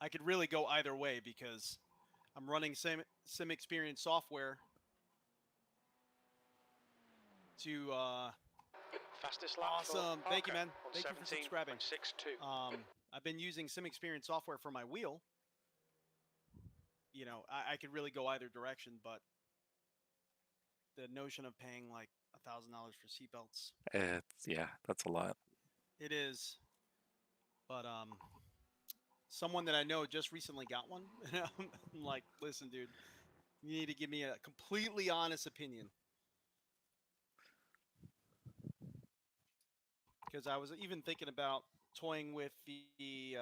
I could really go either way because I'm running sim experience software to Fastest lap awesome. for Thank you, Parker man. on Thank you for subscribing. 17.62. I've been using sim experience software for my wheel. You know, I could really go either direction, but the notion of paying like $1,000 for seatbelts, Yeah, that's a lot. it is. But someone that I know just recently got one, and I'm like, listen, dude, you need to give me a completely honest opinion. Because I was even thinking about toying with the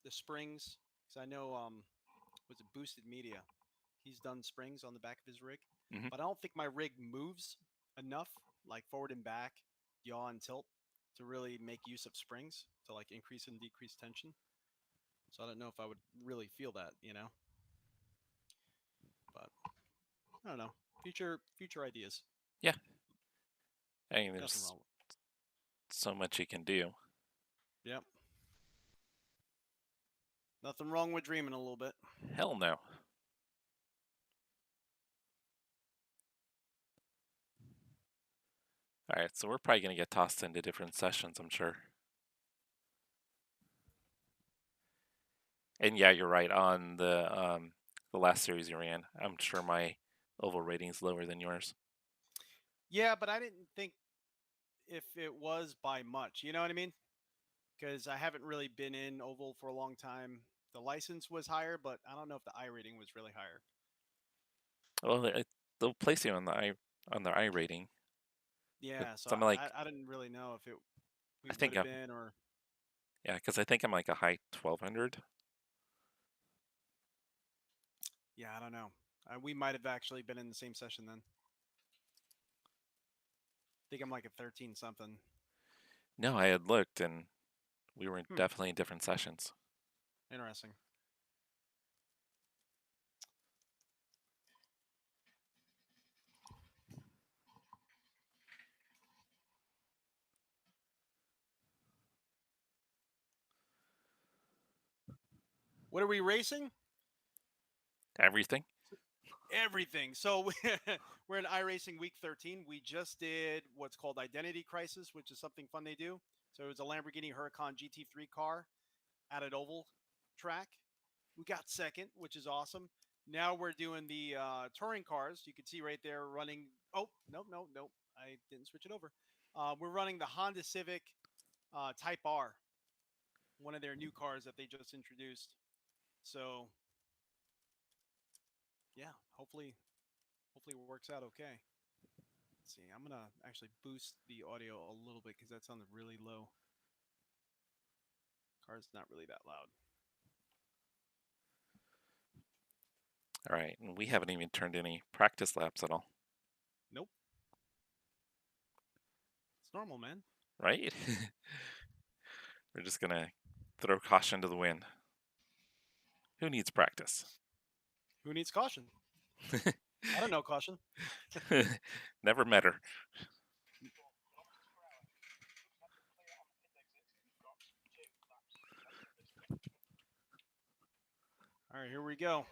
springs. Because I know was it Boosted Media? He's done springs on the back of his rig, but I don't think my rig moves enough, like forward and back, yaw and tilt, to really make use of springs to like increase and decrease tension. So I don't know if I would really feel that, you know. But I don't know. Future ideas. Yeah. I mean, Nothing there's wrong. so much you can do. Yep. Nothing wrong with dreaming a little bit. Hell no. All right, so we're probably going to get tossed into different sessions, I'm sure. And yeah, you're right. On the last series you ran, I'm sure my oval rating is lower than yours. Yeah, but I didn't think if it was by much. You know what I mean? Because I haven't really been in oval for a long time. The license was higher, but I don't know if the I rating was really higher. Well, they'll place you on the I rating. Yeah, so Something like I didn't really know if it we I would think have I'm been or yeah, because I think I'm like a high 1200. yeah, I don't know. We might have actually been in the same session then. I think I'm like a 13 something. No, I had looked and we were definitely in different sessions. Interesting. What are we racing? Everything? Everything. So we're in iRacing Week 13. We just did what's called Identity Crisis, which is something fun they do. So it was a Lamborghini Huracan GT3 car at an oval track. We got second, which is awesome. Now we're doing the touring cars. You can see right there running. Oh, no. I didn't switch it over. We're running the Honda Civic Type R, one of their new cars that they just introduced. So, yeah, hopefully it works out okay. Let's see. I'm gonna actually boost the audio a little bit because that sounded really low. Car's not really that loud. All right, and we haven't even turned any practice laps at all. Nope. It's normal, man. Right? We're just gonna throw caution to the wind. Who needs practice? Who needs caution? I don't know caution. Never met her. All right, here we go.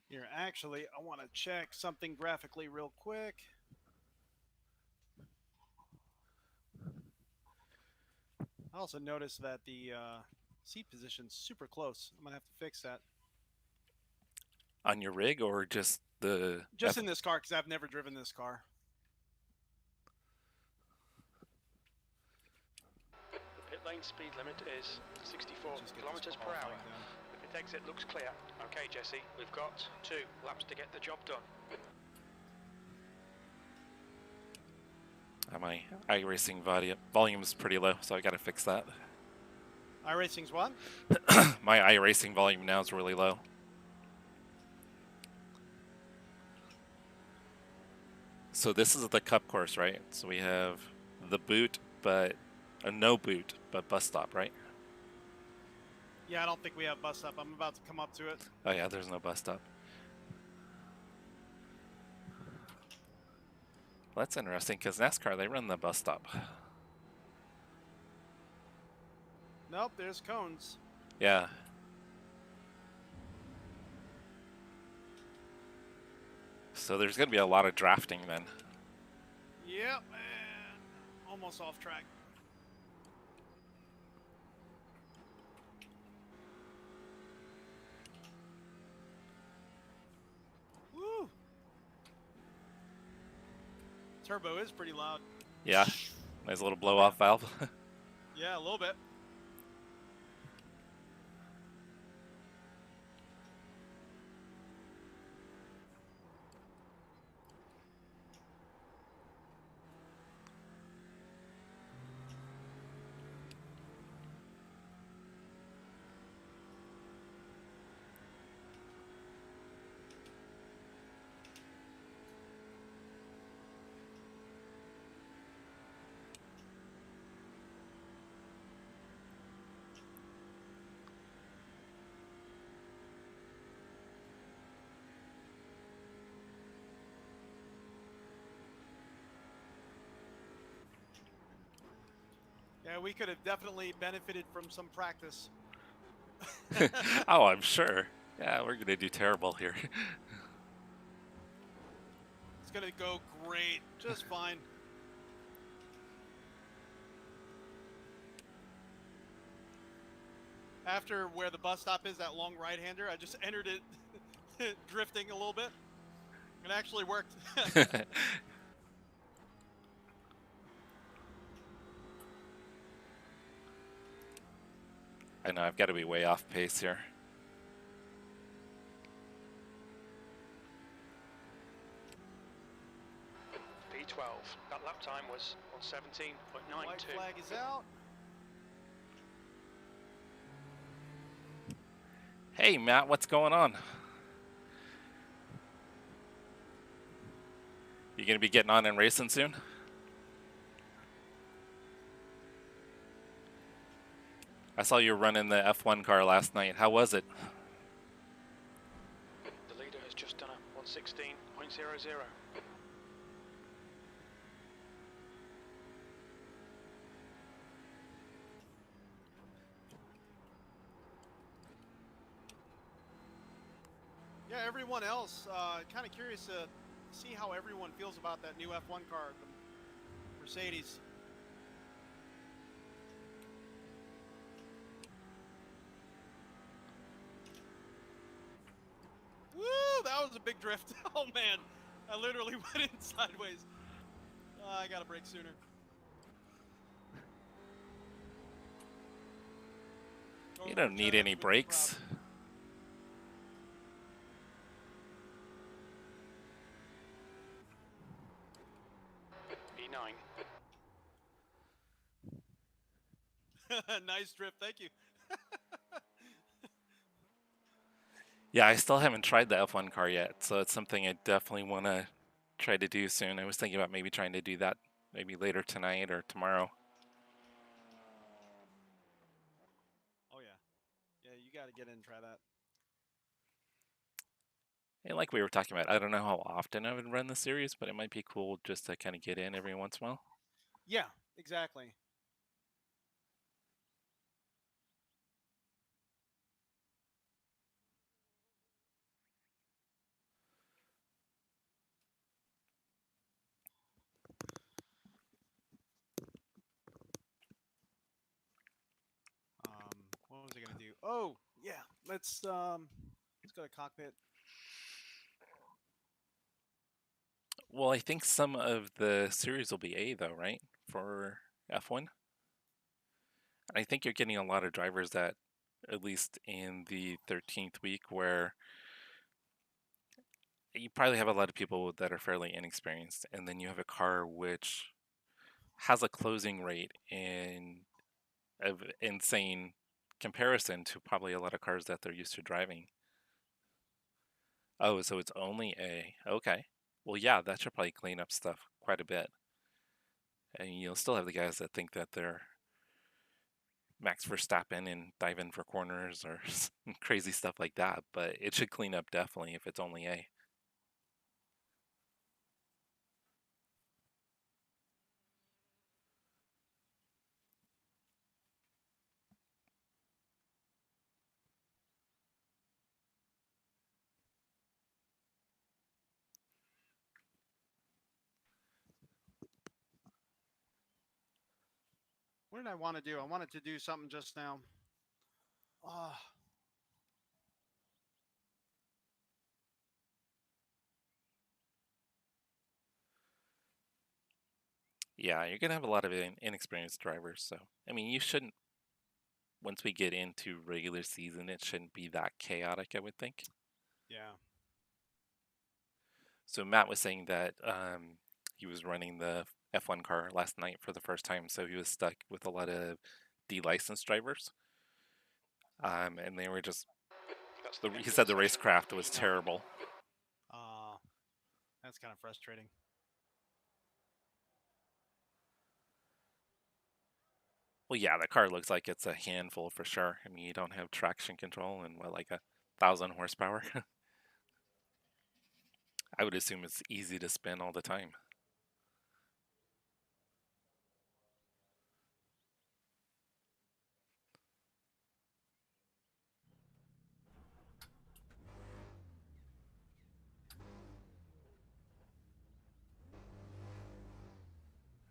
Here, actually, I want to check something graphically real quick. I also noticed that the seat position's super close. I'm gonna have to fix that. On your rig or just the... Just in this car, because I've never driven this car. The pit lane speed limit is 64 kilometers per hour. The pit exit looks clear. Okay, Jesse, we've got 2 laps to get the job done. My iRacing volume is pretty low, so I gotta fix that. iRacing's what? My iRacing volume now is really low. So this is the cup course, right? So we have the boot, but no boot, but bus stop, right? Yeah, I don't think we have bus stop. I'm about to come up to it. Oh yeah, there's no bus stop. Well, that's interesting because NASCAR, they run the bus stop. Nope, there's cones. Yeah. So there's going to be a lot of drafting then. Yep, and almost off track. Woo! Turbo is pretty loud. Yeah. Nice little blow-off valve. Yeah, a little bit. Yeah, we could have definitely benefited from some practice. Oh, I'm sure. Yeah, we're going to do terrible here. It's going to go great. Just fine. After where the bus stop is, that long right-hander, I just entered it drifting a little bit. It actually worked. I know, I've got to be way off pace here. P12. That lap time was on 17.92. White flag is out. Hey, Matt, what's going on? You going to be getting on and racing soon? I saw you running the F1 car last night. How was it? The leader has just done a 116.00. Yeah, everyone else, kind of curious to see how everyone feels about that new F1 car, the Mercedes. Woo, that was a big drift. Oh man, I literally went in sideways. I gotta brake sooner. You don't need any brakes. E9. Nice drift, thank you. Yeah, I still haven't tried the F1 car yet, so it's something I definitely want to try to do soon. I was thinking about maybe trying to do that maybe later tonight or tomorrow. Oh yeah. Yeah, you gotta get in and try that. And like we were talking about, I don't know how often I would run the series, but it might be cool just to kind of get in every once in a while. Yeah, exactly. What was I gonna do? Oh, yeah. Let's go to cockpit. Well, I think some of the series will be A though, right? For F1. And I think you're getting a lot of drivers that, at least in the 13th week, where you probably have a lot of people that are fairly inexperienced, and then you have a car which has a closing rate of insane comparison to probably a lot of cars that they're used to driving. Oh, so it's only A. Okay. Well, yeah, that should probably clean up stuff quite a bit. And you'll still have the guys that think that they're Max Verstappen and dive in for corners or crazy stuff like that, but it should clean up definitely if it's only A. What did I want to do? I wanted to do something just now. Yeah, you're going to have a lot of inexperienced drivers. So, I mean, you shouldn't, once we get into regular season, it shouldn't be that chaotic, I would think. Yeah. So Matt was saying that he was running the F1 car last night for the first time, so he was stuck with a lot of de-licensed drivers. And they were just, he said the racecraft was terrible. That's kind of frustrating. Well, yeah, the car looks like it's a handful for sure. I mean, you don't have traction control and what, like 1,000 horsepower? I would assume it's easy to spin all the time.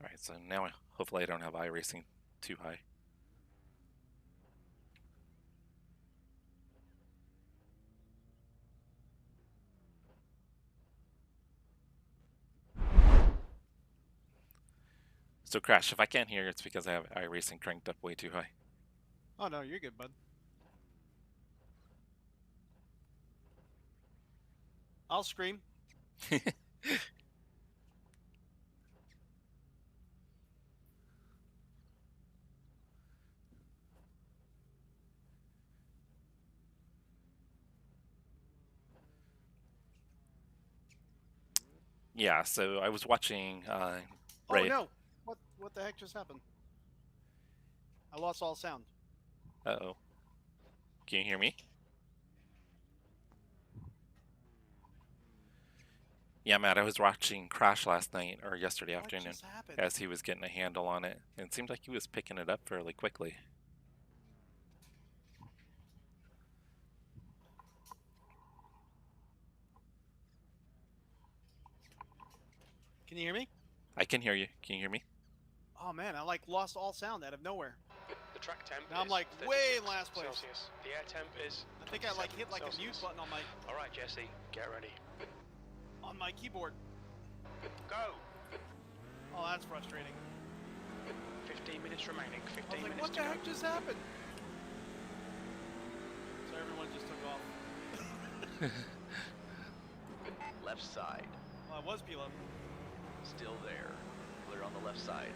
Alright, so now hopefully I don't have iRacing too high. So Crash, if I can't hear, it's because I have iRacing cranked up way too high. Oh no, you're good, bud. I'll scream. Yeah, so I was watching Oh no! What the heck just happened? I lost all sound. Uh-oh. Can you hear me? Yeah, Matt, I was watching Crash last night, or yesterday afternoon, as he was getting a handle on it. And it seemed like he was picking it up fairly quickly. Can you hear me? I can hear you. Can you hear me? Oh man, I like lost all sound out of nowhere. The track temp now I'm like way in last place. Celsius. The air temp is I think I like hit like Celsius. a mute button on my... Alright Jesse, get ready. On my keyboard. Go! Oh, that's frustrating. 15 minutes remaining. 15 I was like, minutes what to the go. heck just happened? So everyone just took off. Left side. Well, I was P11. Still there. Clear on the left side.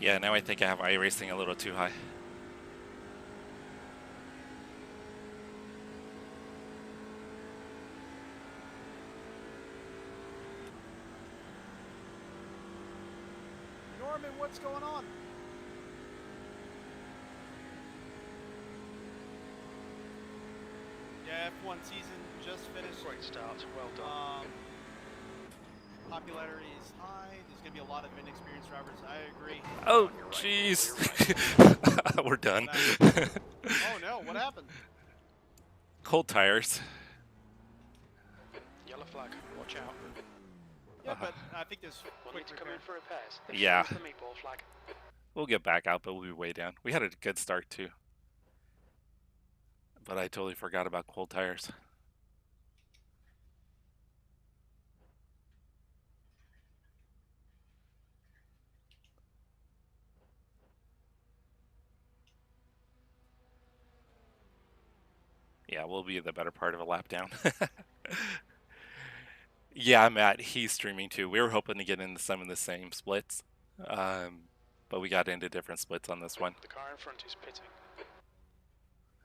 Yeah, now I think I have iRacing a little too high. Norman, what's going on? Yeah, F1 season just finished. Great start, well done. Popularity is high. There's going to be a lot of inexperienced drivers. I agree. Oh, jeez. We're done. Oh, no. What happened? Cold tires. Yellow flag, watch out. Yeah, but I think there's We'll quick need to come repair. in for repairs. Yeah. The meatball flag. We'll get back out, but we'll be way down. We had a good start, too. But I totally forgot about cold tires. Yeah, we'll be the better part of a lap down. Yeah, Matt, he's streaming too. We were hoping to get into some of the same splits, but we got into different splits on this one. The car in front is pitting.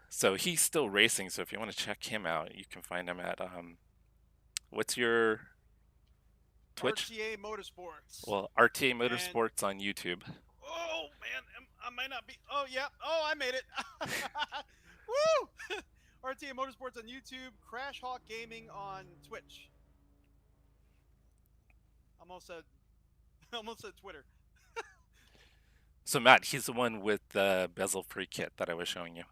So he's still racing, so if you want to check him out, you can find him at, what's your Twitch? RTA Motorsports. Well, RTA Motorsports on YouTube. Oh, man, I might not be... Oh, yeah. Oh, I made it. Woo! RTA Motorsports on YouTube, Crash Hawk Gaming on Twitch. Almost said Twitter. So Matt, he's the one with the bezel-free kit that I was showing you.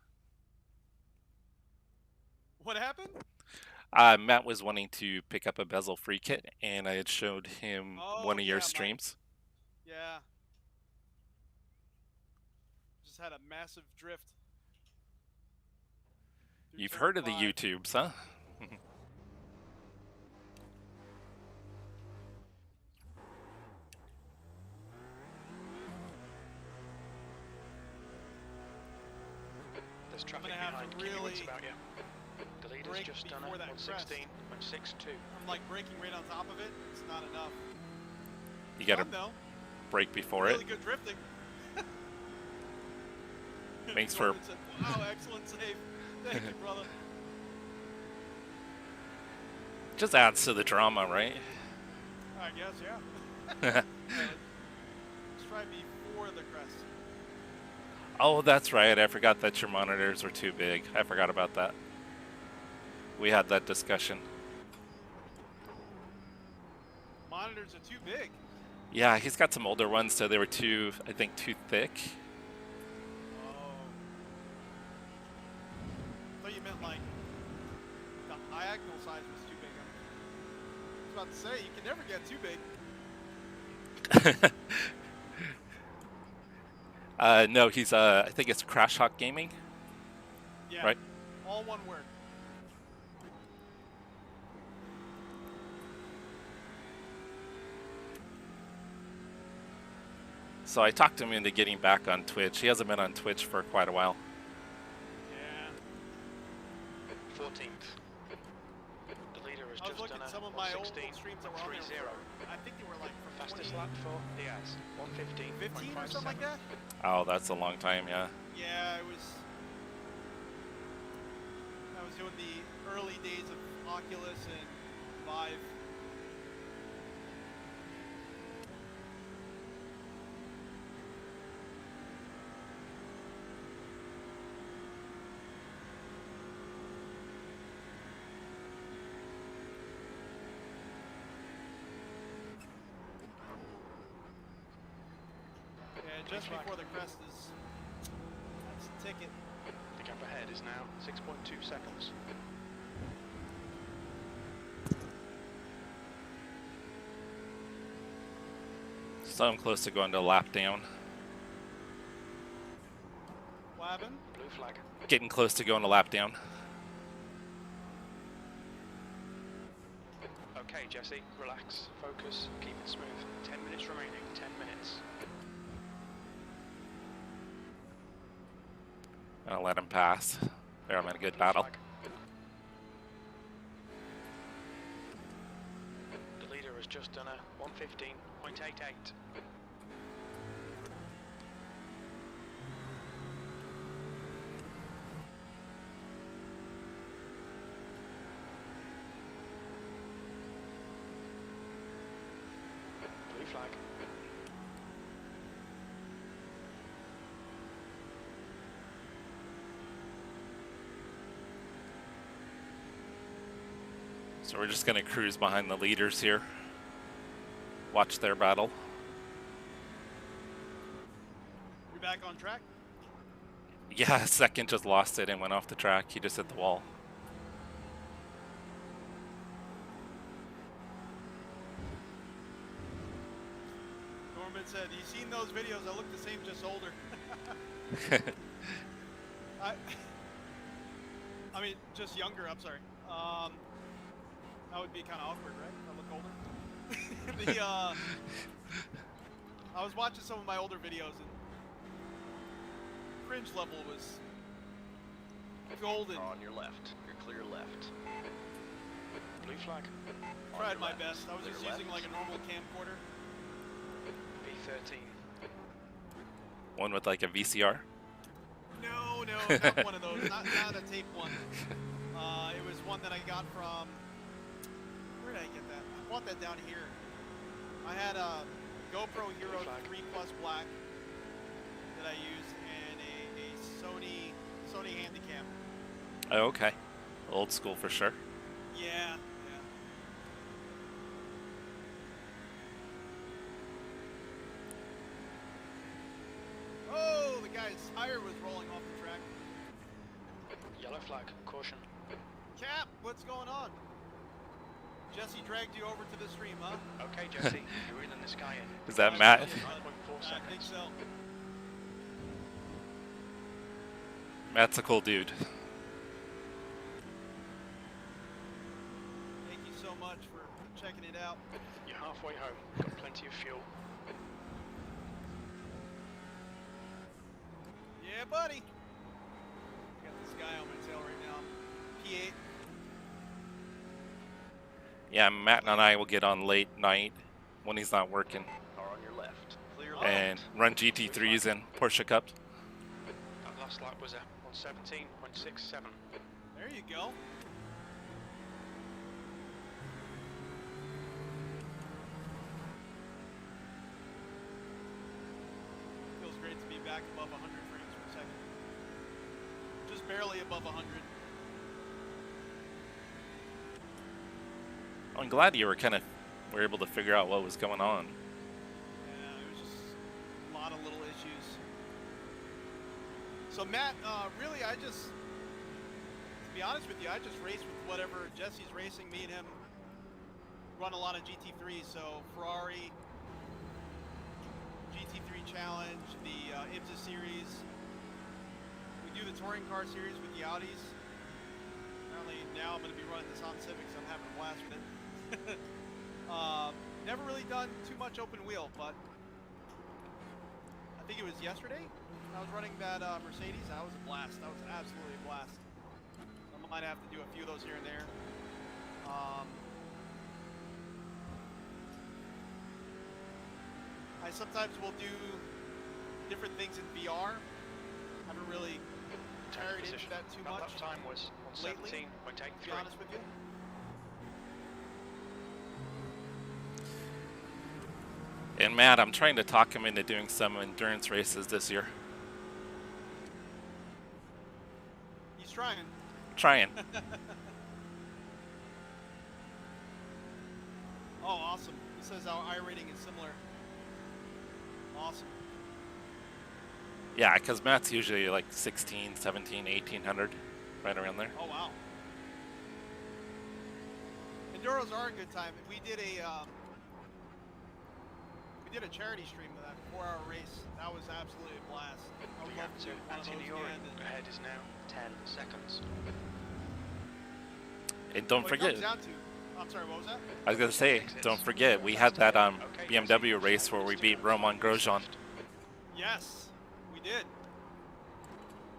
What happened? Matt was wanting to pick up a bezel-free kit, and I had showed him one of your streams. Yeah. Just had a massive drift. through You've turn heard of the 5. YouTubes, huh? There's traffic gonna have behind. to Keep your wits really about you. The leader's brake just done a before that 116, 162. I'm like braking right on top of it. It's not enough. You gotta Fun, though. brake before Really it. good drifting. Thanks for. Norman said, wow, excellent save. Thank you, brother. Just adds to the drama, right? I guess, yeah. Let's try before the crest. Oh, that's right. I forgot that your monitors were too big. I forgot about that. We had that discussion. Monitors are too big. Yeah, he's got some older ones, so they were too, I think, too thick. Oh. I thought you meant like the diagonal size was too big. I was about to say, you can never get too big. No, he's, I think it's Crash Hawk Gaming. Yeah. Right. All one word. So I talked him into getting back on Twitch. He hasn't been on Twitch for quite a while. Yeah. 14th. The leader has I was just looking done at a some of my old 116, streams that were on 30. there. I think they were like from Fastest 20, lap for Diaz, 115, 15 or something like that. Oh, that's a long time, yeah. Yeah, I was doing the early days of Oculus and Vive. Yeah, just before the crest is that's the ticket. The gap ahead is now 6.2 seconds. So I'm close to going to a lap down. What happened? Blue flag. Getting close to going a lap down. Okay, Jesse, relax, focus, keep it smooth. 10 minutes remaining, 10 minutes. I'll let him pass. There, I'm in a good Blue battle. flag. The leader has just done a 115.88. Blue flag. So we're just going to cruise behind the leaders here. Watch their battle. We back on track? Yeah, second just lost it and went off the track. He just hit the wall. Norman said, "You seen those videos? I look the same, just older." I mean, just younger. I'm sorry. That would be kind of awkward, right? If I look older. I was watching some of my older videos, and cringe level was golden. On your left. Your clear left. Blue flag. Tried my best. I was just using like a normal camcorder. V13. One with like a VCR. No, not one of those. Not a tape one. It was one that I got from. Where did I get that? I bought that down here. I had a GoPro Hero 3 Plus Black that I used, and a Sony Handycam. Oh, okay. Old school for sure. Yeah. Oh, the guy's tire was rolling off the track. Yellow flag. Caution. Cap, what's going on? Jesse dragged you over to the stream, huh? Okay, Jesse, you're reeling this guy in. Is that Matt? 9.4 I think seconds. so. Matt's a cool dude. Thank you so much for checking it out. You're halfway home. Got plenty of fuel. Yeah, buddy. Got this guy on my tail right now. P8. Yeah, Matt and I will get on late night when he's not working Are on your left. Clear and left. run GT3s and Porsche Cups. That last lap was a 117.67. There you go. Feels great to be back above 100 frames per second. Just barely above 100. I'm glad you were able to figure out what was going on. Yeah, it was just a lot of little issues. So Matt, really, to be honest with you, I just race with whatever Jesse's racing. Me and him run a lot of GT3s, so Ferrari, GT3 Challenge, the IMSA series. We do the touring car series with the Audis. Apparently now I'm going to be running this on Civic, so I'm having a blast with it. Never really done too much open wheel, but I think it was yesterday I was running that Mercedes. That was a blast. That was absolutely a blast. I might have to do a few of those here and there. I sometimes will do different things in VR. Haven't really carried into that too much. That time was lately, 117.83. to be honest with you. And Matt, I'm trying to talk him into doing some endurance races this year. He's trying. Trying. Oh, awesome. He says our iRating is similar. Awesome. Yeah, because Matt's usually like 16, 17, 1800, right around there. Oh, wow. Enduros are a good time. We did a charity stream of that 4-hour race. That was absolutely a blast. I would love to do one of those again. Ahead is now 10 seconds. And don't What it forget, comes down to, I'm sorry, what was that? I was going to say, don't forget, we had that BMW race where we beat Roman Grosjean. Yes, we did.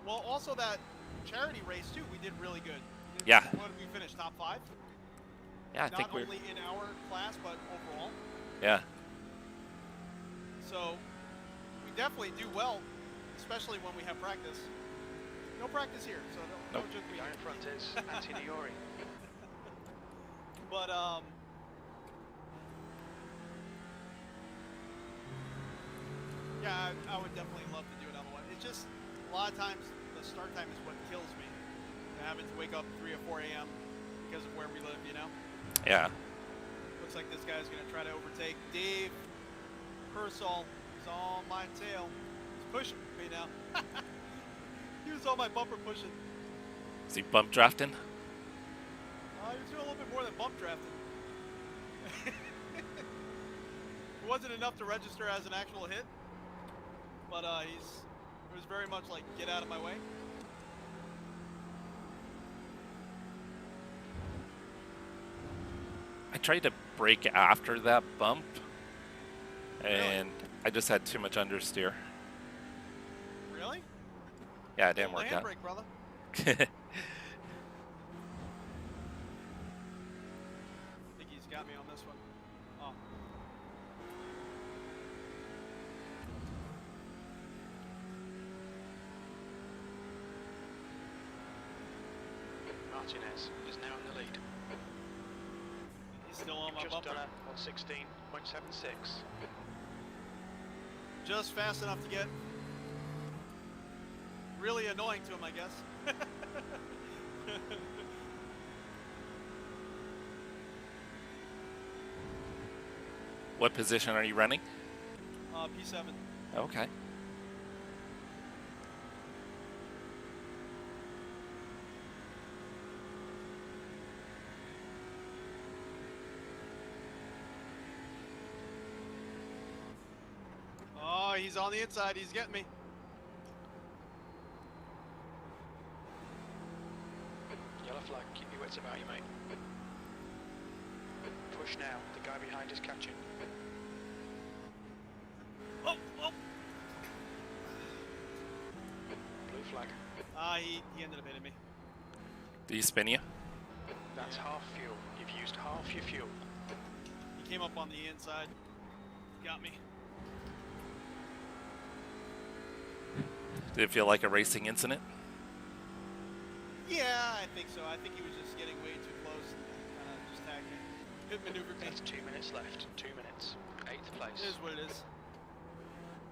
Well, also that charity race too, we did really good. Yeah. What did we finish? Top 5? Yeah, I think Not only in our class, but overall. Yeah. So we definitely do well, especially when we have practice. No practice here, so no Nope. joke. The guy in front is Antoniori. But yeah, I would definitely love to do another one. It's just a lot of times the start time is what kills me. Having to wake up 3 or 4 a.m. because of where we live, you know. Yeah. Looks like this guy's gonna try to overtake Dave Persol. He's on my tail. He's pushing me now. He was on my bumper pushing. Is he bump drafting? He was doing a little bit more than bump drafting. It wasn't enough to register as an actual hit, but it was very much like, get out of my way. I tried to brake after that bump, and Really? I just had too much understeer. Really? Yeah, it didn't Hold the work out. handbrake, brother. I think he's got me on this one. Oh. Martinez is now in the lead. He's still on my Just bumper. done a 116.76. Just fast enough to get really annoying to him, I guess. What position are you running? P7. Okay. He's on the inside. He's getting me. Yellow flag. Keep your wits about you, mate. Push now. The guy behind is catching. Oh, oh. Blue flag. He ended up hitting me. Did he spin you? That's half fuel. You've used half your fuel. He came up on the inside. Got me. Did it feel like a racing incident? Yeah, I think so. I think he was just getting way too close and kind of just tagged me. Good maneuver. That's 2 minutes left. 2 minutes. 8th place. It is what it is.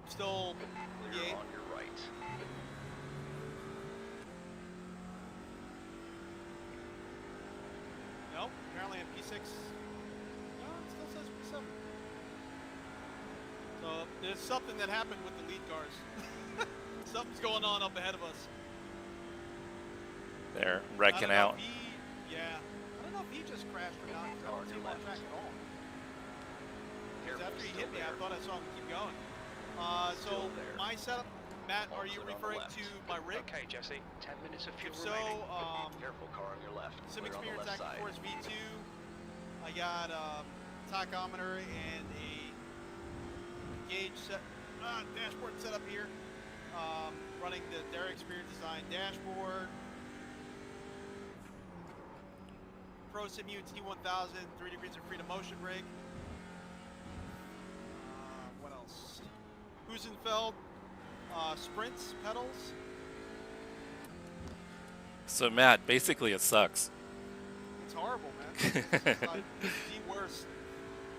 Still Clear on your right. Nope, apparently I'm P6. No, it still says P7. So there's something that happened with the lead cars. Something's going on up ahead of us. They're wrecking out. Yeah. I don't know if he just crashed or not. 'Cause I don't see him on track at all. 'Cause after he hit me, I thought I saw him keep going. So my setup, Matt, are you referring to my rig? Okay, Jesse. 10 minutes of fuel If so, remaining. Careful, car on your left. Sim Clear on the Experience left Active side. Force V2. I got tachometer and a gauge set, dashboard set up here. Running the Dare Experience Design dashboard. Pro Simu T1000 3 degrees of freedom motion rig. What else? Husenfeld sprints pedals. So Matt, basically it sucks. It's horrible, man. It's like the worst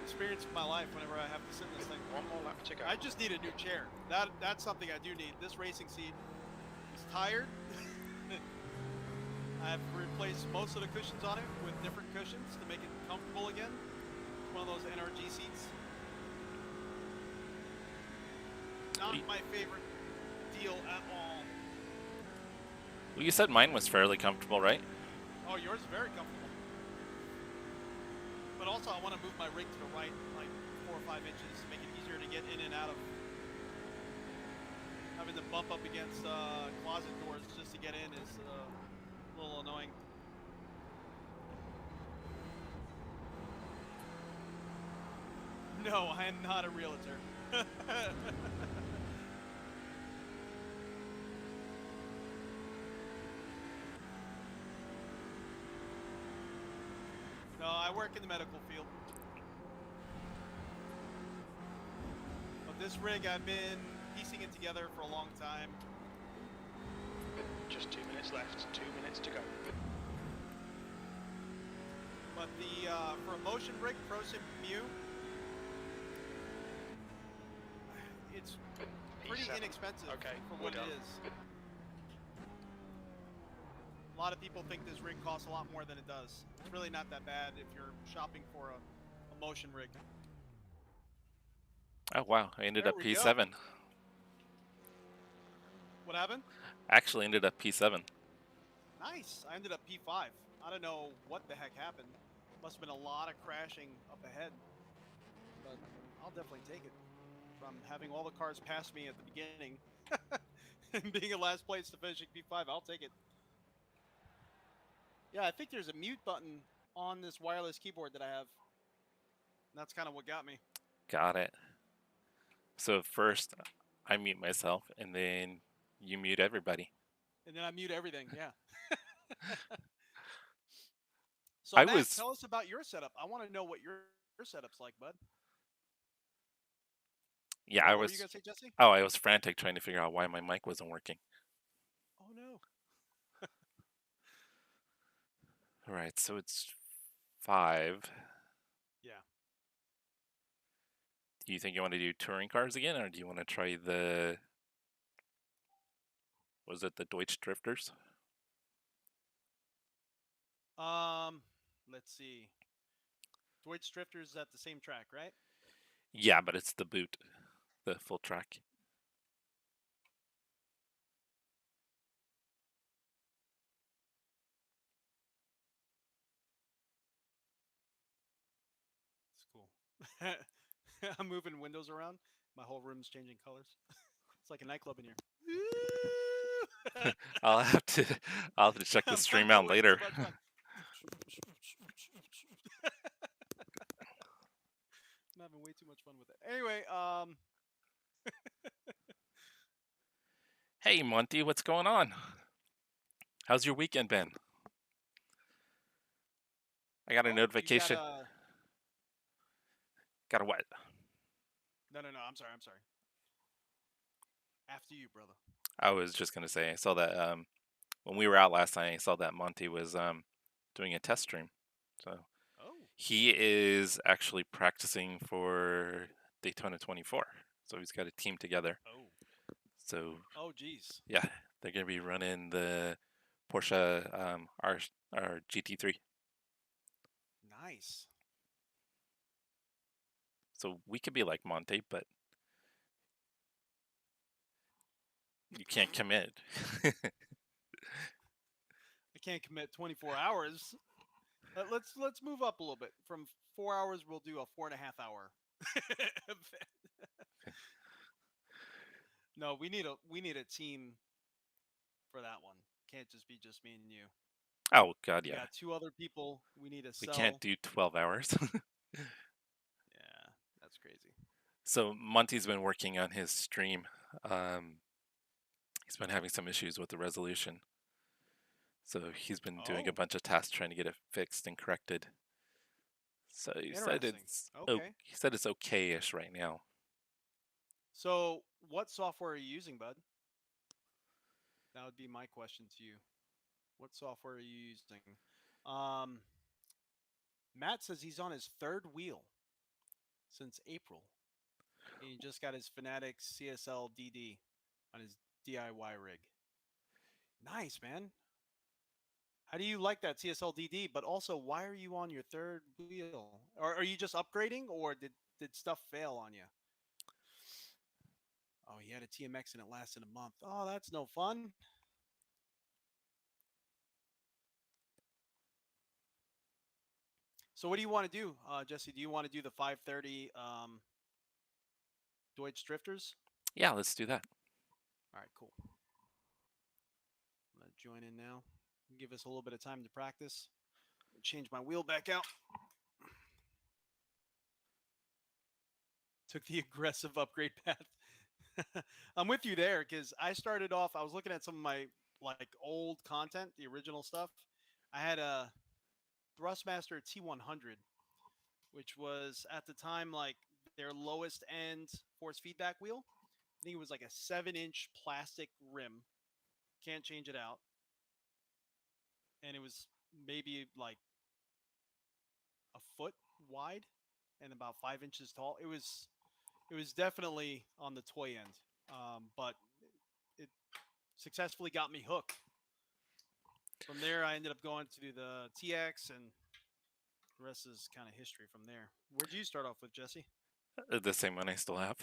experience of my life whenever I have to sit in this thing. One more lap to go. I just need a new chair. That's something I do need. This racing seat is tired. I have replaced most of the cushions on it with different cushions to make it comfortable again. It's one of those NRG seats. Not my favorite deal at all. Well, you said mine was fairly comfortable, right? Oh, yours is very comfortable. But also, I want to move my rig to the right, like 4 or 5 inches, to make it easier to get in and out of. Having to bump up against closet doors just to get in is a little annoying. No, I am not a realtor. No, I work in the medical field. But this rig, I've been piecing it together for a long time. Just 2 minutes left. 2 minutes to go. But the for a motion rig, Pro Sim Mu, it's pretty P7. inexpensive Okay, for we're what done. it is. A lot of people think this rig costs a lot more than it does. It's really not that bad if you're shopping for a motion rig. Oh wow, I ended There up we go. P7. What happened? Actually ended up P7. Nice. I ended up P5. I don't know what the heck happened. Must have been a lot of crashing up ahead. But I'll definitely take it. From having all the cars pass me at the beginning and being in last place to finishing P5, I'll take it. Yeah, I think there's a mute button on this wireless keyboard that I have. And that's kind of what got me. Got it. So first I mute myself and then you mute everybody. And then I mute everything, yeah. So I Matt, was- tell us about your setup. I want to know what your setup's like, bud. Yeah, I What was were you gonna say, Jesse? Oh, I was frantic trying to figure out why my mic wasn't working. Oh no. All right, so it's 5. Yeah. Do you think you want to do touring cars again, or do you want to try the, was it the Deutsche Drifters? Let's see. Deutsche Drifters is at the same track, right? Yeah, but it's the boot, the full track. It's cool. I'm moving windows around. My whole room's changing colors. It's like a nightclub in here. I'll have to check the I'm stream having out way later. too much fun. I'm having way too much fun with it. Anyway, Hey, Monty, what's going on? How's your weekend been? I got a notification. Got a what? No. I'm sorry. After you, brother. I was just gonna say I saw that when we were out last night. I saw that Monty was doing a test stream. So he is actually practicing for Daytona 24. So he's got a team together. So geez. Yeah, they're gonna be running the Porsche our GT3. Nice. So we could be like Monte, but you can't commit. I can't commit 24 hours. Let's move up a little bit. From 4 hours, we'll do a 4.5 hour event. No, we need a team for that one. Can't just be just me and you. Oh God, We yeah. got 2 other people we need to We sell. can't do 12 hours. Yeah, that's crazy. So Monty's been working on his stream. He's been having some issues with the resolution. So he's been doing a bunch of tasks trying to get it fixed and corrected. So he said it's he said it's okay-ish right now. So what software are you using, bud? That would be my question to you. What software are you using? Matt says he's on his 3rd wheel since April. And he just got his Fanatics CSL DD on his DIY rig. Nice, man. How do you like that CSL DD? But also, why are you on your 3rd wheel? Or are you just upgrading, or did stuff fail on you? Oh, he had a TMX and it lasted a month. Oh, that's no fun. So what do you want to do, Jesse? Do you want to do the 530 Deutsche Drifters? Yeah, let's do that. All right, cool. I'm going to join in now. Give us a little bit of time to practice. Change my wheel back out. Took the aggressive upgrade path. I'm with you there because I started off, I was looking at some of my like old content, the original stuff. I had a Thrustmaster T500, which was at the time like their lowest end force feedback wheel. I think it was like a 7-inch plastic rim. Can't change it out. And it was maybe like a foot wide and about 5 inches tall. It was definitely on the toy end, but it successfully got me hooked. From there, I ended up going to do the TX, and the rest is kind of history from there. Where'd you start off with, Jesse? The same one I still have.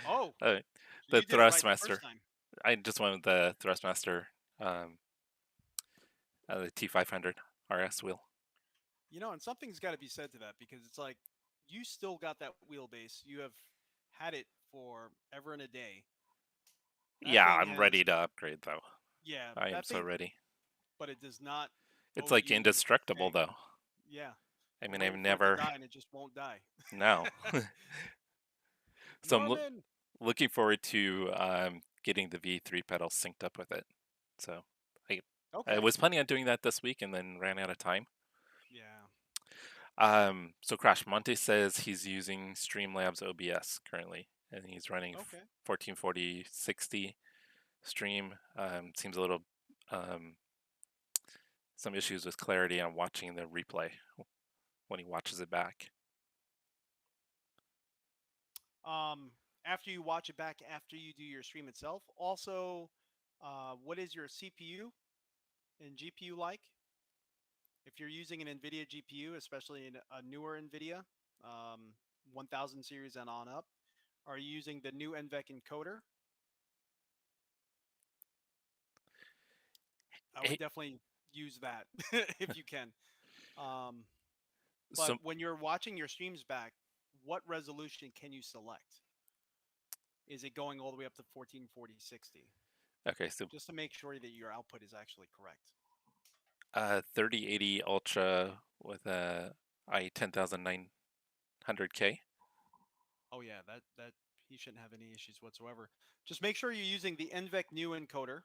Oh, the so Thrustmaster. I just wanted the Thrustmaster, the T500RS wheel. You know, and something's got to be said to that because it's like you still got that wheelbase. You have had it for ever and a day. Yeah, I'm ready to upgrade though. Yeah, I am so ready. But it does not. It's like indestructible though. Yeah. I mean, I've never. Die and it just won't die. No. So I'm looking forward to getting the V3 pedal synced up with it. So I was planning on doing that this week and then ran out of time. Yeah. So Crash Monte says he's using Streamlabs OBS currently, and he's running 1440/60 stream. Seems a little some issues with clarity on watching the replay when he watches it back. After you watch it back, after you do your stream itself, also, what is your CPU and GPU like? If you're using an NVIDIA GPU, especially in a newer NVIDIA, 1000 series and on up, are you using the new NVEC encoder? I would definitely use that if you can. But when you're watching your streams back, what resolution can you select? Is it going all the way up to 1440 60? Okay, so Just to make sure that your output is actually correct. 3080 Ultra with a i10900K. Oh yeah, that he shouldn't have any issues whatsoever. Just make sure you're using the NVENC new encoder.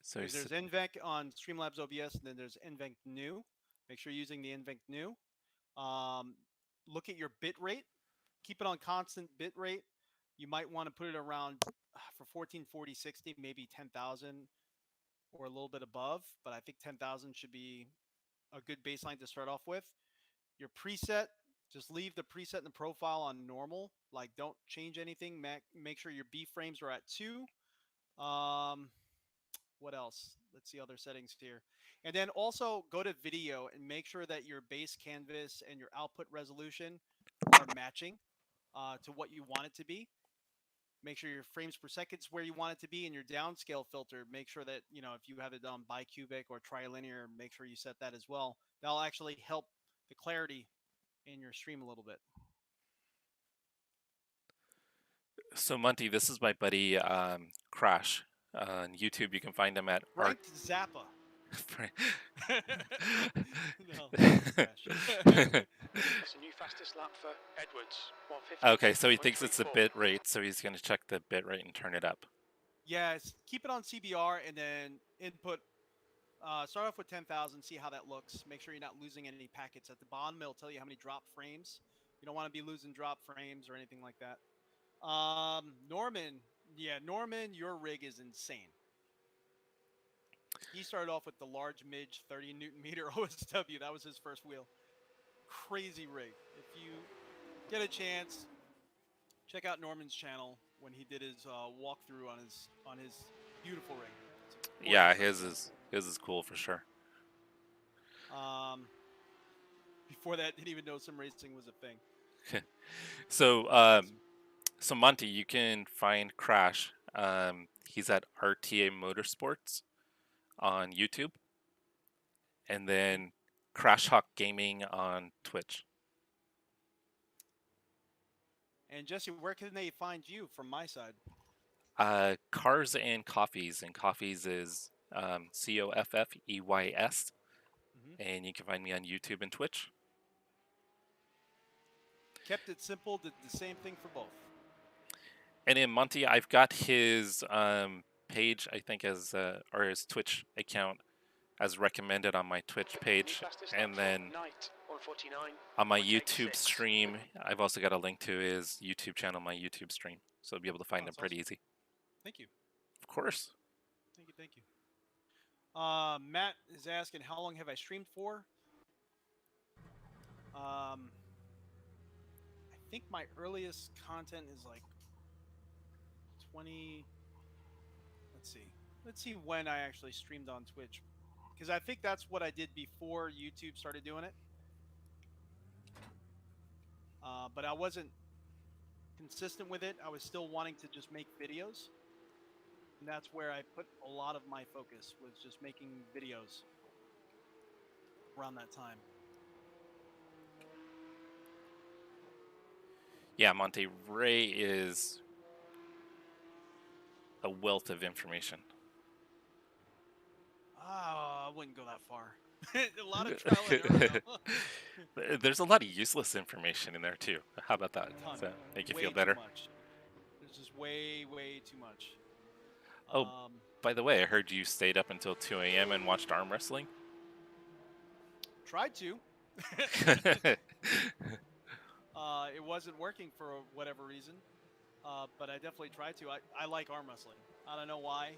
So Because there's NVENC on Streamlabs OBS, and then there's NVENC new. Make sure you're using the NVENC new. Look at your bit rate. Keep it on constant bit rate. You might want to put it around for 1440 60, maybe 10,000 or a little bit above. But I think 10,000 should be a good baseline to start off with. Your preset, just leave the preset and the profile on normal. Like, don't change anything. Make sure your B frames are at 2. What else? Let's see other settings here. And then also go to video and make sure that your base canvas and your output resolution are matching to what you want it to be. Make sure your frames per second is where you want it to be, and your downscale filter, make sure that, you know, if you have it on bicubic or trilinear, make sure you set that as well. That'll actually help the clarity in your stream a little bit. So Monty, this is my buddy Crash on YouTube. You can find him at Frank Zappa. No, That's a new fastest lap for Edwards. 150. Okay, so he thinks it's the bit rate, so he's going to check the bit rate and turn it up. Yes, keep it on CBR and then input. Start off with 10,000, see how that looks. Make sure you're not losing any packets. At the bottom, it'll tell you how many drop frames. You don't want to be losing drop frames or anything like that. Norman, your rig is insane. He started off with the large midge 30 Newton meter OSW. That was his first wheel. Crazy rig. If you get a chance, check out Norman's channel when he did his walkthrough on his beautiful rig. Yeah, his is cool for sure. Before that, didn't even know sim racing was a thing. So Monty, you can find Crash. He's at RTA Motorsports on YouTube, and then Crash Hawk Gaming on Twitch. And Jesse, where can they find you from my side? Cars and Coffees, and Coffees is COFFEYS, and you can find me on YouTube and Twitch. Kept it simple, did the same thing for both. And then Monty, I've got his page, I think, as or his Twitch account as recommended on my Twitch page, and then on my YouTube stream, I've also got a link to his YouTube channel, my YouTube stream, so you'll be able to find him pretty easy. Thank you. Of course. Thank you. Matt is asking, how long have I streamed for? I think my earliest content is like 20. Let's see when I actually streamed on Twitch, because I think that's what I did before YouTube started doing it. But I wasn't consistent with it. I was still wanting to just make videos, and that's where I put a lot of my focus, was just making videos around that time. Yeah, Monty, Ray is a wealth of information. I wouldn't go that far. A lot of trial and error. There's a lot of useless information in there too. How about that? Does that make you feel better? Too much. There's just way too much. Oh, by the way, I heard you stayed up until 2 a.m. and watched arm wrestling. Tried to. It wasn't working for whatever reason, but I definitely tried to. I like arm wrestling. I don't know why.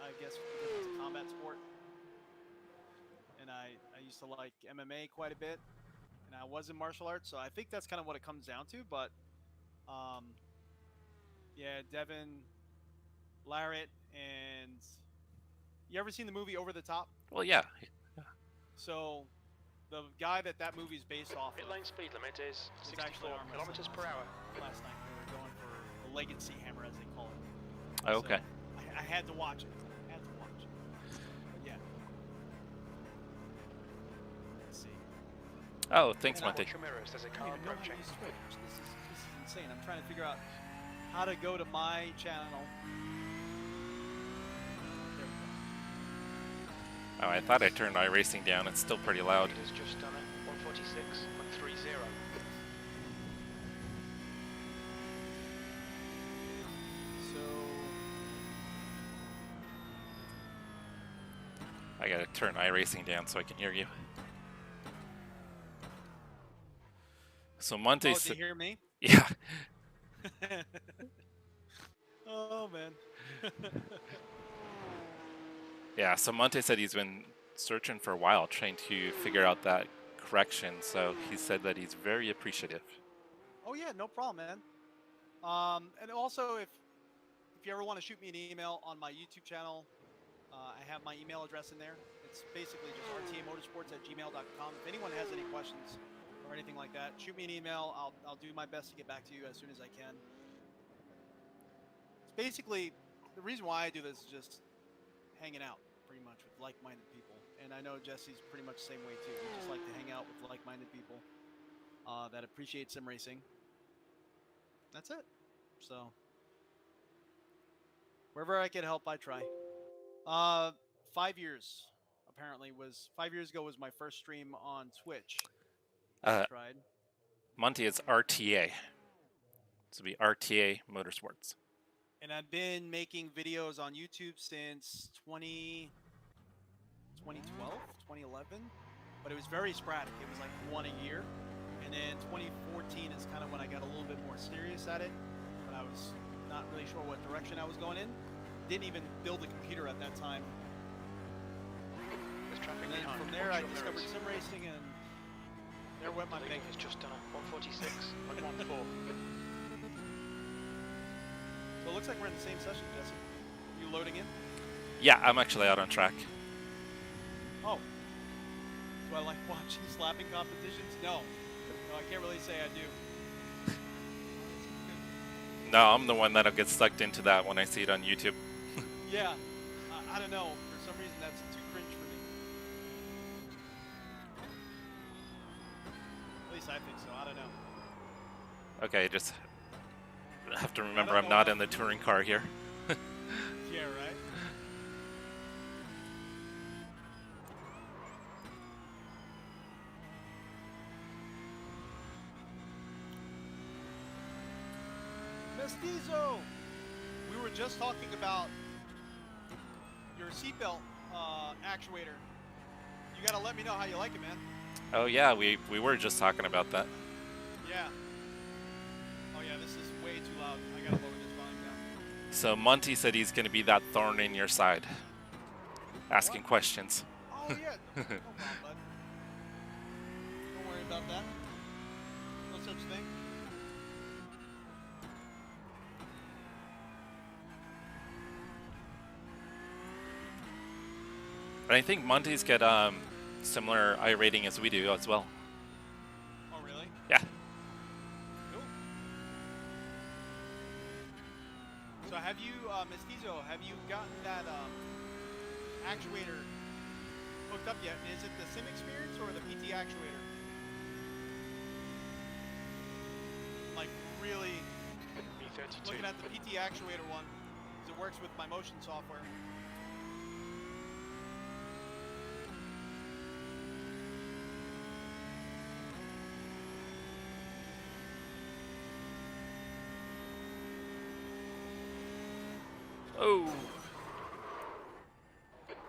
I guess because it's a combat sport. And I used to like MMA quite a bit, and I was in martial arts, so I think that's kind of what it comes down to. But yeah, Devin, Larrett, and you ever seen the movie Over the Top? Well, yeah. So the guy that movie's based off Pit lane speed limit is 64 arm kilometers per hour. Last night we were going for the legacy hammer, as they call it. Oh, okay. So I had to watch it. But yeah. Let's see. Oh, thanks, And Monty. watch your mirrors. There's a I car don't even know how to approaching. use Twitch. This is insane. I'm trying to figure out how to go to my channel. There we go. Oh, I thought I turned iRacing down. It's still pretty loud. Leader's just done it. 146.30. So I gotta turn iRacing down so I can hear you. So Monte oh, do said, you hear me? yeah. Oh man. Yeah, so Monte said he's been searching for a while trying to figure out that correction, so he said that he's very appreciative. Oh yeah, no problem, man. And also if you ever want to shoot me an email on my YouTube channel, I have my email address in there. It's basically just rtamotorsports@gmail.com. If anyone has any questions or anything like that, shoot me an email. I'll do my best to get back to you as soon as I can. It's basically the reason why I do this is just hanging out pretty much with like-minded people. And I know Jesse's pretty much the same way too. We just like to hang out with like-minded people that appreciate sim racing. That's it. So wherever I can help, I try. 5 years apparently was 5 years ago was my first stream on Twitch. I tried. Monte is RTA. This will be RTA Motorsports. And I've been making videos on YouTube since 2012, 2011, but it was very sporadic. It was like one a year. And then 2014 is kind of when I got a little bit more serious at it, but I was not really sure what direction I was going in. Didn't even build a computer at that time. And then from there I discovered sim racing, and there went my bank. Has just done it. 146.14. So it looks like we're in the same session, Jesse. You loading in? Yeah, I'm actually out on track. Oh. Do I like watching slapping competitions? No. No, I can't really say I do. No, I'm the one that'll get sucked into that when I see it on YouTube. Yeah. I don't know. For some reason, that's too cringe for me. At least I think so. I don't know. Okay, just have to remember don't I'm know not how- in the touring car here. Yeah, right? Mestizo! We were just talking about your seatbelt actuator. You gotta let me know how you like it, man. Oh yeah, we were just talking about that. Yeah. Oh yeah, this is way too loud. I gotta lower this volume down. So Monty said he's going to be that thorn in your side, asking What? questions. Oh yeah, no problem, bud. Don't worry about that. No such thing. And I think Monty's got similar iRating as we do as well. Oh really? Yeah. Cool. So have you, Mestizo, have you gotten that actuator hooked up yet? Is it the Sim Experience or the PT actuator? Like really B32. looking at the PT actuator one, because it works with my motion software. Oh.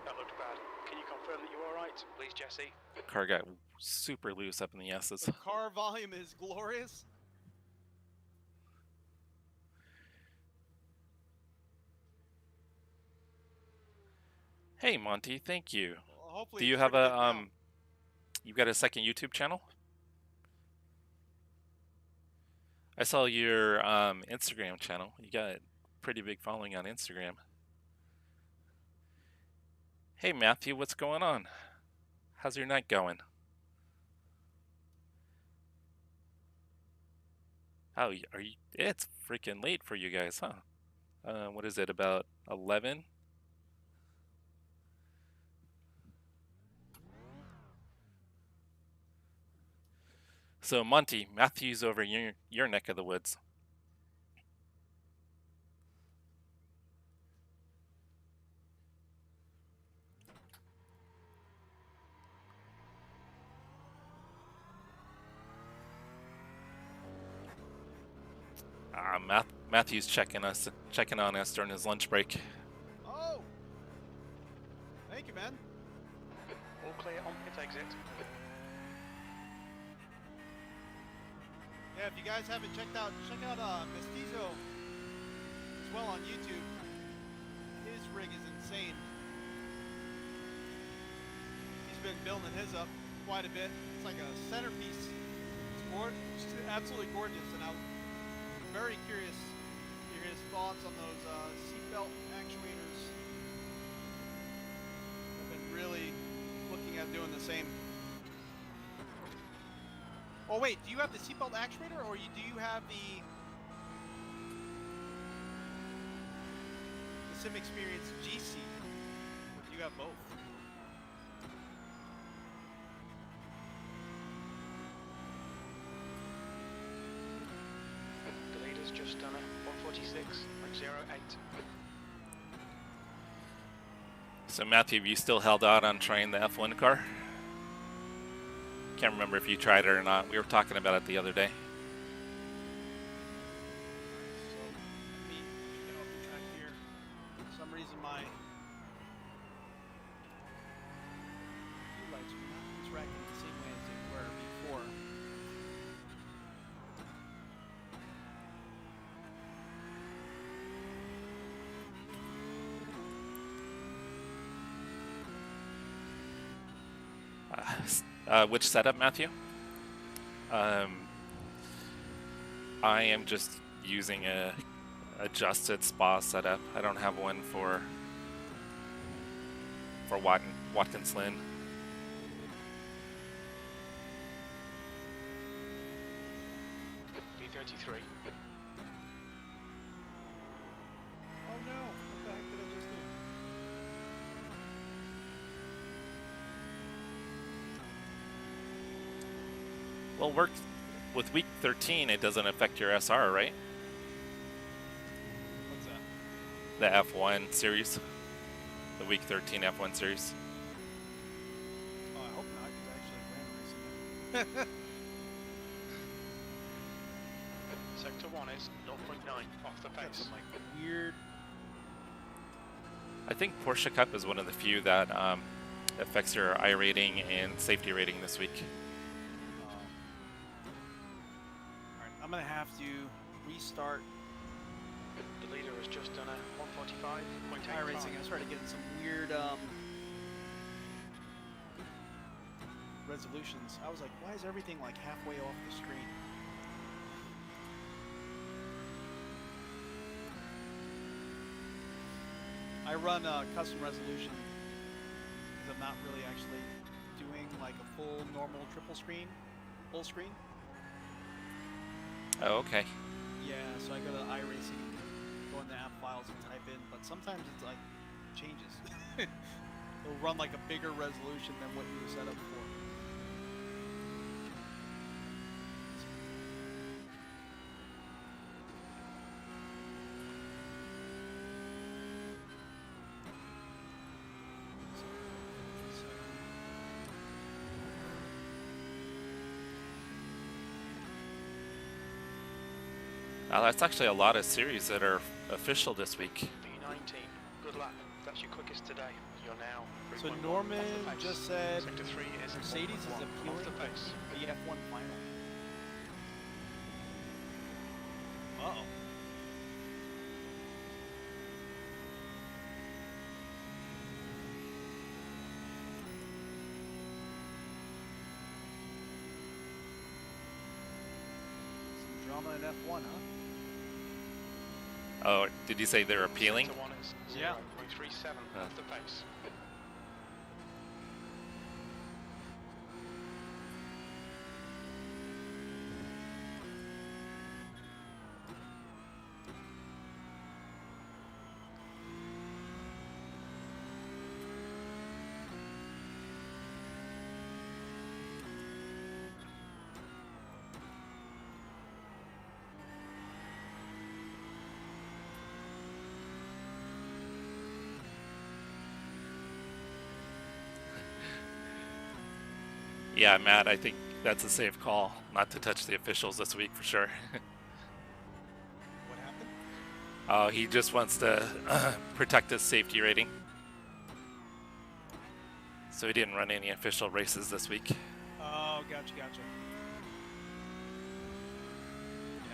That looked bad. Can you confirm that you're alright, please, Jesse? Car got super loose up in the S's. The car volume is glorious. Hey Monty, thank you. Well, hopefully Do you it's have pretty good a now. you've got a second YouTube channel? I saw your Instagram channel. You got a pretty big following on Instagram. Hey Matthew, what's going on? How's your night going? Oh, are you? It's freaking late for you guys, huh? What is it, about 11? So Monty, Matthew's over your neck of the woods. Matthew's checking on us during his lunch break. Oh, thank you, man. All clear on pit exit. Yeah, if you guys haven't check out Mestizo as well on YouTube. His rig is insane. He's been building his up quite a bit. It's like a centerpiece. It's absolutely gorgeous, and I'm very curious to hear his thoughts on those seatbelt actuators. I've been really looking at doing the same. Oh wait, do you have the seatbelt actuator, or do you have the Sim Experience GC? Or do you have both? The leader's just done a 146.08. So Matthew, have you still held out on trying the F1 car? Can't remember if you tried it or not. We were talking about it the other day. So let me get off the track here. For some reason my lights are not interacting the same way as they were before. Which setup, Matthew? I am just using a adjusted spa setup. I don't have one for Watkins Glen. B33. Oh no, what the heck did I just do? Well, with week 13, it doesn't affect your SR, right? What's that? The F1 series. The week 13 F1 series. Oh, I hope not, because I actually ran racing. Sector 1 is 0.9 off the pace. Some like weird. I think Porsche Cup is one of the few that affects your I rating and safety rating this week. Alright, I'm gonna have to restart The leader has just done a 145.85. iRacing. I started getting some weird resolutions. I was like, why is everything like halfway off the screen? I run custom resolution because I'm not really actually doing like a full normal triple screen, full screen. Oh, okay. Yeah, so I go to iRacing, go in the app files and type in, but sometimes it's like changes. It'll run like a bigger resolution than what you were set up for. That's actually a lot of series that are official this week. B19, good luck. That's your quickest today. You're now. So 3.1 Norman off the pace. just said Sector 3 is Mercedes is 1.1 off appealing the pace. the F1 final. Uh-oh. Some drama in F1, huh? Oh, did you say they're appealing? Sector 1 is Yeah. 0.37 off the pace. Yeah, Matt, I think that's a safe call not to touch the officials this week for sure. What happened? Oh, he just wants to protect his safety rating. So he didn't run any official races this week. Oh, gotcha. Yeah,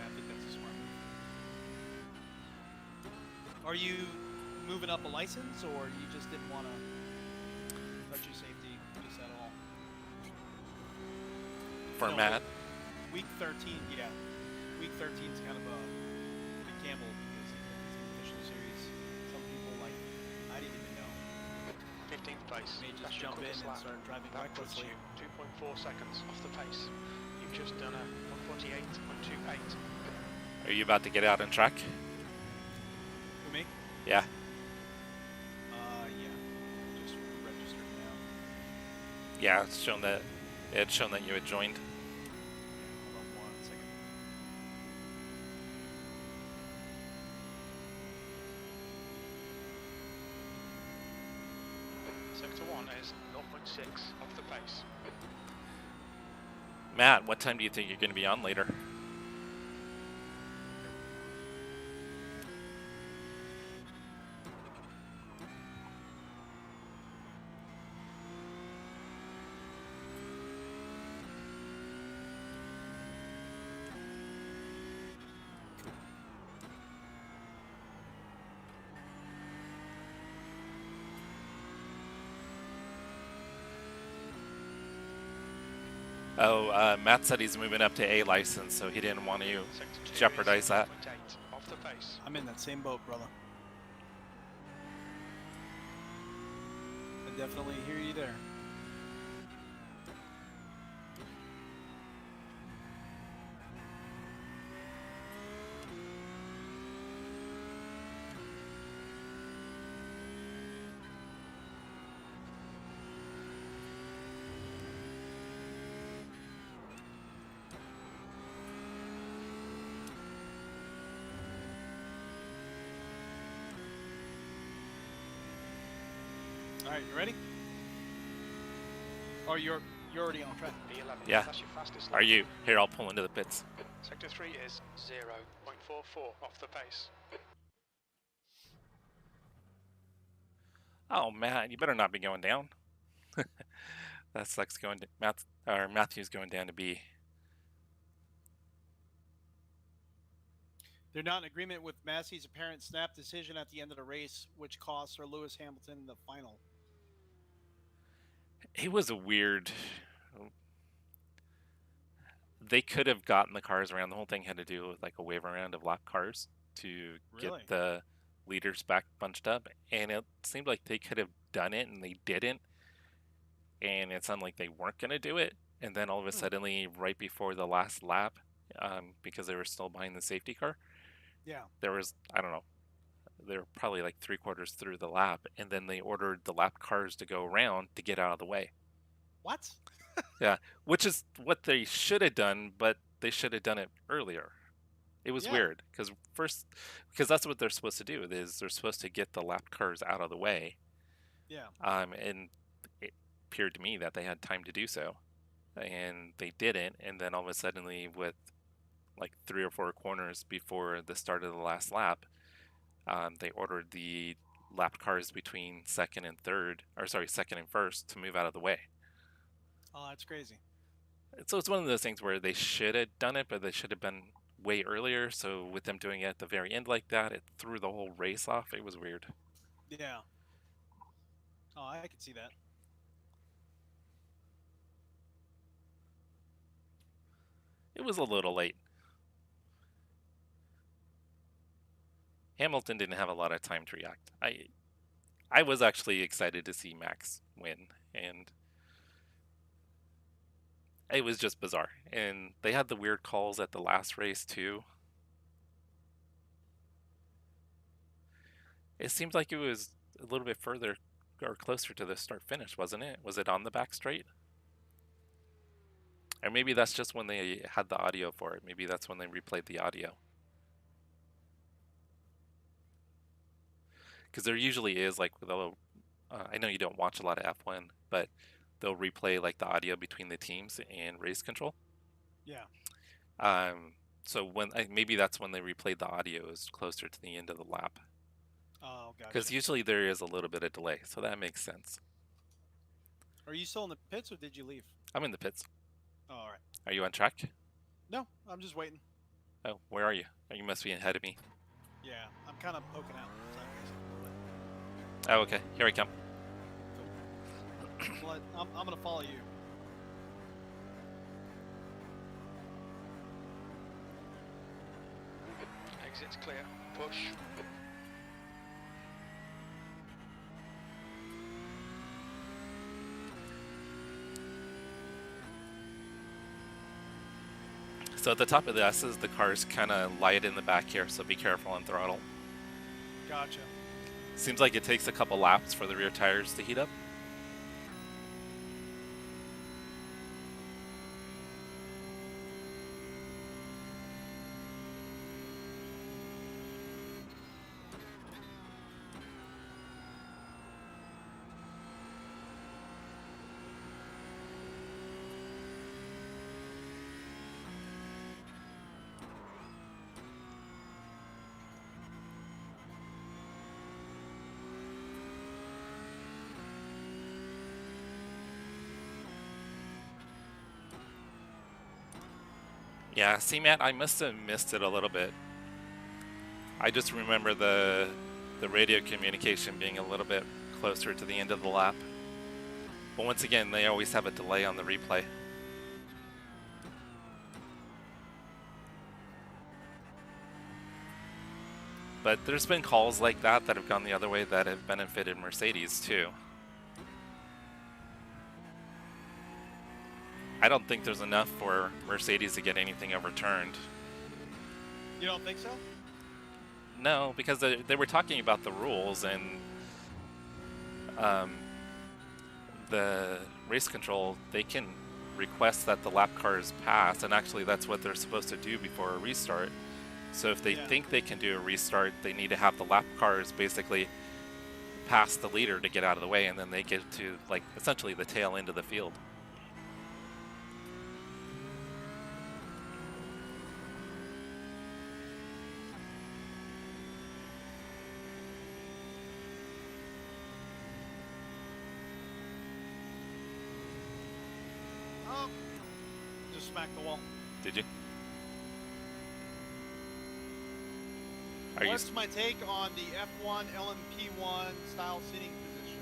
I think that's a smart move. Are you moving up a license, or you just didn't want to touch your safety just at all? For Matt? Week 13, yeah. Week 13 is kind of a gamble because it's an official series. Some people, like, I didn't even know. 15th place. May just That's your jump in quickest and lap. start driving That puts recklessly. you 2.4 seconds off the pace. You've just done a 148.28. Are you about to get out on track? For me? Yeah. Yeah. Just registered now. Yeah, it's shown that you had joined. Hold on 1 second. Sector 1 is 0.6 off the pace. Matt, what time do you think you're going to be on later? Oh, Matt said he's moving up to A license, so he didn't want to jeopardize that. Off the pace. I'm in that same boat, brother. I definitely hear you there. All right, you ready? Or you're already on track. P11. Yeah. That's your fastest Are lap. you? Here, I'll pull into the pits. Sector 3 is 0.44 off the pace. Oh, Matt, you better not be going down. That sucks going to Matthew's going down to B. They're not in agreement with Massey's apparent snap decision at the end of the race, which cost Sir Lewis Hamilton the final. It was a weird. They could have gotten the cars around. The whole thing had to do with like a wave around of lap cars to Really? get the leaders back bunched up, and it seemed like they could have done it, and they didn't. And it sounded like they weren't going to do it, and then all of a sudden, right before the last lap, because they were still behind the safety car, Yeah. there was, I don't know, they were probably like 3/4 through the lap, and then they ordered the lap cars to go around to get out of the way. What? Yeah, which is what they should have done, but they should have done it earlier. It was weird because that's what they're supposed to do. Is they're supposed to get the lap cars out of the way. Yeah. And it appeared to me that they had time to do so, and they didn't. And then all of a sudden, with like 3 or 4 corners before the start of the last lap, they ordered the lap cars between second and first to move out of the way. Oh, that's crazy. So it's one of those things where they should have done it, but they should have been way earlier. So with them doing it at the very end like that, it threw the whole race off. It was weird. Yeah. Oh, I can see that. It was a little late. Hamilton didn't have a lot of time to react. I was actually excited to see Max win, and it was just bizarre. And they had the weird calls at the last race too. It seemed like it was a little bit further or closer to the start finish, wasn't it? Was it on the back straight? Or maybe that's just when they had the audio for it. Maybe that's when they replayed the audio. Because there usually is like, I know you don't watch a lot of F1, but they'll replay like the audio between the teams and race control. Yeah. So when maybe that's when they replayed the audio is closer to the end of the lap. Oh, Because gotcha. usually there is a little bit of delay, so that makes sense. Are you still in the pits or did you leave? I'm in the pits. Oh, all right. Are you on track? No, I'm just waiting. Oh, where are you? Oh, you must be ahead of me. Yeah, I'm kind of poking out sideways a little bit. Oh, okay. Here I come. But I'm gonna follow you. Exit's clear. Push. So at the top of the S's, the car's kind of light in the back here, so be careful on throttle. Gotcha. Seems like it takes a couple laps for the rear tires to heat up. Yeah, see, Matt, I must have missed it a little bit. I just remember the radio communication being a little bit closer to the end of the lap. But once again, they always have a delay on the replay. But there's been calls like that that have gone the other way that have benefited Mercedes too. I don't think there's enough for Mercedes to get anything overturned. You don't think so? No, because they were talking about the rules, and the race control, they can request that the lap cars pass, and actually that's what they're supposed to do before a restart. So if they think they can do a restart, they need to have the lap cars basically pass the leader to get out of the way, and then they get to, like, essentially the tail end of the field. Just smacked the wall. Did you? What's my take on the F1 LMP1 style seating position?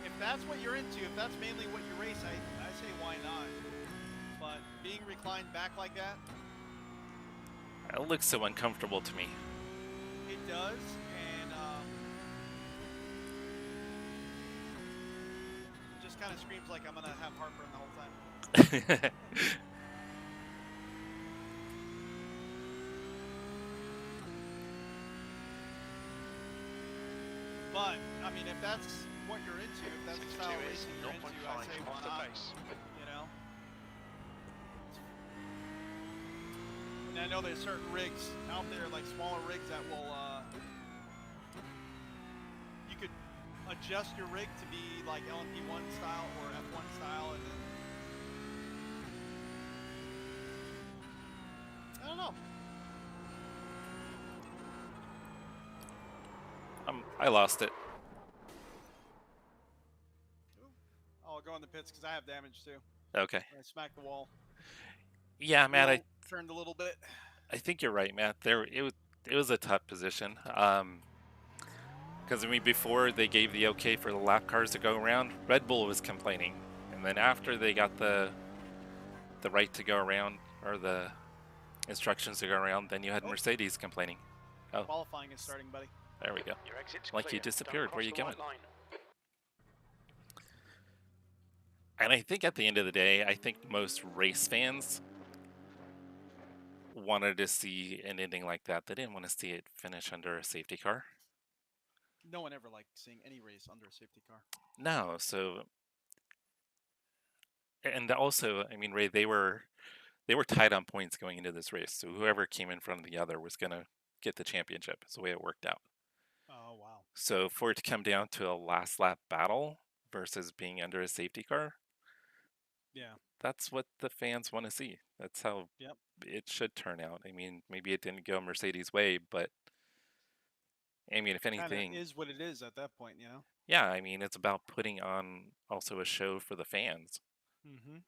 If that's what you're into, if that's mainly what you race, I say why not. But being reclined back like that, It looks so uncomfortable to me. it does, and it just kind of screams like I'm gonna have heartburn the whole time. But I mean, if that's what you're into, if that's the style of racing you're into, I say why not? You know. And I know there's certain rigs out there, like smaller rigs, that will you could adjust your rig to be like LMP1 style or F1 style, and then I don't know. I lost it. I'll go in the pits because I have damage too. Okay. I smacked the wall. Yeah, Matt, I turned a little bit. I think you're right, Matt. It was a tough position. Because I mean, before they gave the okay for the lap cars to go around, Red Bull was complaining, and then after they got the right to go around, or the instructions to go around, then you had Mercedes complaining. Oh, qualifying is starting, buddy. There we go. Your exit's Like clear. you disappeared. Where are you Don't cross going? the white line. And I think at the end of the day, I think most race fans wanted to see an ending like that. They didn't want to see it finish under a safety car. No one ever liked seeing any race under a safety car. No, so, and also, I mean, Ray, they were tied on points going into this race. So whoever came in front of the other was gonna get the championship. It's the way it worked out. Oh, wow. So for it to come down to a last lap battle versus being under a safety car, Yeah. that's what the fans want to see. That's how Yep. it should turn out. I mean, maybe it didn't go Mercedes' way, but I mean, if Kind of anything, is what it is at that point, you know? yeah, I mean, it's about putting on also a show for the fans. Mm-hmm.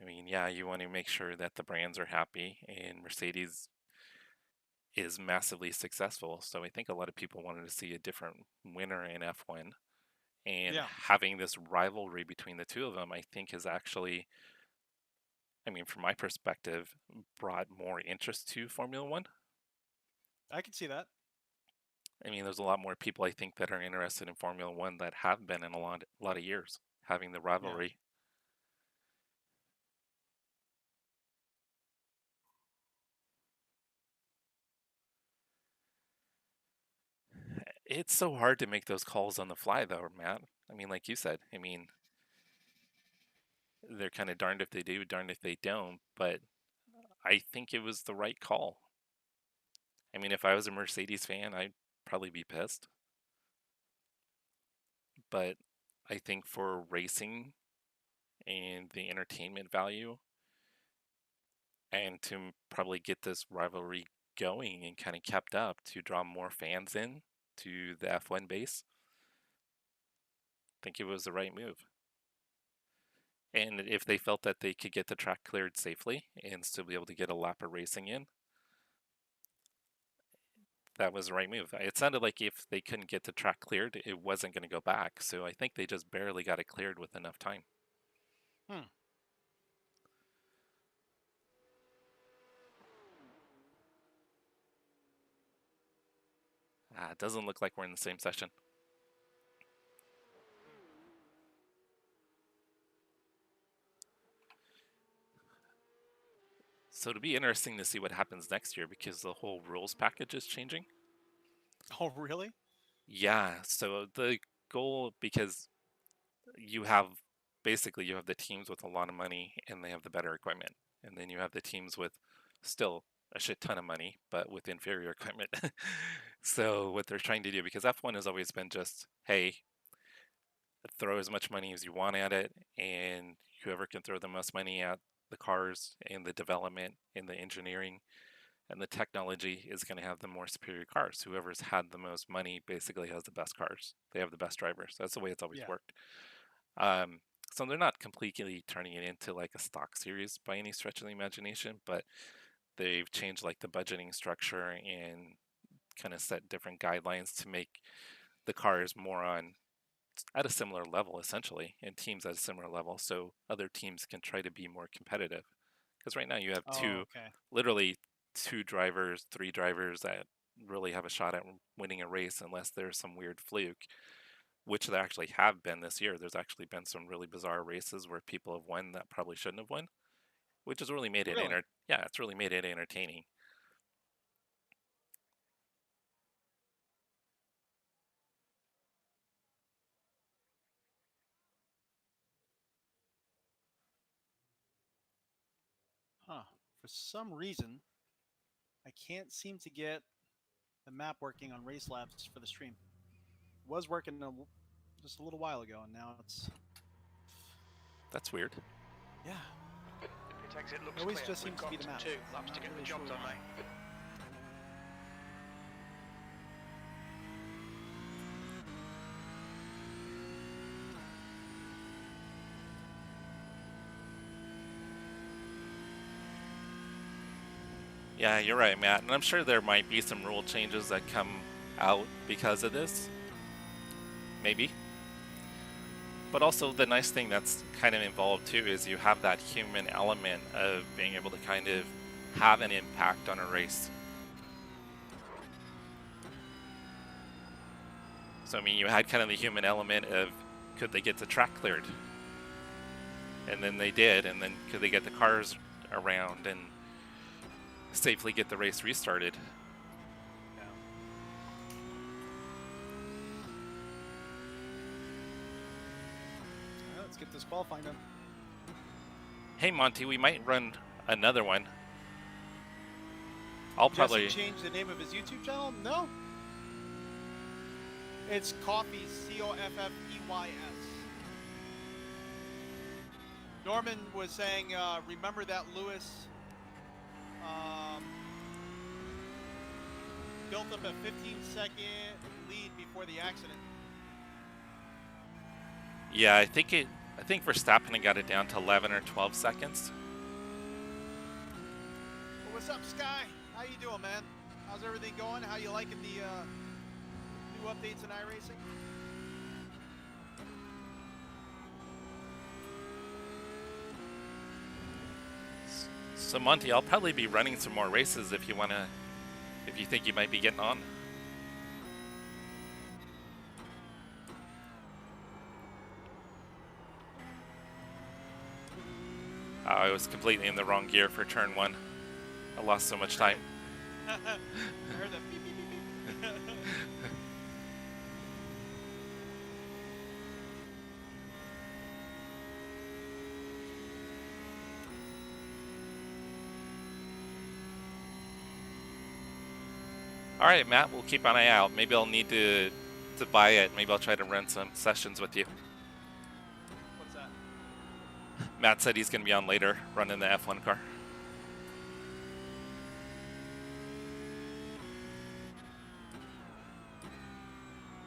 I mean, yeah, you want to make sure that the brands are happy, and Mercedes is massively successful. So I think a lot of people wanted to see a different winner in F1. And Yeah. having this rivalry between the two of them, I think has actually, I mean, from my perspective, brought more interest to Formula One. I can see that. I mean, there's a lot more people I think that are interested in Formula One that have been in a lot of years having the rivalry. It's so hard to make those calls on the fly, though, Matt. I mean, like you said, I mean, they're kind of darned if they do, darned if they don't. But I think it was the right call. I mean, if I was a Mercedes fan, I'd probably be pissed. But I think for racing and the entertainment value, and to probably get this rivalry going and kind of kept up to draw more fans in to the F1 base, I think it was the right move. And if they felt that they could get the track cleared safely and still be able to get a lap of racing in, that was the right move. It sounded like if they couldn't get the track cleared, it wasn't going to go back. So I think they just barely got it cleared with enough time. It doesn't look like we're in the same session. So it'll be interesting to see what happens next year because the whole rules package is changing. Oh, really? Yeah, so the goal, because you have basically you have the teams with a lot of money and they have the better equipment, and then you have the teams with still a shit ton of money but with inferior equipment. So what they're trying to do, because F1 has always been just, hey, throw as much money as you want at it, and whoever can throw the most money at the cars and the development and the engineering and the technology is going to have the more superior cars. Whoever's had the most money basically has the best cars. They have the best drivers. That's the way it's always worked. So they're not completely turning it into like a stock series by any stretch of the imagination, but they've changed like the budgeting structure and kind of set different guidelines to make the cars more on at a similar level essentially, and teams at a similar level, so other teams can try to be more competitive. Because right now you have literally two drivers, three drivers that really have a shot at winning a race unless there's some weird fluke, which there actually have been this year. There's actually been some really bizarre races where people have won that probably shouldn't have won, which has really made it it's really made it entertaining. For some reason, I can't seem to get the map working on race laps for the stream. It was working just a little while ago, and now it's... That's weird. Yeah. Pit exit looks always clear. just seems to be the map. 2 laps to get the job done, mate. Yeah, you're right, Matt. And I'm sure there might be some rule changes that come out because of this. Maybe. But also the nice thing that's kind of involved too is you have that human element of being able to kind of have an impact on a race. So I mean, you had kind of the human element of could they get the track cleared? And then they did, and then could they get the cars around and safely get the race restarted? Let's get this qualifying done. Hey Monty, we might run another one. I'll Jesse probably changed the name of his YouTube channel? No. It's Coffee, Coffeys. Norman was saying, remember that Lewis built up a 15-second lead before the accident. Yeah, I think Verstappen got it down to 11 or 12 seconds. Well, what's up, Sky? How you doing, man? How's everything going? How you liking the new updates in iRacing? So Monty, I'll probably be running some more races if you think you might be getting on. I was completely in the wrong gear for turn 1. I lost so much time. I heard that beep, beep, beep, beep. All right, Matt, we'll keep an eye out. Maybe I'll need to buy it. Maybe I'll try to run some sessions with you. What's that? Matt said he's going to be on later, running the F1 car.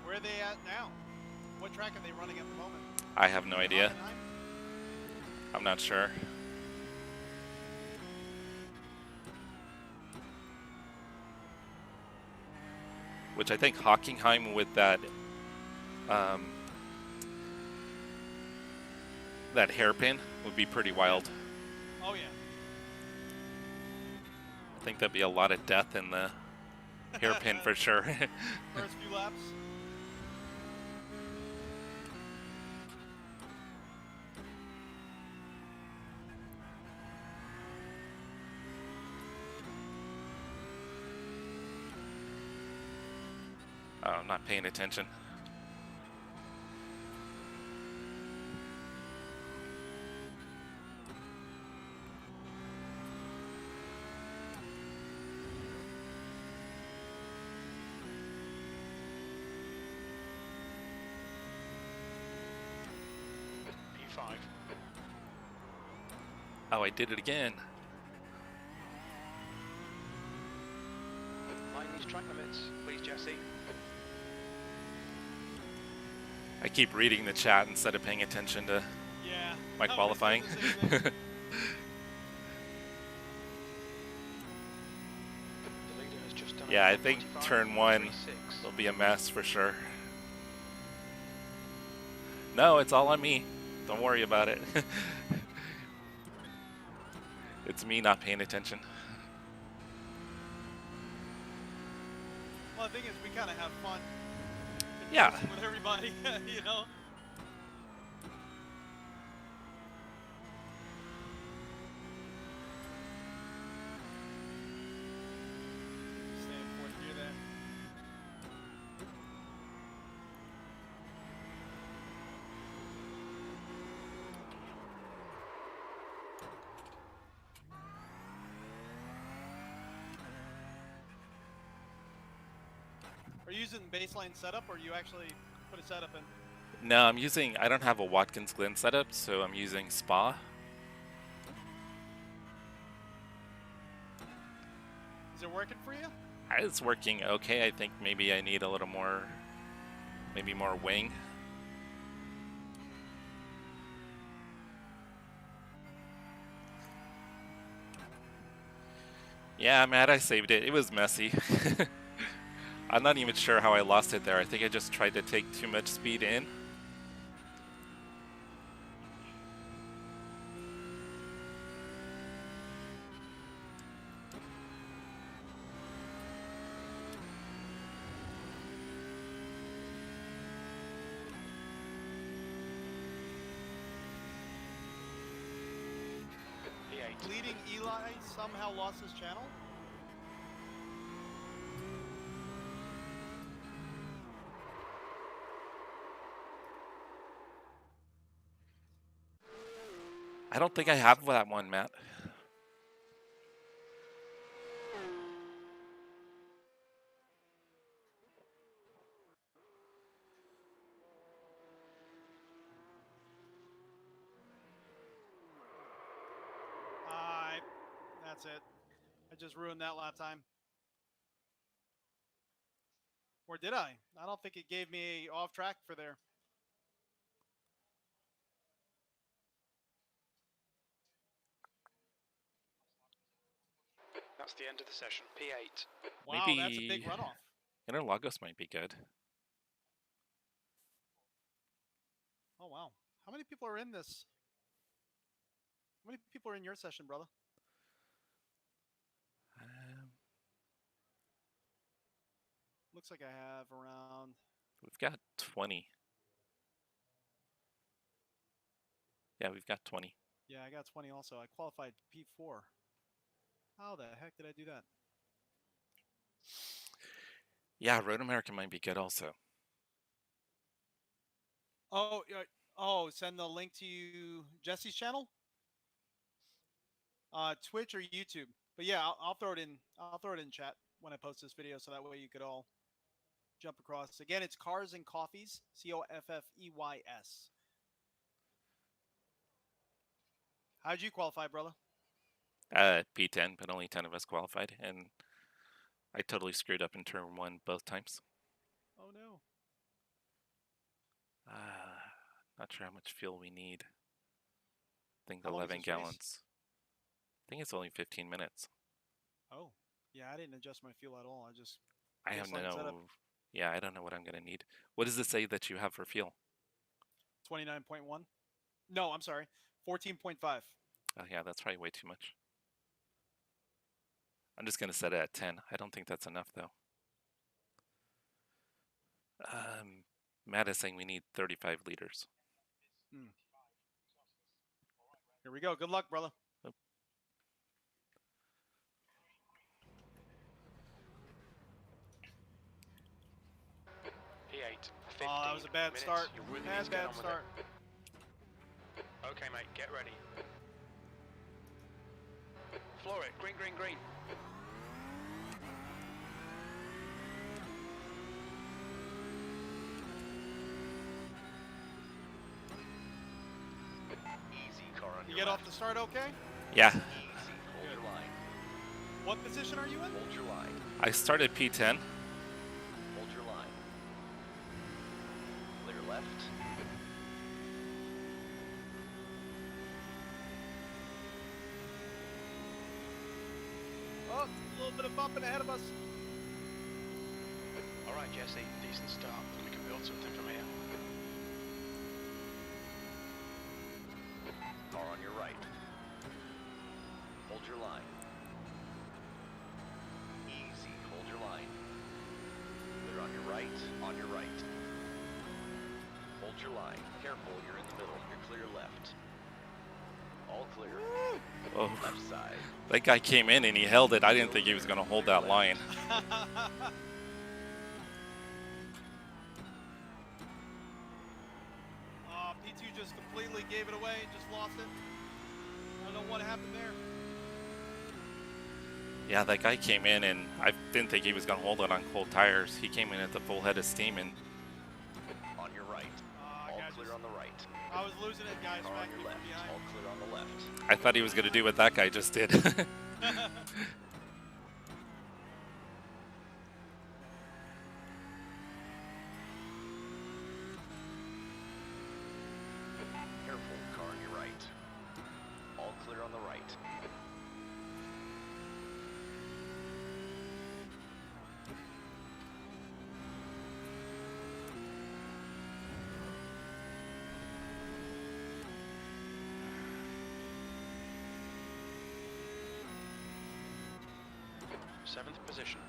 Where are they at now? What track are they running at the moment? I have no idea. Hockenheim? I'm not sure. Which I think Hockenheim with that that hairpin would be pretty wild. Oh yeah. I think there'd be a lot of death in the hairpin for sure. First few laps. Oh, I'm not paying attention. P5. Oh, I did it again. Mind these track limits, please, Jesse. I keep reading the chat instead of paying attention to Yeah. my qualifying. The same thing. The leader has just done Yeah, I think 1:25, turn 1 3.6. will be a mess for sure. No, it's all on me. Don't worry about it. It's me not paying attention. Well, the thing is, we kind of have fun. Yeah. With everybody, you know. Stay in fourth gear there. Are you using baseline setup, or you actually put a setup in? No, I don't have a Watkins Glen setup, so I'm using Spa. Is it working for you? It's working okay. I think maybe I need a little more, maybe more wing. Yeah, Matt, I saved it. It was messy. I'm not even sure how I lost it there. I think I just tried to take too much speed in. Bleeding Eli somehow lost his channel? I don't think I have that one, Matt. That's it. I just ruined that lap time. Or did I? I don't think it gave me a off track for there. That's the end of the session. P8. Wow, Maybe that's a big runoff. Interlagos might be good. Oh, wow. How many people are in this? How many people are in your session, brother? Looks like I have around... We've got 20. Yeah, we've got 20. Yeah, I got 20 also. I qualified P4. How the heck did I do that? Yeah, Road America might be good also. Oh, oh, send the link to Jesse's channel? Twitch or YouTube. But yeah, I'll throw it in. I'll throw it in chat when I post this video, so that way you could all jump across. Again, it's Cars and Coffees, COFFEYS. How'd you qualify, brother? P10, but only 10 of us qualified, and I totally screwed up in turn 1 both times. Oh no. Not sure how much fuel we need. I think How long is 11 this race? gallons. I think it's only 15 minutes. Oh, yeah, I didn't adjust my fuel at all. I just... I have baseline setup. no... Yeah, I don't know what I'm going to need. What does it say that you have for fuel? 29.1? No, I'm sorry. 14.5. Oh yeah, that's probably way too much. I'm just going to set it at 10. I don't think that's enough, though. Matt is saying we need 35 liters. Here we go. Good luck, brother. Oh. P8. Oh, that was a bad start. You really need to get Bad on with start. it. Okay, mate, get ready. Floor it. Green, green, green. Easy car on You your get left. off the start okay? Yeah, Easy. Hold your line. What position are you in? Hold your line. I started P10. Hold your line. Clear left. Oh, a little bit of bumping ahead of us. All right, Jesse. Decent start. We can build something from here. Car on your right. Hold your line. Easy. Hold your line. Clear on your right. On your right. Hold your line. Careful, you're in the middle. You're clear left. All clear. Oh, Left side. that guy came in and he held it. I didn't think he was going to hold that line. P2 just completely gave it away, just lost it. I don't know what happened there. Yeah, that guy came in and I didn't think he was going to hold it on cold tires. He came in at the full head of steam and... On your right. All clear on the right. I was losing it, guys. Car on Back your from left. behind. All clear on the left. I thought he was going to do what that guy just did. Careful, car on your right. All clear on the right. Seventh position.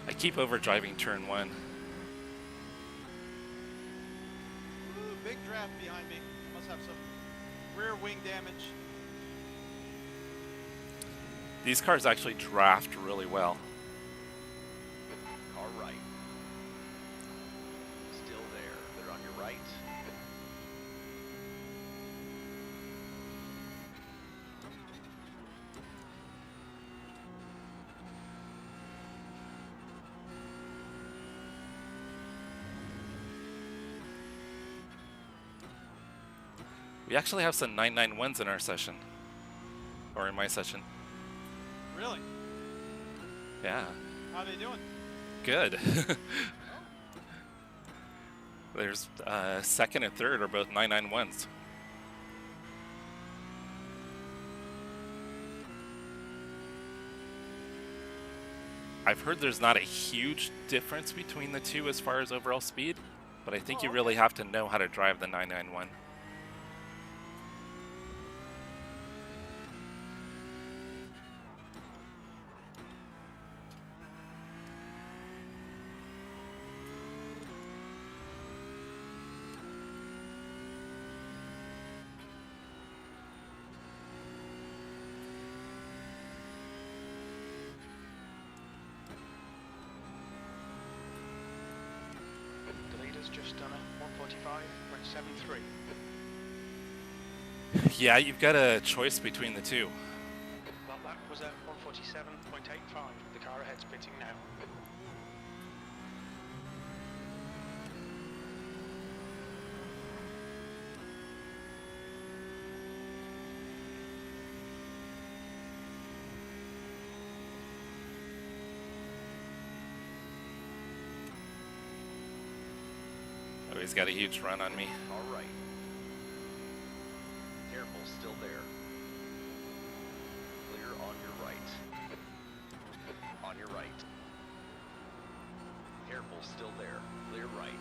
I keep overdriving turn 1. Ooh, big draft behind me. Must have some rear wing damage. These cars actually draft really well. Car right. Still there. They're on your right. We actually have some 991s in our session. Or in my session. Really? Yeah. How are they doing? Good. There's second and third are both 991s. I've heard there's not a huge difference between the two as far as overall speed, but I think you really have to know how to drive the 991. Just done a 145.73. Yeah, you've got a choice between the two. Well, that was a 147.85. The car ahead's pitting now. Oh, he's got a huge run on me. All right. Careful, still there. Clear on your right. On your right. Careful, still there. Clear right.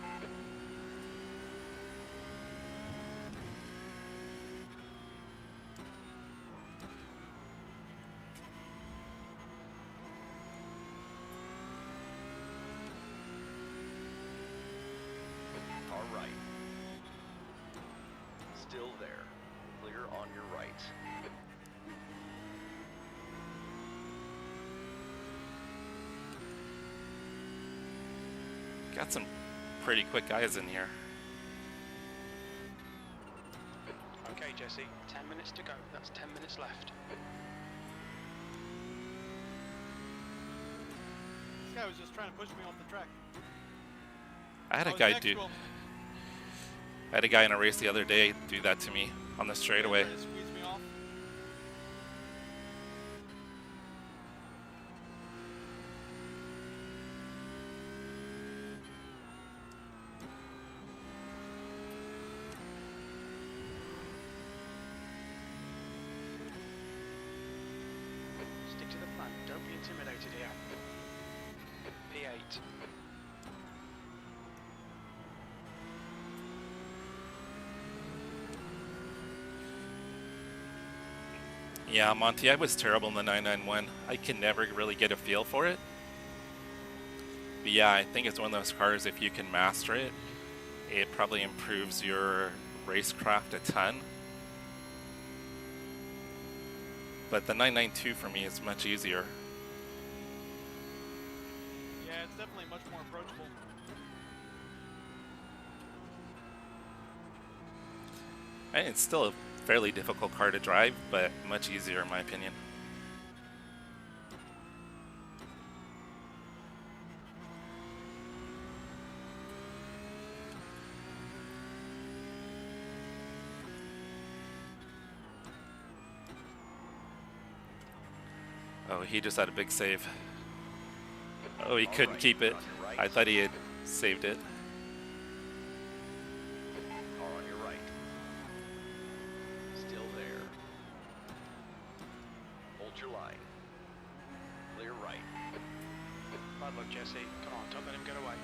All right. Still there. Clear on your right. Got some pretty quick guys in here. Okay, Jesse, 10 minutes to go. That's 10 minutes left. This guy was just trying to push me off the track. I had a was guy next do. to him. I had a guy in a race the other day do that to me on the straightaway. Trying to squeeze me off. Stick to the plan. Don't be intimidated here. P8. Yeah, Monty, I was terrible in the 991. I can never really get a feel for it. But yeah, I think it's one of those cars, if you can master it, it probably improves your racecraft a ton. But the 992 for me is much easier. Yeah, it's definitely much more approachable. And it's still a fairly difficult car to drive, but much easier in my opinion. Oh, he just had a big save. Oh, he couldn't keep it. I thought he had saved it. Car on your right. Still there. Hold your line. Clear right. Bad luck, Jesse. Come on, don't let him get away.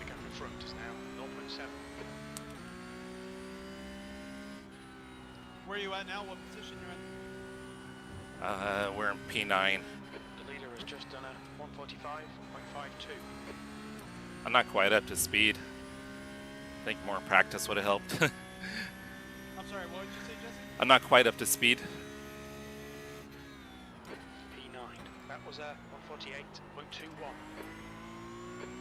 The gap in front is now 0.7. Where are you at now? What position you're in? We're in P9. The leader has just done a 145.52. I'm not quite up to speed. I think more practice would have helped. I'm sorry, what did you say, Jesse? I'm not quite up to speed. P9. That was a 148.21.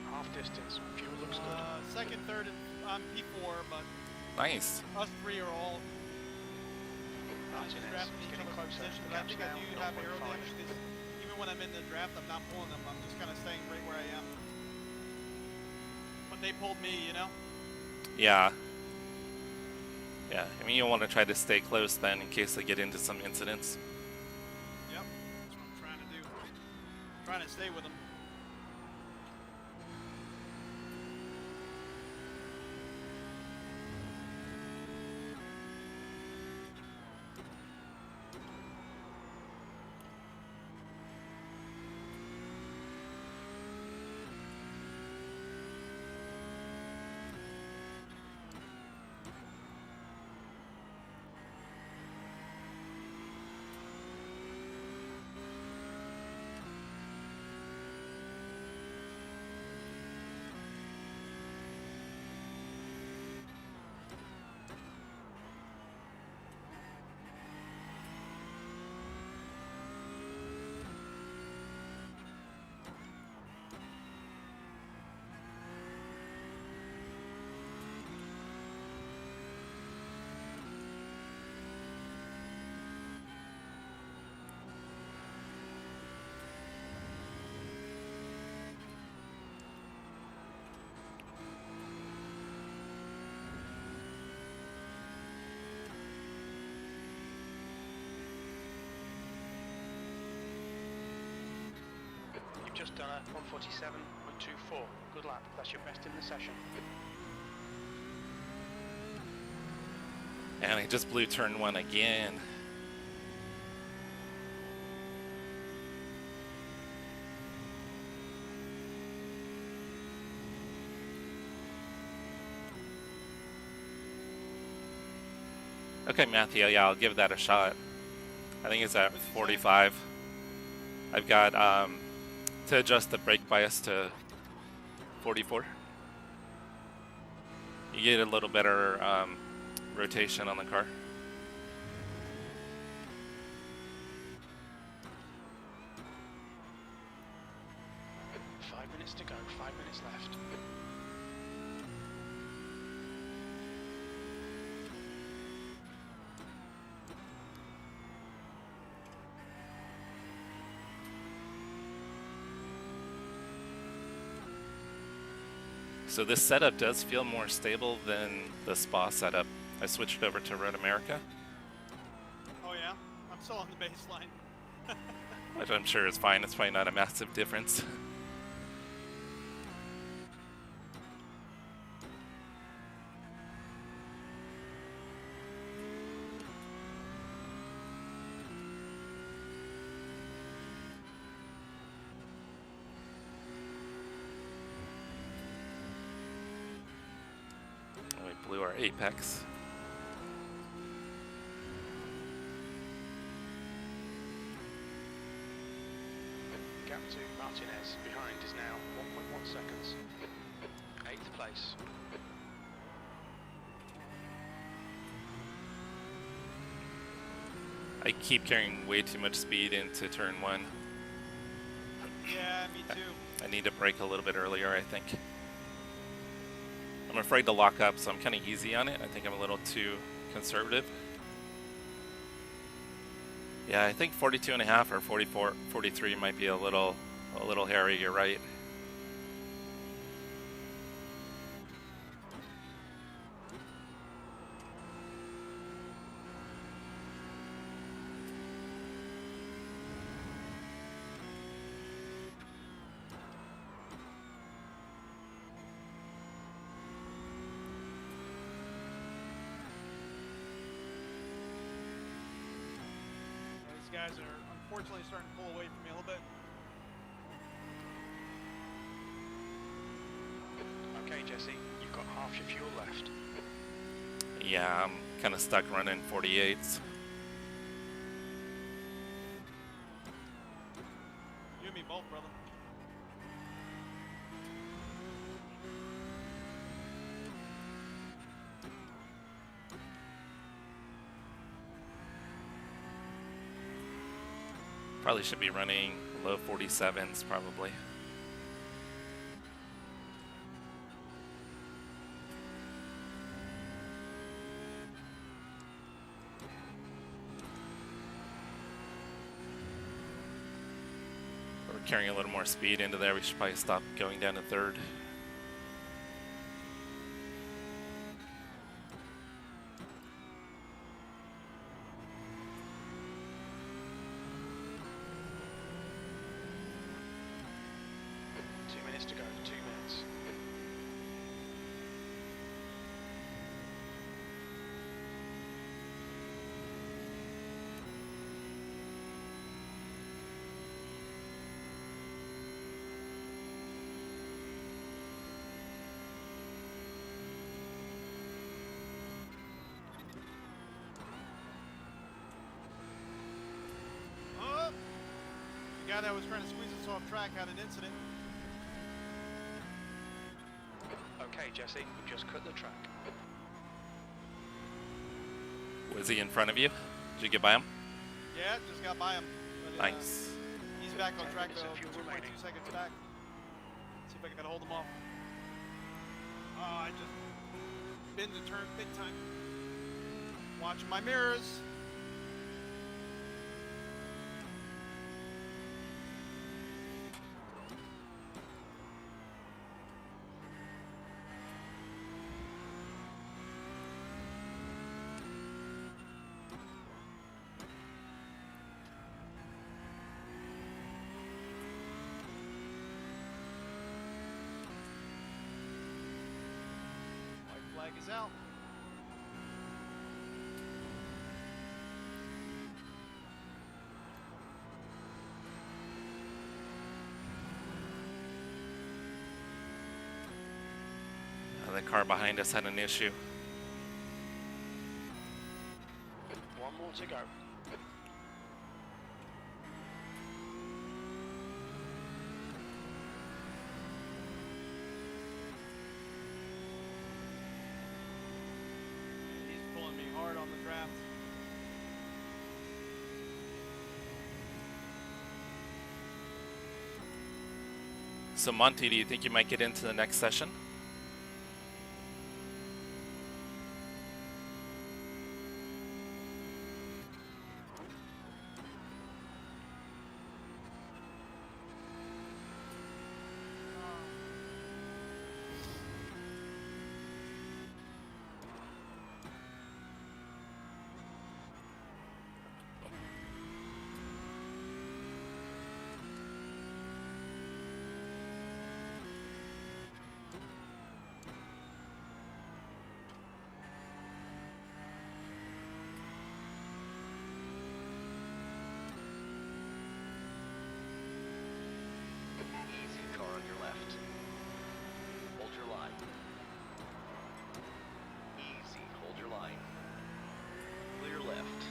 Half distance. Fuel looks good. Second, third, and I'm P4, but Nice. us three are all Martinez just wrapping is each getting other's closer. position. The But I gap's think I now do have 0.5. aerodynamics. Even when I'm in the draft, I'm not pulling them. I'm just kind of staying right where I am. But they pulled me, you know? Yeah. Yeah, I mean, you want to try to stay close then in case they get into some incidents. Yep, that's what I'm trying to do. Trying to stay with them. You've just done a 147.24. Good lap. That's your best in the session. And I just blew turn 1 again. Okay, Matthew, yeah, I'll give that a shot. I think it's at 45. I've got to adjust the brake bias to 44. You get a little better rotation on the car. Five minutes to go, 5 minutes left. So this setup does feel more stable than the Spa setup. I switched over to Road America, Oh yeah? I'm still on the baseline. which I'm sure is fine. It's probably not a massive difference. We blew our apex. Gap to Martinez behind is now 1.1 seconds. 8th place. I keep carrying way too much speed into turn 1. Yeah, me too. I need to brake a little bit earlier, I think. I'm afraid to lock up, so I'm kind of easy on it. I think I'm a little too conservative. Yeah, I think 42.5 or 44, 43 might be a little hairy. You're right. These guys are unfortunately starting to pull away from me a little bit. Okay, Jesse, you've got half your fuel left. Yeah, I'm kind of stuck running 48s. You and me both, brother. Probably should be running low 47s, probably. carrying a little more speed into there. We should probably stop going down to third. To go, 2 minutes. Oh! The guy that was trying to squeeze us off track had an incident. Okay, Jesse, we've just cut the track. Was he in front of you? Did you get by him? Yeah, just got by him. But, Nice. he's back on track minutes though. of fuel 2.2 remaining. seconds back. See if I can hold him off. Oh, I just been the turn big time. Watching my mirrors. White flag is out. The car behind us had an issue. 1 more to go. He's pulling me hard on the draft. So Monty, do you think you might get into the next session? Easy, car on your left. Hold your line. Easy, hold your line. Clear left.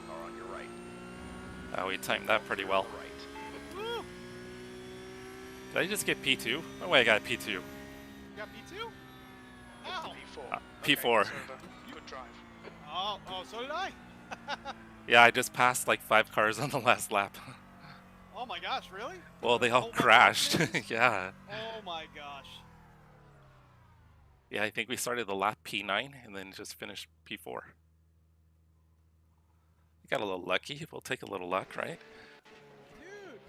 Car on your right. Oh, we timed that pretty well. Right. Woo! Did I just get P2? Oh wait, I got P2. You got P2? Ow! P4. P4. Okay, it's over. Good drive. Oh, so did I. Yeah, I just passed like 5 cars on the last lap. Oh my gosh, really? Well, they all Whole bunch of crashed. accidents? Yeah. Oh my gosh. Yeah, I think we started the lap P9 and then just finished P4. We got a little lucky. We'll take a little luck, right? Dude.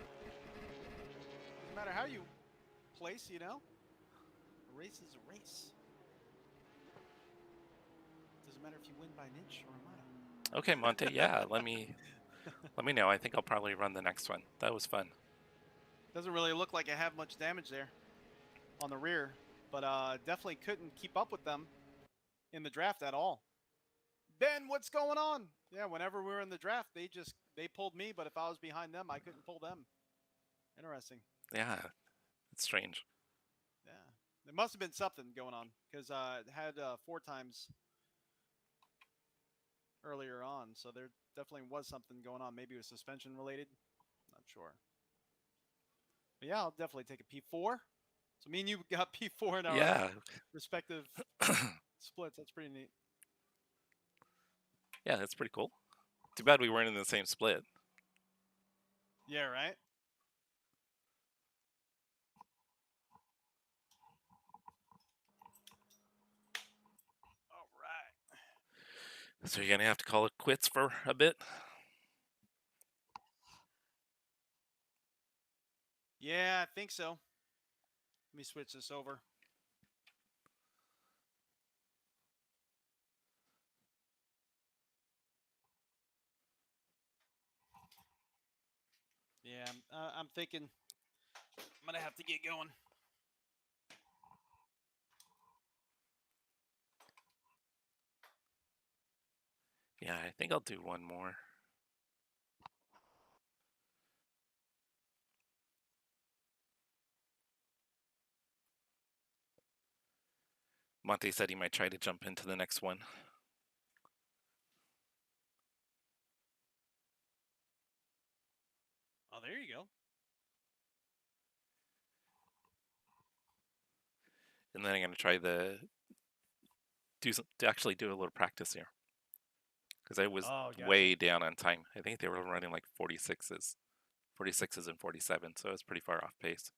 No matter how you place, you know? A race is a race. Doesn't matter if you win by an inch or a mile. Okay, Monte. Yeah, let me know. I think I'll probably run the next one. That was fun. Doesn't really look like I have much damage there on the rear, but definitely couldn't keep up with them in the draft at all. Ben, what's going on? Yeah, whenever we were in the draft, they pulled me, but if I was behind them, I couldn't pull them. Interesting. Yeah, it's strange. Yeah, there must have been something going on because it had 4 times earlier on, so there definitely was something going on. Maybe it was suspension related. Not sure. But yeah, I'll definitely take a P4. So me and you got P4 in our Yeah. respective splits. That's pretty neat. Yeah, that's pretty cool. Too bad we weren't in the same split. Yeah, right? All right. So you're going to have to call it quits for a bit? Yeah, I think so. Let me switch this over. Yeah, I'm thinking I'm going to have to get going. Yeah, I think I'll do one more. Monte said he might try to jump into the next one. Oh, there you go. And then I'm going to try to actually do a little practice here. Because I was way down on time. I think they were running like 46s and 47, so it's pretty far off pace.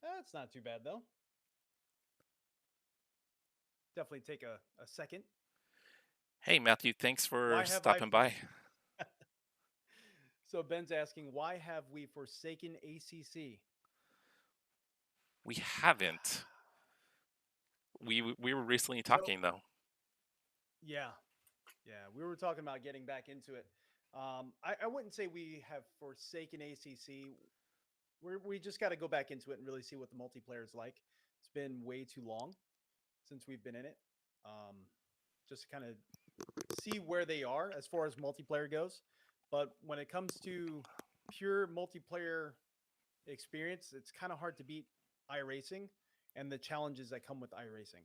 That's not too bad, though. Definitely take a second. Hey, Matthew, thanks for stopping by. So Ben's asking, why have we forsaken ACC? We haven't. We were recently talking, though. Yeah. We were talking about getting back into it. I wouldn't say we have forsaken ACC. We just got to go back into it and really see what the multiplayer is like. It's been way too long since we've been in it. Just to kind of see where they are as far as multiplayer goes. But when it comes to pure multiplayer experience, it's kind of hard to beat iRacing and the challenges that come with iRacing.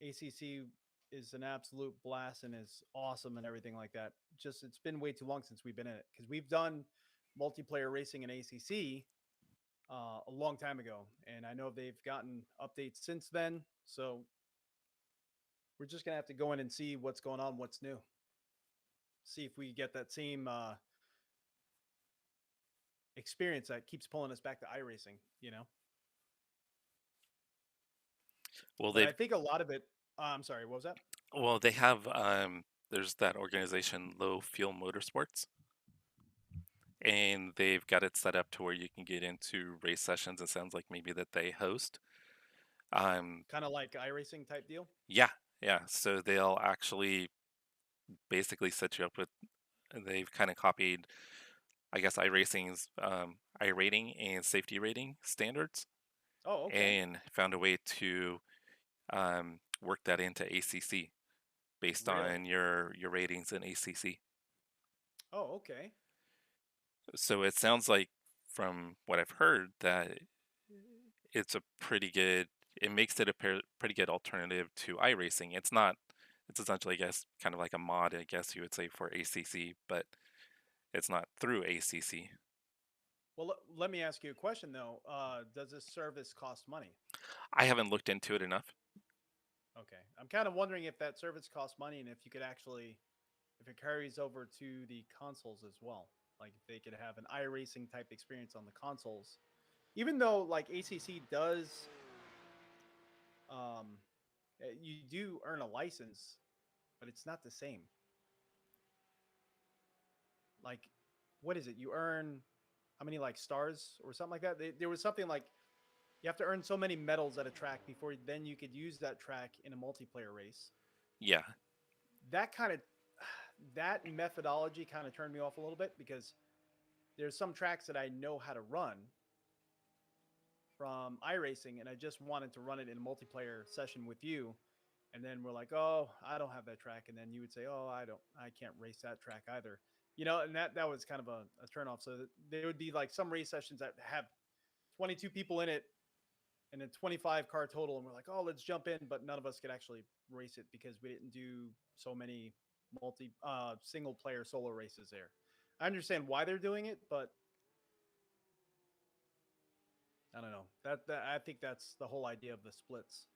ACC is an absolute blast and is awesome and everything like that. Just it's been way too long since we've been in it because we've done multiplayer racing in ACC a long time ago, and I know they've gotten updates since then. So we're just gonna have to go in and see what's going on, what's new. See if we get that same experience that keeps pulling us back to iRacing. Well, I think a lot of it. I'm sorry, what was that? Well, they have. There's that organization, Low Fuel Motorsports, and they've got it set up to where you can get into race sessions. It sounds like maybe that they host. Kind of like iRacing type deal. Yeah. So they'll actually basically set you up with. They've kind of copied, I guess, iRacing's iRating and safety rating standards. Oh, okay. And found a way to work that into ACC based on your ratings in ACC. Oh, okay. So it sounds like, from what I've heard, that it's a pretty good. It makes it a pretty good alternative to iRacing. It's not. It's essentially, I guess, kind of like a mod, I guess you would say, for ACC, but it's not through ACC. Well, let me ask you a question though. Does this service cost money? I haven't looked into it enough. Okay, I'm kind of wondering if that service costs money and if you could actually, if it carries over to the consoles as well. Like if they could have an iRacing type experience on the consoles, even though like ACC does, you do earn a license, but it's not the same. Like, what is it? You earn how many like stars or something like that? There was something like you have to earn so many medals at a track before then you could use that track in a multiplayer race. Yeah. That methodology kind of turned me off a little bit because there's some tracks that I know how to run from iRacing and I just wanted to run it in a multiplayer session with you. And then we're like, oh, I don't have that track. And then you would say, oh, I can't race that track either. And that was kind of a turnoff. So there would be like some race sessions that have 22 people in it and a 25 car total. And we're like, oh, let's jump in. But none of us could actually race it because we didn't do so many single player solo races there. I understand why they're doing it, but I don't know. I think that's the whole idea of the splits.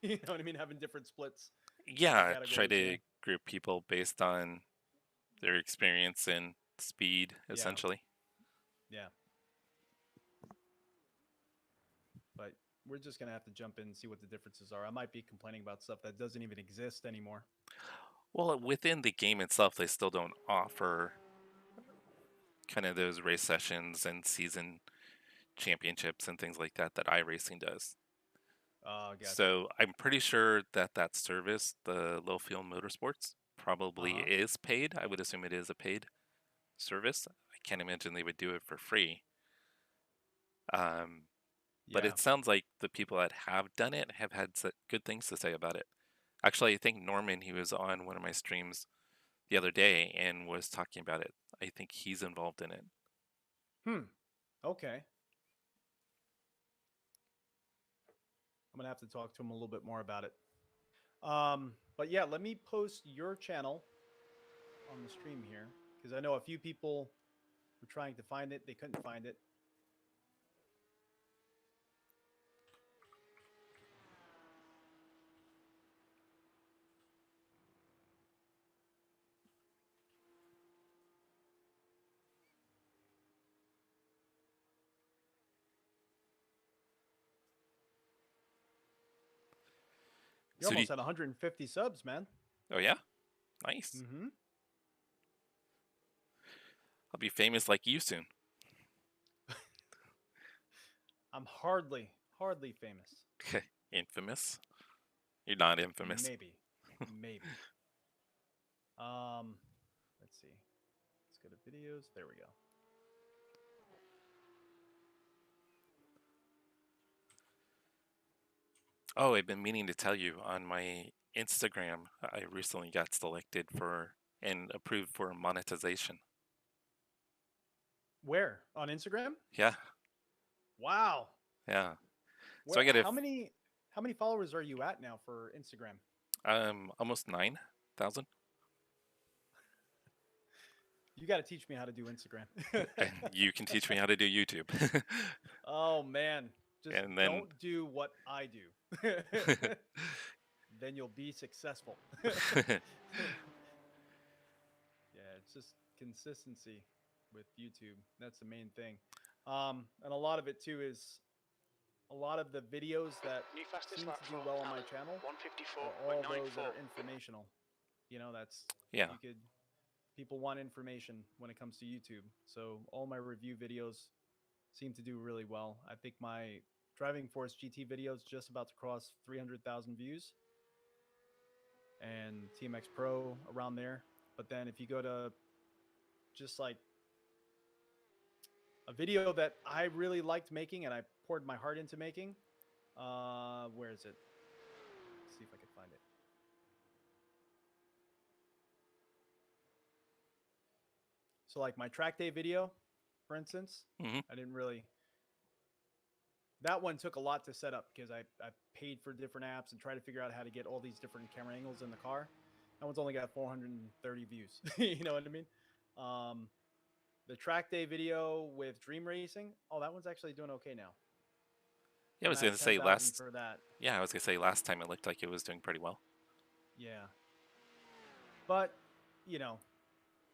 You know what I mean? Having different splits. Yeah, try Categories, to group people based on their experience and speed, Yeah. essentially. Yeah. But we're just gonna have to jump in and see what the differences are. I might be complaining about stuff that doesn't even exist anymore. Well, within the game itself, they still don't offer kind of those race sessions and season championships and things like that that iRacing does. Oh, gotcha. So I'm pretty sure that that service, the Low Field Motorsports, probably is paid. I would assume it is a paid service. I can't imagine they would do it for free. But it sounds like the people that have done it have had good things to say about it. Actually, I think Norman, he was on one of my streams the other day and was talking about it. I think he's involved in it. Okay. I'm gonna have to talk to him a little bit more about it. But yeah, let me post your channel on the stream here because I know a few people were trying to find it. They couldn't find it. You're So almost at 150 subs, man. Oh yeah, nice. Mm-hmm. I'll be famous like you soon. I'm hardly famous. Infamous? You're not infamous. Maybe. Let's see. Let's go to videos. There we go. Oh, I've been meaning to tell you on my Instagram, I recently got selected for and approved for monetization. Where? On Instagram? Yeah. Wow. Yeah. Where, So I get how many followers are you at now for Instagram? almost 9,000. You got to teach me how to do Instagram. And you can teach me how to do YouTube. Oh man, just And then- don't do what I do. Then you'll be successful. Yeah, it's just consistency with YouTube. That's the main thing. And a lot of it too is a lot of the videos that New fastest seem lap to do from well on my Alan, channel 154, are all those that 94. are informational. You know, that's Yeah. people want information when it comes to YouTube. So all my review videos seem to do really well. I think my Driving Force GT video is just about to cross 300,000 views, and TMX Pro around there. But then if you go to just like a video that I really liked making and I poured my heart into making, where is it? Let's see if I can find it. So like my track day video, for instance, I didn't really. That one took a lot to set up because I paid for different apps and tried to figure out how to get all these different camera angles in the car. That one's only got 430 views. You know what I mean? The track day video with Dream Racing, oh, that one's actually doing okay now. Yeah, I was going to say for that. Yeah, I was going to say last time it looked like it was doing pretty well. Yeah. But, you know,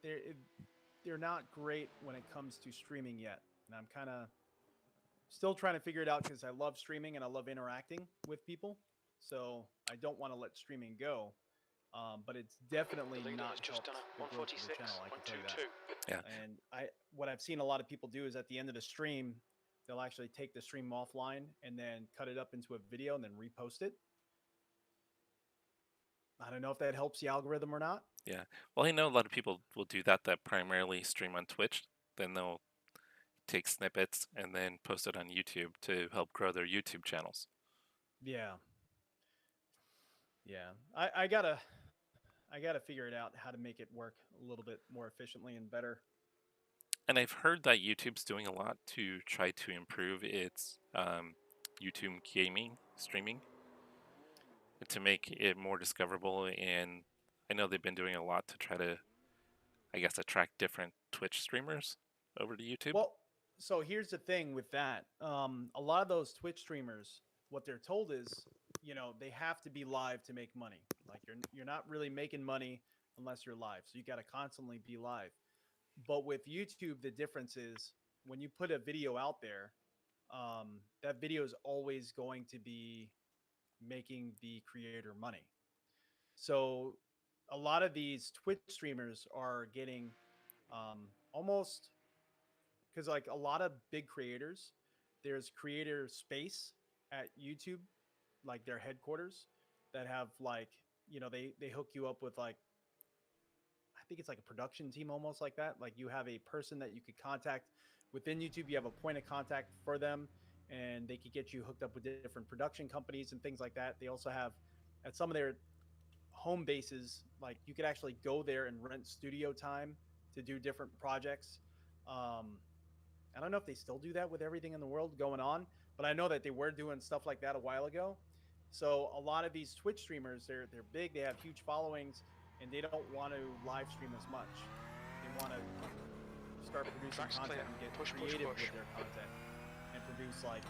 they're not great when it comes to streaming yet. And I'm kind of still trying to figure it out because I love streaming and I love interacting with people. So I don't want to let streaming go. But it's definitely not just done a 146, channel, I can tell you that. Yeah. And what I've seen a lot of people do is at the end of the stream, they'll actually take the stream offline and then cut it up into a video and then repost it. I don't know if that helps the algorithm or not. Yeah. Well, I know a lot of people will do that primarily stream on Twitch. Then they'll take snippets and then post it on YouTube to help grow their YouTube channels. Yeah. Yeah. I gotta figure it out how to make it work a little bit more efficiently and better. And I've heard that YouTube's doing a lot to try to improve its YouTube gaming streaming to make it more discoverable. And I know they've been doing a lot to try to, I guess, attract different Twitch streamers over to YouTube. Well, so here's the thing with that. A lot of those Twitch streamers, what they're told is, you know, they have to be live to make money. Like you're not really making money unless you're live. So you got to constantly be live. But with YouTube, the difference is when you put a video out there, that video is always going to be making the creator money. So a lot of these Twitch streamers are getting almost because like a lot of big creators, there's creator space at YouTube, like their headquarters that have like, you know, they hook you up with like, I think it's like a production team almost like that. Like you have a person that you could contact within YouTube. You have a point of contact for them, and they could get you hooked up with different production companies and things like that. They also have at some of their home bases, like you could actually go there and rent studio time to do different projects. I don't know if they still do that with everything in the world going on, but I know that they were doing stuff like that a while ago. So a lot of these Twitch streamers, they're big, they have huge followings, and they don't want to live stream as much. They want to start producing content and get creative with their content and produce like,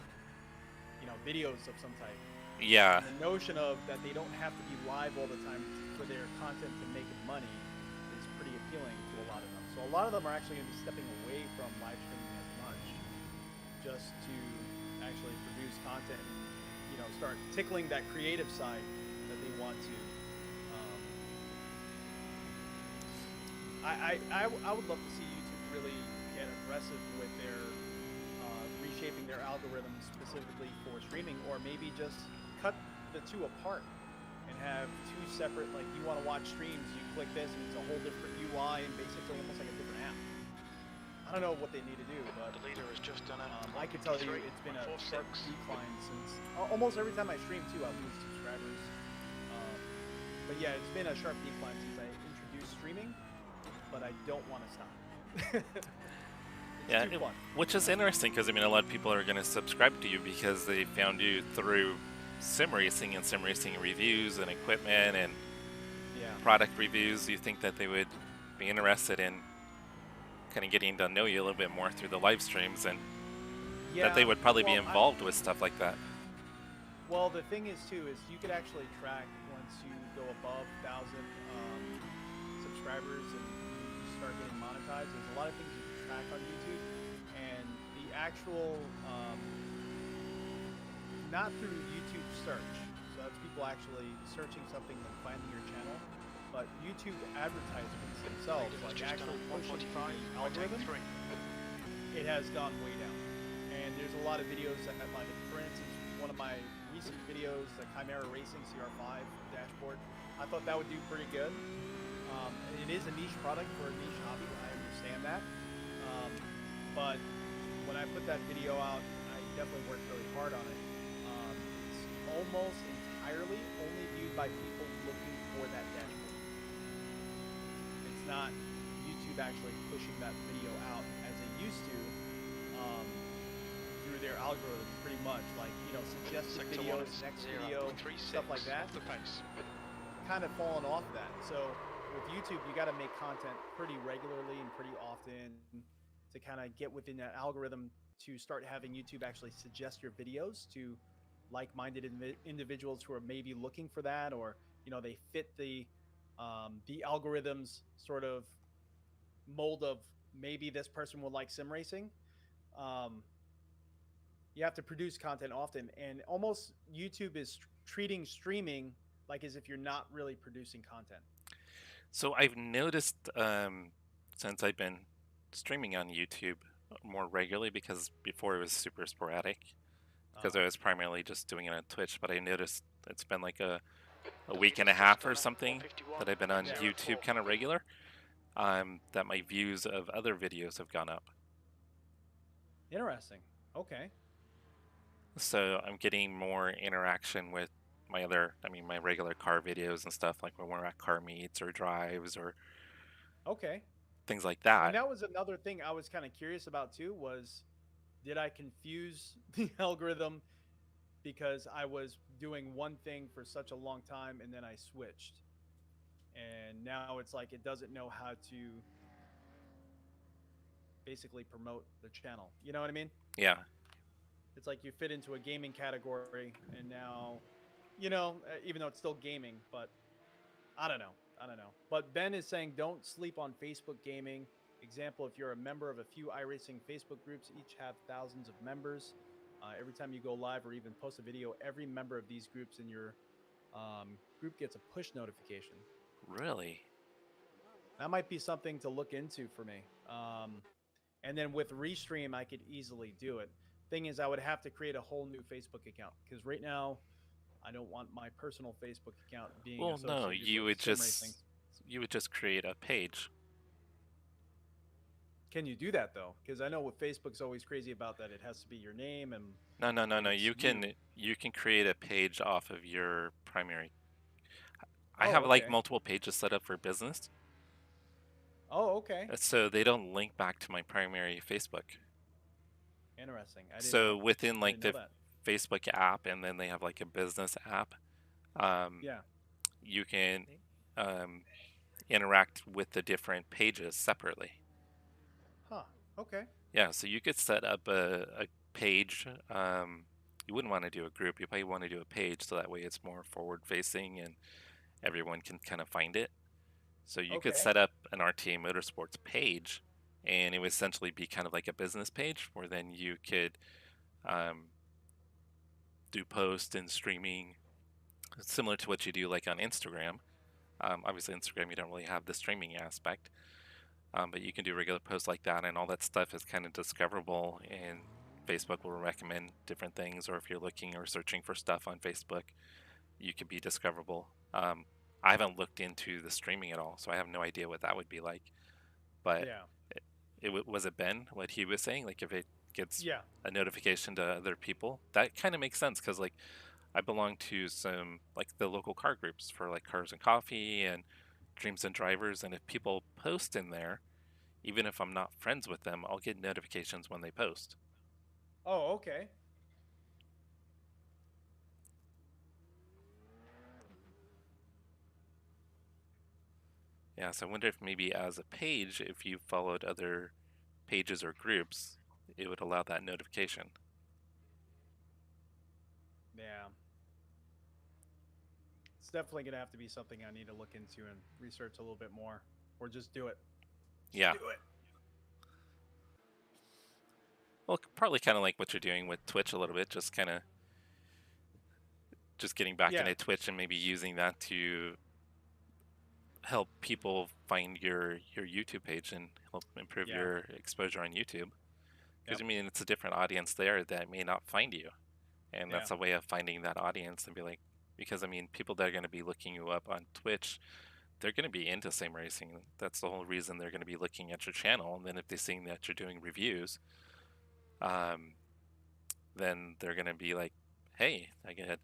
you know, videos of some type. Yeah. And the notion of that they don't have to be live all the time for their content to make money is pretty appealing to a lot of them. So a lot of them are actually going to be stepping away from live streaming as much, just to actually produce content and, you know, start tickling that creative side that they want to. I would love to see YouTube really get aggressive with their reshaping their algorithms specifically for streaming, or maybe just cut the two apart and have two separate, like you want to watch streams, you click this and it's a whole different UI and basically almost like a different app. I don't know what they need to do, but the leader has just done I can tell you it's been a sharp decline since almost every time I stream too, I lose subscribers. But yeah, it's been a sharp decline since I introduced streaming, but I don't want to stop. Yeah, which is interesting because I mean a lot of people are going to subscribe to you because they found you through sim racing and sim racing reviews and equipment and product reviews. You think that they would be interested in kind of getting to know you a little bit more through the live streams, and that they would probably be involved with stuff like that. Well, the thing is too is you could actually track once you go above 1,000 subscribers and you start getting monetized. There's a lot of things you can track on YouTube, and the actual not through YouTube search, so that's people actually searching something and finding your channel, but YouTube advertisements themselves, like actually pushing the algorithm, it has gone way down. And there's a lot of videos that have, like, for instance, one of my recent videos, the Chimera Racing CR5 dashboard, I thought that would do pretty good. It is a niche product for a niche hobby, I understand that. But when I put that video out, I definitely worked really hard on it. It's almost entirely only viewed by people looking for that dashboard. It's not YouTube actually pushing that video out as they used to through their algorithm, pretty much. Like, you know, suggested videos, next video, stuff like that. Kind of fallen off that. So with YouTube, you got to make content pretty regularly and pretty often to kind of get within that algorithm to start having YouTube actually suggest your videos to like-minded individuals who are maybe looking for that, or, you know, they fit the algorithm's sort of mold of maybe this person will like sim racing. You have to produce content often, and almost YouTube is treating streaming like as if you're not really producing content. So I've noticed since I've been streaming on YouTube more regularly, because before it was super sporadic, because I was primarily just doing it on Twitch, but I noticed it's been like a week and a half or something that I've been on YouTube kind of regular, that my views of other videos have gone up. Interesting. Okay. So I'm getting more interaction with my other, I mean, my regular car videos and stuff, like when we're at car meets or drives or things like that. And that was another thing I was kind of curious about too, was did I confuse the algorithm because I was doing one thing for such a long time and then I switched, and now it's like it doesn't know how to basically promote the channel, you know what I mean? Yeah. It's like you fit into a gaming category and now you know, even though it's still gaming, but I don't know. I don't know. But Ben is saying don't sleep on Facebook gaming. Example, if you're a member of a few iRacing Facebook groups, each have thousands of members. Every time you go live or even post a video, every member of these groups in your group gets a push notification. Really? That might be something to look into for me. And then with Restream, I could easily do it. Thing is, I would have to create a whole new Facebook account because right now, I don't want my personal Facebook account being Well, associated no, with sim racing. you would just create a page. Can you do that though? Because I know what Facebook's always crazy about that it has to be your name and No. it's You can create a page off of your primary. I Oh, have like okay. multiple pages set up for business, Oh, okay. so they don't link back to my primary Facebook. Interesting. I didn't So know. within I like didn't the know that. Facebook app, and then they have like a business app. Yeah. You can interact with the different pages separately. Huh. Okay. Yeah, so you could set up a page. You wouldn't want to do a group. You probably want to do a page so that way it's more forward facing and everyone can kind of find it. So you could Okay. set up an RTA Motorsports page, and it would essentially be kind of like a business page where then you could do post and streaming similar to what you do like on Instagram. Obviously, Instagram, you don't really have the streaming aspect, but you can do regular posts like that, and all that stuff is kind of discoverable, and Facebook will recommend different things, or if you're looking or searching for stuff on Facebook, you could be discoverable. I haven't looked into the streaming at all, so I have no idea what that would be like. But Yeah. was it Ben, what he was saying? Like if it gets Yeah. a notification to other people, that kind of makes sense because like I belong to some like the local car groups for like Cars and Coffee and Dreams and Drivers, and if people post in there, even if I'm not friends with them, I'll get notifications when they post. Oh, okay. Yeah, so I wonder if maybe as a page, if you followed other pages or groups, it would allow that notification. Yeah. It's definitely gonna have to be something I need to look into and research a little bit more, or just do it. Yeah. Do it. Well, probably kind of like what you're doing with Twitch a little bit, just kind of just getting back into Twitch and maybe using that to help people find your YouTube page and help improve your exposure on YouTube. Because I mean, it's a different audience there that may not find you, and that's a way of finding that audience and be like, because I mean, people that are going to be looking you up on Twitch, they're going to be into sim racing. That's the whole reason they're going to be looking at your channel. And then if they're seeing that you're doing reviews, then they're going to be like, hey, I can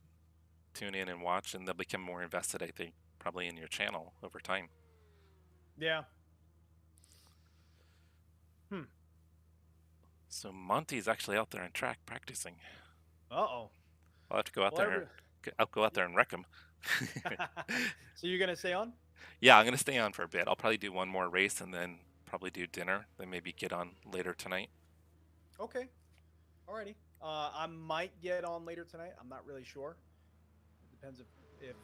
tune in and watch, and they'll become more invested, I think, probably in your channel over time. Yeah. So Monty's actually out there on track practicing. Uh-oh. I'll have to go out there. I'll go out there and wreck him. So you're gonna stay on? Yeah, I'm gonna stay on for a bit. I'll probably do one more race and then probably do dinner. Then maybe get on later tonight. Okay. Alrighty. I might get on later tonight. I'm not really sure. It depends if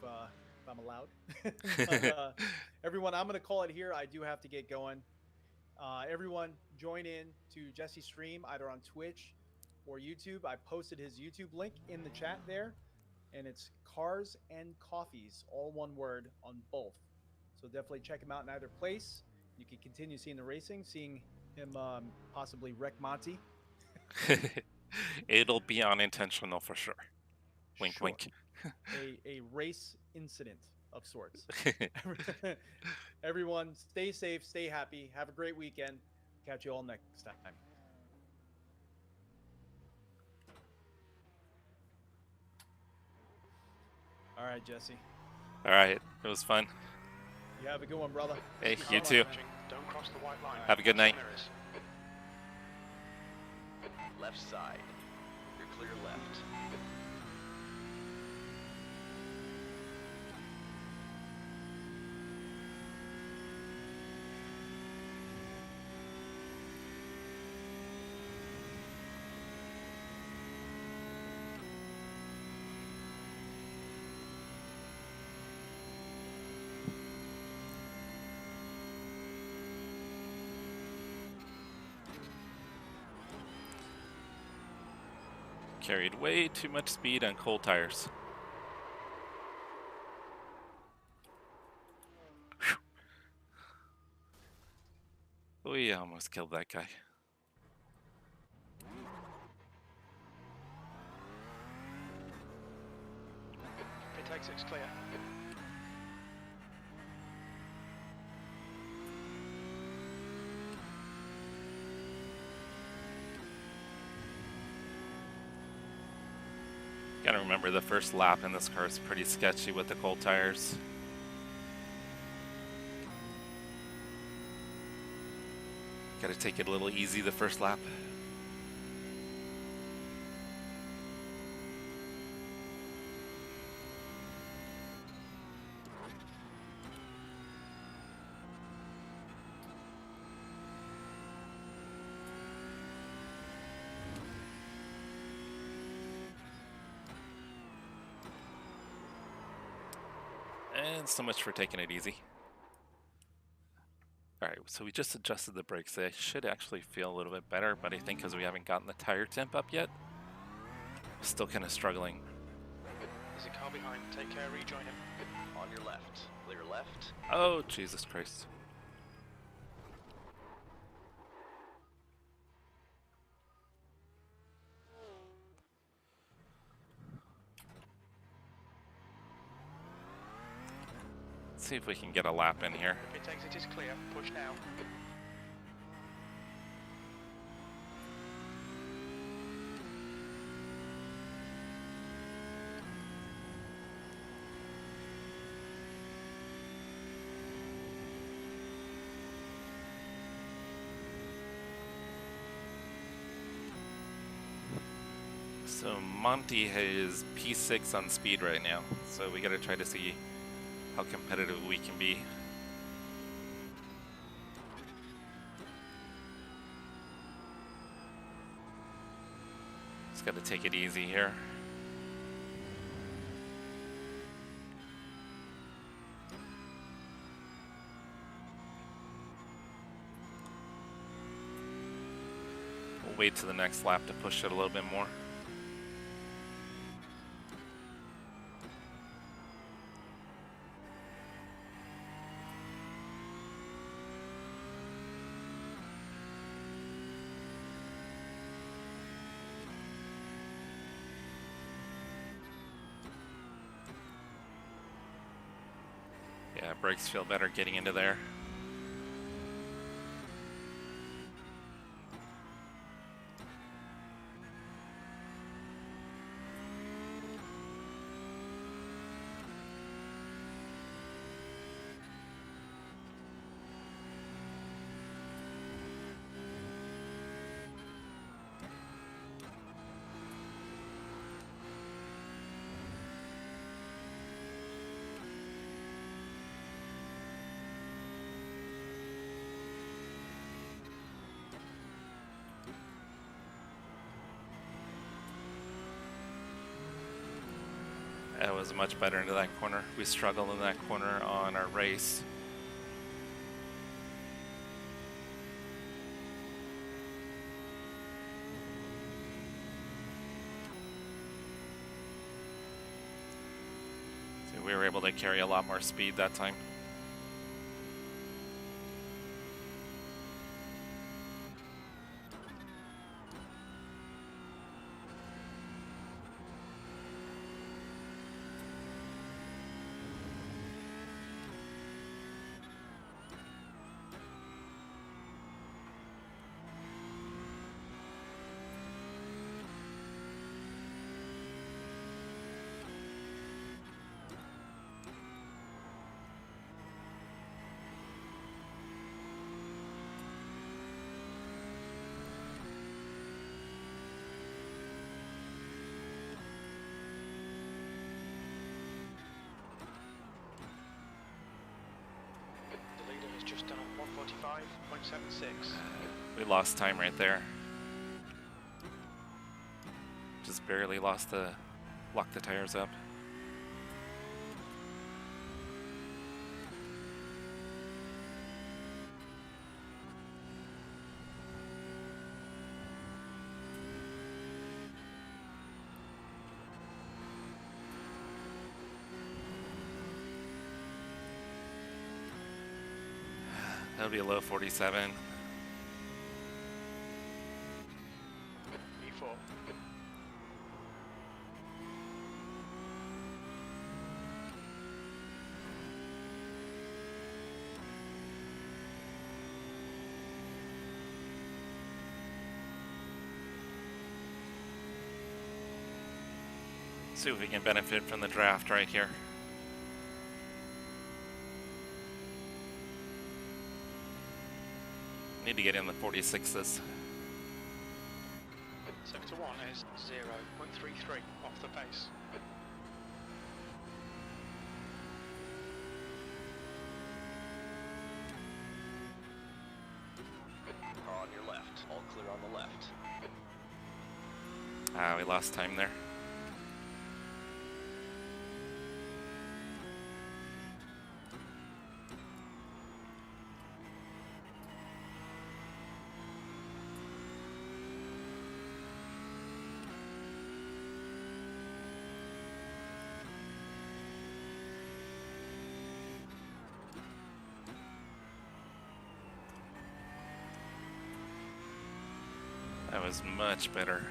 I'm allowed. But, everyone, I'm gonna call it here. I do have to get going. Everyone, join in to Jesse's stream either on Twitch or YouTube. I posted his YouTube link in the chat there, and it's Cars and Coffees, all one word, on both. So definitely check him out in either place. You can continue seeing the racing, seeing him possibly wreck Monty. It'll be unintentional for sure. Wink, wink. a race incident of sorts. Everyone, stay safe, stay happy, have a great weekend. Catch you all next time. All right, Jesse. All right, it was fun. You have a good one, brother. Hey, you too. Don't cross the white line. Have a good night. Left side. You're clear left. Carried way too much speed on cold tires. Whew. We almost killed that guy. Pit exit's clear. Gotta remember the first lap in this car is pretty sketchy with the cold tires. Gotta take it a little easy the first lap. And so much for taking it easy. Alright, so we just adjusted the brakes. They should actually feel a little bit better, but I think because we haven't gotten the tire temp up yet, still kind of struggling. There's a car behind. Take care, rejoin him. On your left. Clear left. Oh, Jesus Christ. Let's see if we can get a lap in here. Pit exit is clear. Push now. So Monty has P6 on speed right now, so we gotta try to see how competitive we can be. Just gotta take it easy here. We'll wait to the next lap to push it a little bit more. Yeah, brakes feel better getting into there. That was much better into that corner. We struggled in that corner on our race. So we were able to carry a lot more speed that time. Just done on 145.76. We lost time right there. Just barely locked the tires up. That'll be a low 47. E4. See if we can benefit from the draft right here. Need to get in the 46s. Sector 1 is 0.33 off the pace. Car on your left. All clear on the left. Ah, we lost time there. That was much better.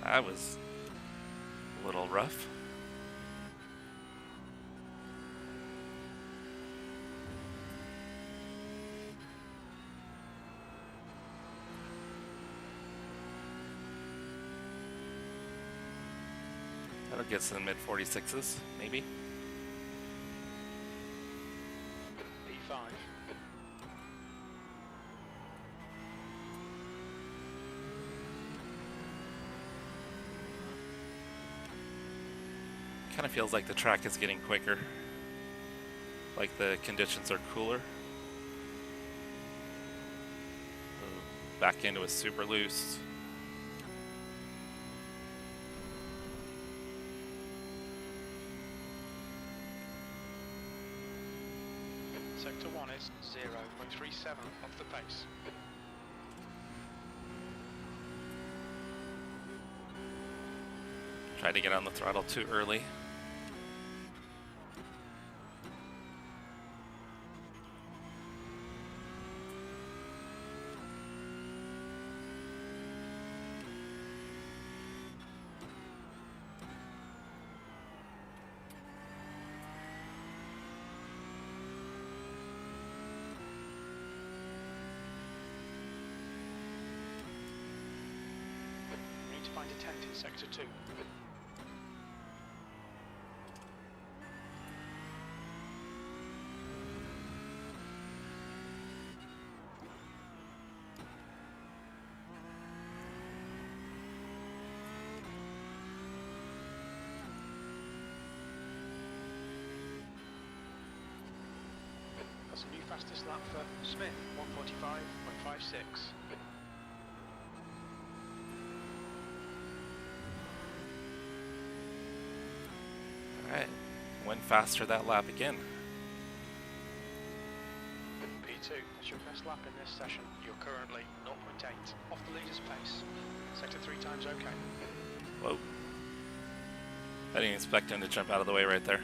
That was a little rough. That'll get us to the mid 46s, maybe. P5. Kind of feels like the track is getting quicker. Like the conditions are cooler. Ooh, back into a super loose. Sector 1 is 0.37 off the pace. Tried to get on the throttle too early. We need to find a tent in Sector 2. That's a new fastest lap for Smith, 1:45.56. Alright, went faster that lap again. P2, that's your best lap in this session. You're currently 0.8 off the leader's pace. Sector 3 times okay. Whoa. I didn't expect him to jump out of the way right there.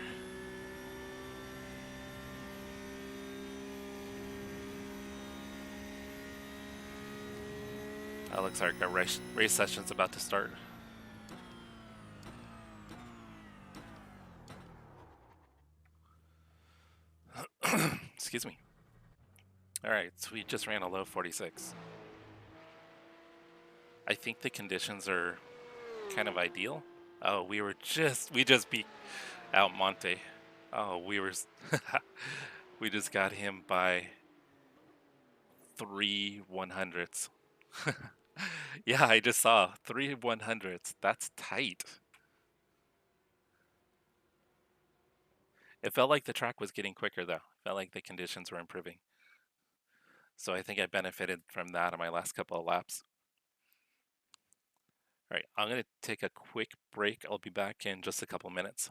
That looks like our race session's about to start. Excuse me. Alright, so we just ran a low 46. I think the conditions are kind of ideal. Oh, we just beat out Monte. Oh, we just got him by 3 100ths. Yeah, I just saw 3 100ths. That's tight. It felt like the track was getting quicker though. Felt like the conditions were improving. So I think I benefited from that on my last couple of laps. All right, I'm going to take a quick break. I'll be back in just a couple minutes.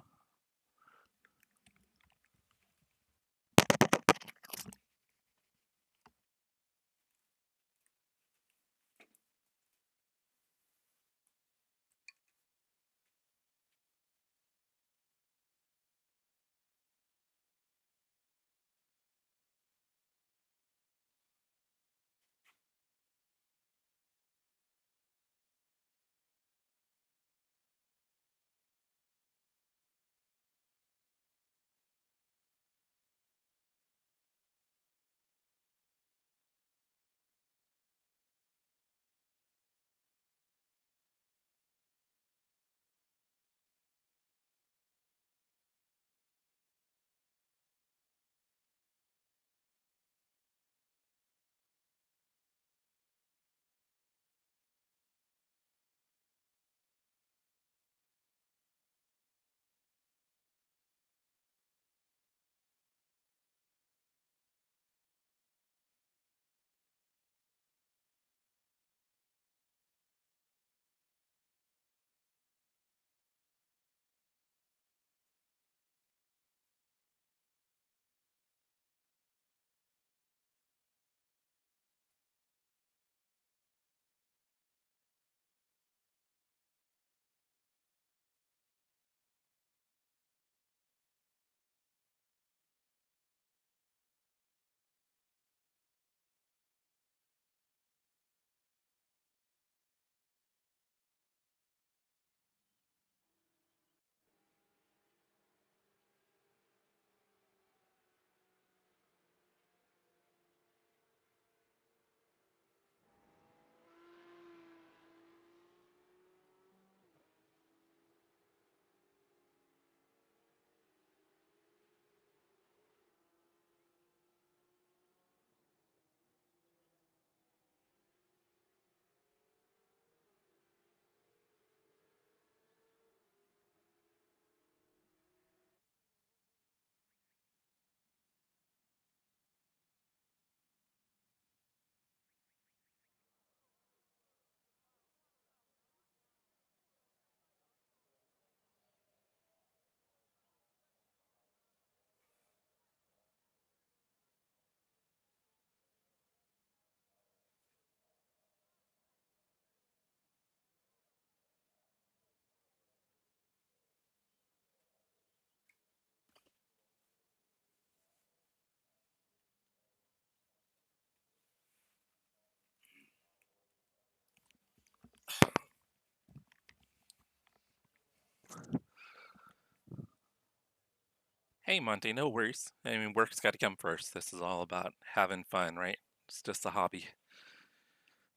Hey, Monty, no worries. I mean, work's got to come first. This is all about having fun, right? It's just a hobby.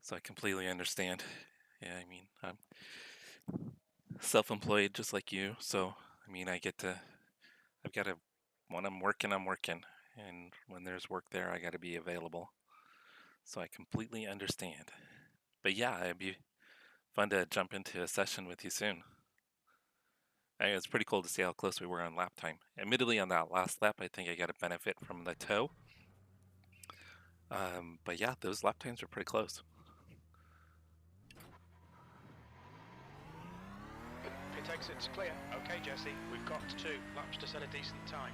So I completely understand. Yeah, I mean, I'm self-employed just like you. So, I mean, I've got to, when I'm working, I'm working. And when there's work there, I got to be available. So I completely understand. But yeah, it'd be fun to jump into a session with you soon. I mean, it's pretty cool to see how close we were on lap time. Admittedly, on that last lap, I think I got a benefit from the tow. But yeah, those lap times were pretty close. Pit exit's clear. Okay, Jesse, we've got 2 laps to set a decent time.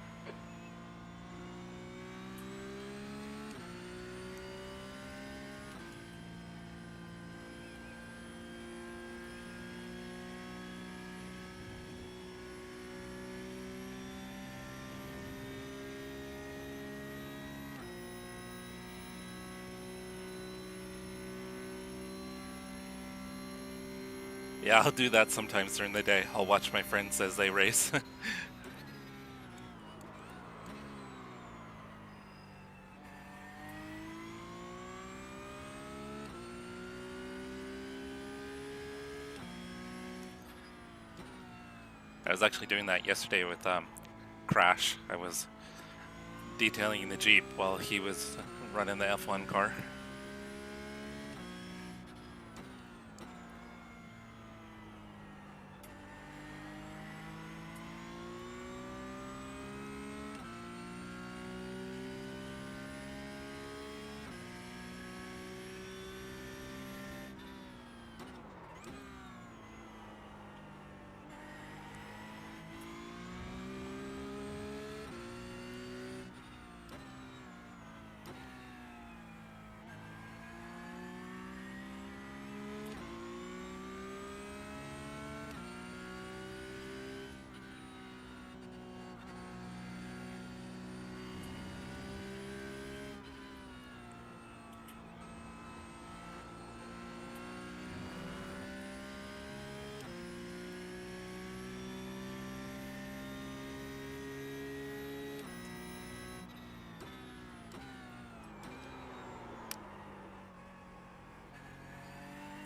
Yeah, I'll do that sometimes during the day. I'll watch my friends as they race. I was actually doing that yesterday with Crash. I was detailing the Jeep while he was running the F1 car.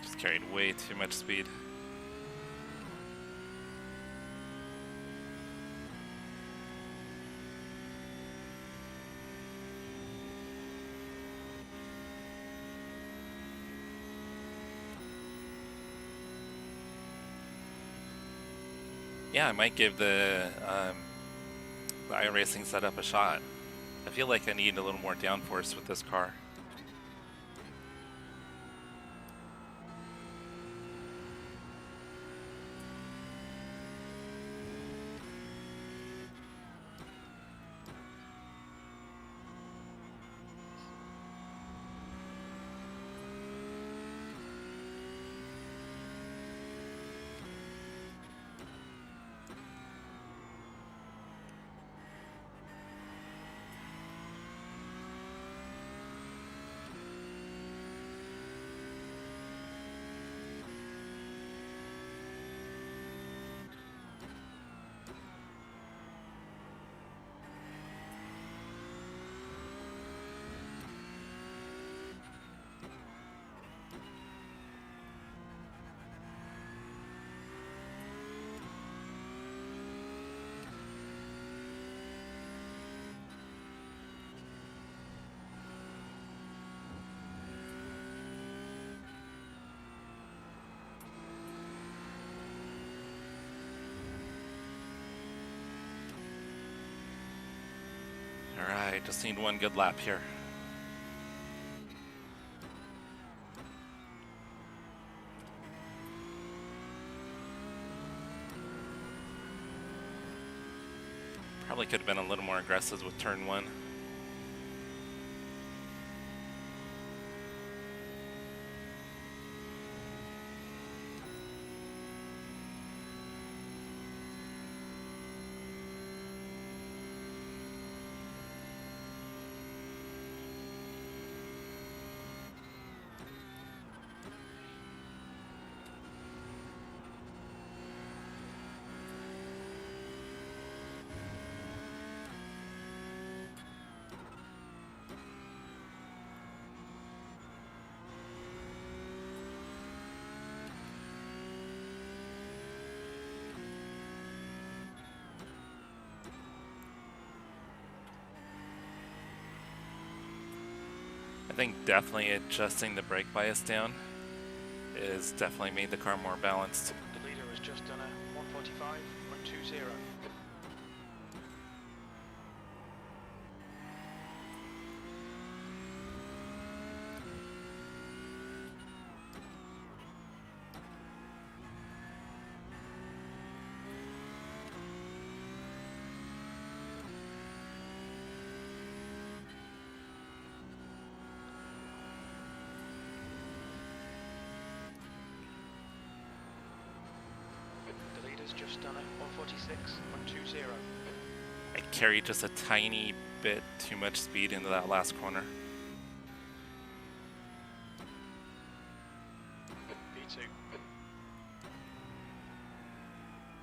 Just carried way too much speed. Yeah, I might give the iRacing setup a shot. I feel like I need a little more downforce with this car. Alright, just need one good lap here. Probably could have been a little more aggressive with turn 1. think definitely adjusting the brake bias down is definitely made the car more balanced. The leader has just done a 145.20. Just done a 146.20. I carried just a tiny bit too much speed into that last corner. P2.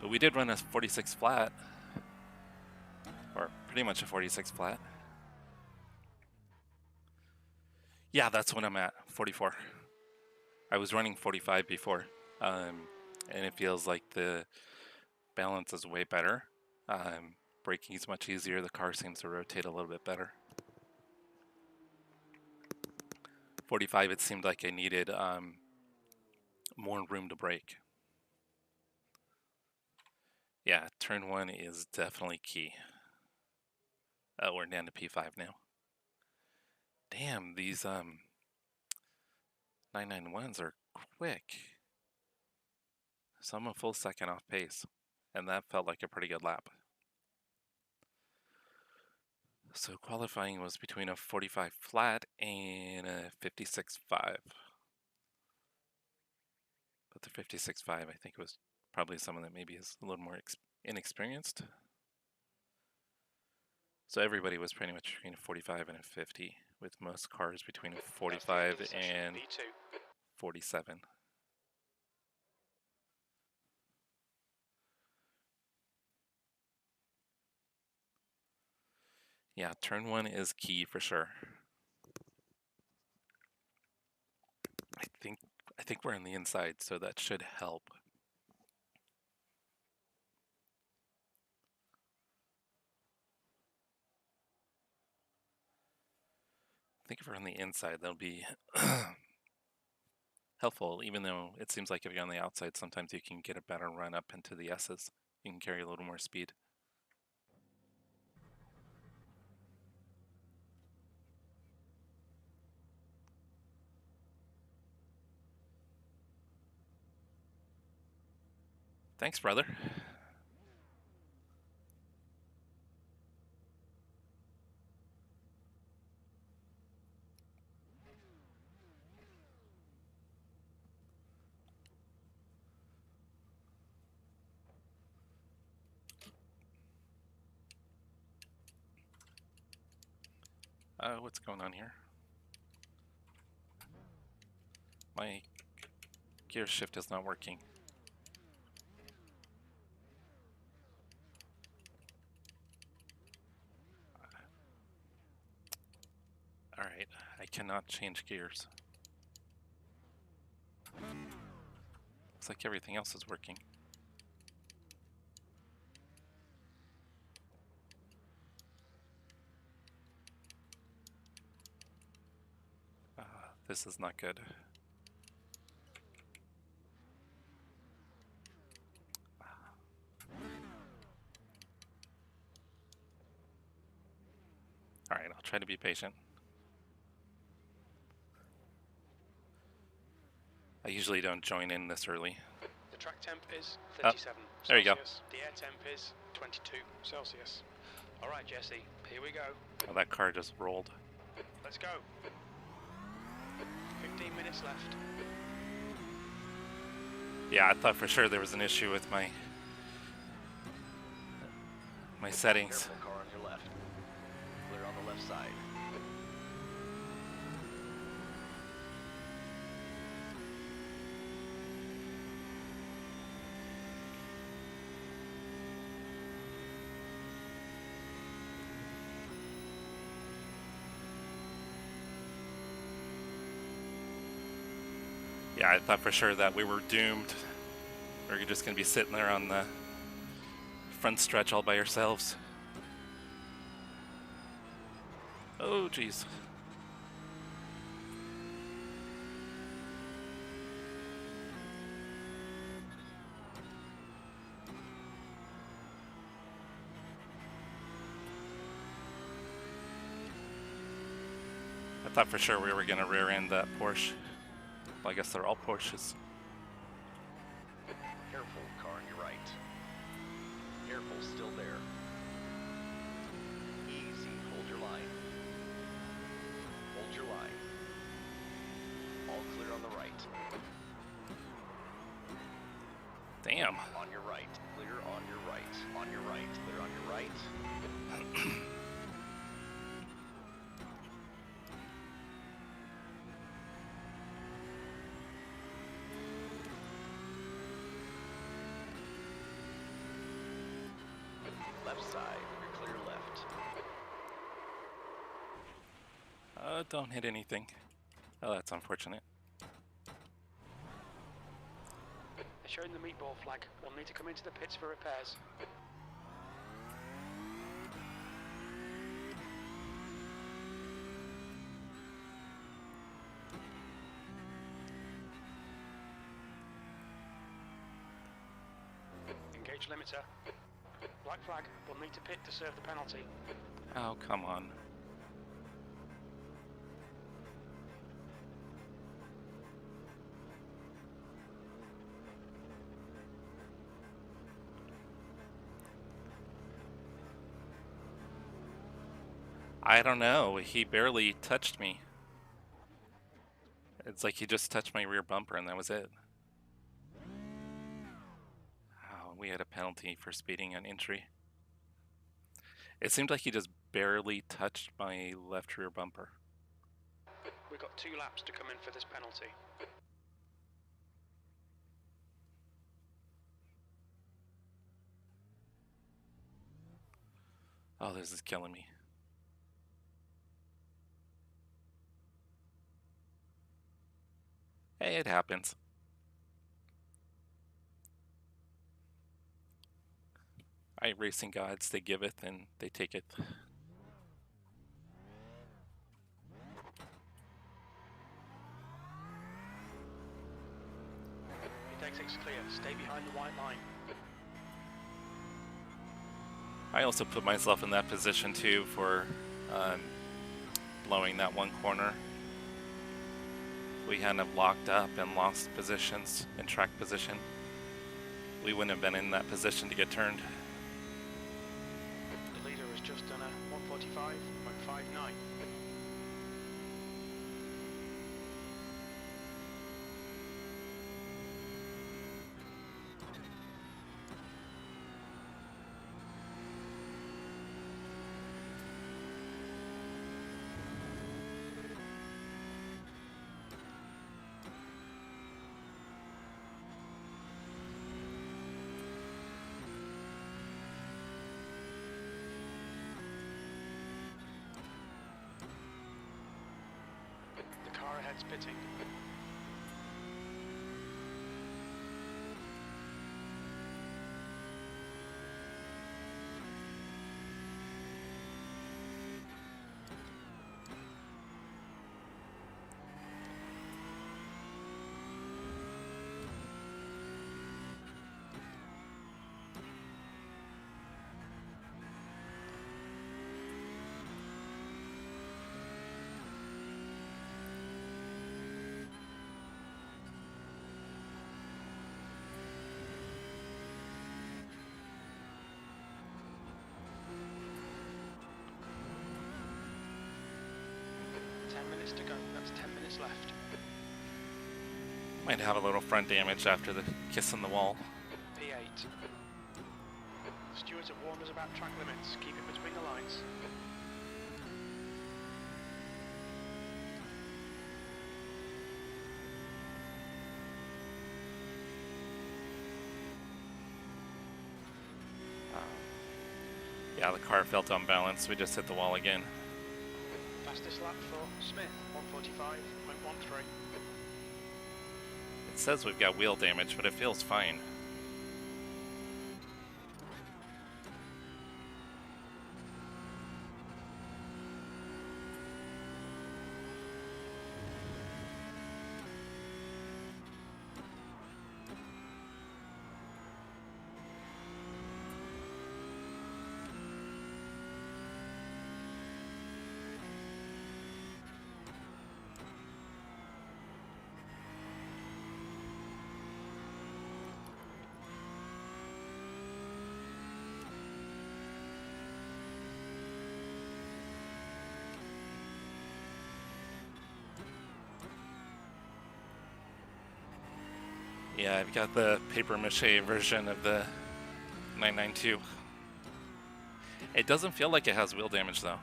But we did run a 46 flat, or pretty much a 46 flat. Yeah, that's what I'm at, 44. I was running 45 before, and it feels like the balance is way better. Braking is much easier. The car seems to rotate a little bit better. 45, it seemed like I needed more room to brake. Yeah, turn 1 is definitely key. We're down to P5 now. Damn, these 991s are quick. So I'm a full second off pace, and that felt like a pretty good lap. So qualifying was between a 45 flat and a 56.5. But the 56.5, I think, was probably someone that maybe is a little more inexperienced. So everybody was pretty much between a 45 and a 50, with most cars between a 45 and 47. Yeah, turn 1 is key for sure. I think we're on the inside, so that should help. I think if we're on the inside, that'll be helpful, even though it seems like if you're on the outside, sometimes you can get a better run up into the S's. You can carry a little more speed. Thanks, brother. What's going on here? My gear shift is not working. Alright, I cannot change gears. Looks like everything else is working. This is not good. Alright, I'll try to be patient. I usually don't join in this early. The track temp is 37 there you go. Celsius. The air temp is 22 Celsius. All right, Jesse, here we go. Oh, that car just rolled. Let's go. 15 minutes left. Yeah, I thought for sure there was an issue with my settings. Careful, car on your left. Clear on the left side. Yeah, I thought for sure that we were doomed. We were just going to be sitting there on the front stretch all by ourselves. Oh, jeez. Thought for sure we were going to rear end that Porsche. Well, I guess they're all Porsches. Careful, car on your right. Careful, still there. Easy, hold your line. Hold your line. All clear on the right. Damn. On your right, clear on your right. On your right, clear on your right. Left side, you're clear left. Don't hit anything. Oh, that's unfortunate. They're showing the meatball flag. We'll need to come into the pits for repairs. Engage limiter. Black flag. We'll need to pit to serve the penalty. Oh, come on. I don't know. He barely touched me. It's like he just touched my rear bumper and that was it. Oh, we had a penalty for speeding on entry. It seemed like he just barely touched my left rear bumper. We've got 2 laps to come in for this penalty. Oh, this is killing me. Hey, it happens. iRacing gods, they giveth and they taketh. Exit's clear. Stay behind the white line. I also put myself in that position too for blowing that one corner. We hadn't have locked up and lost positions in track position. We wouldn't have been in that position to get turned. The leader has just done a 145.59. Car ahead's pitting. To go. That's 10 minutes left. Might have a little front damage after the kiss in the wall. P8. The stewards have warned us about track limits. Keep it between the lines. Yeah, the car felt unbalanced. We just hit the wall again. Fastest lap for Smith, 145.13. It says we've got wheel damage, but it feels fine. Yeah, I've got the paper mache version of the 992. It doesn't feel like it has wheel damage though.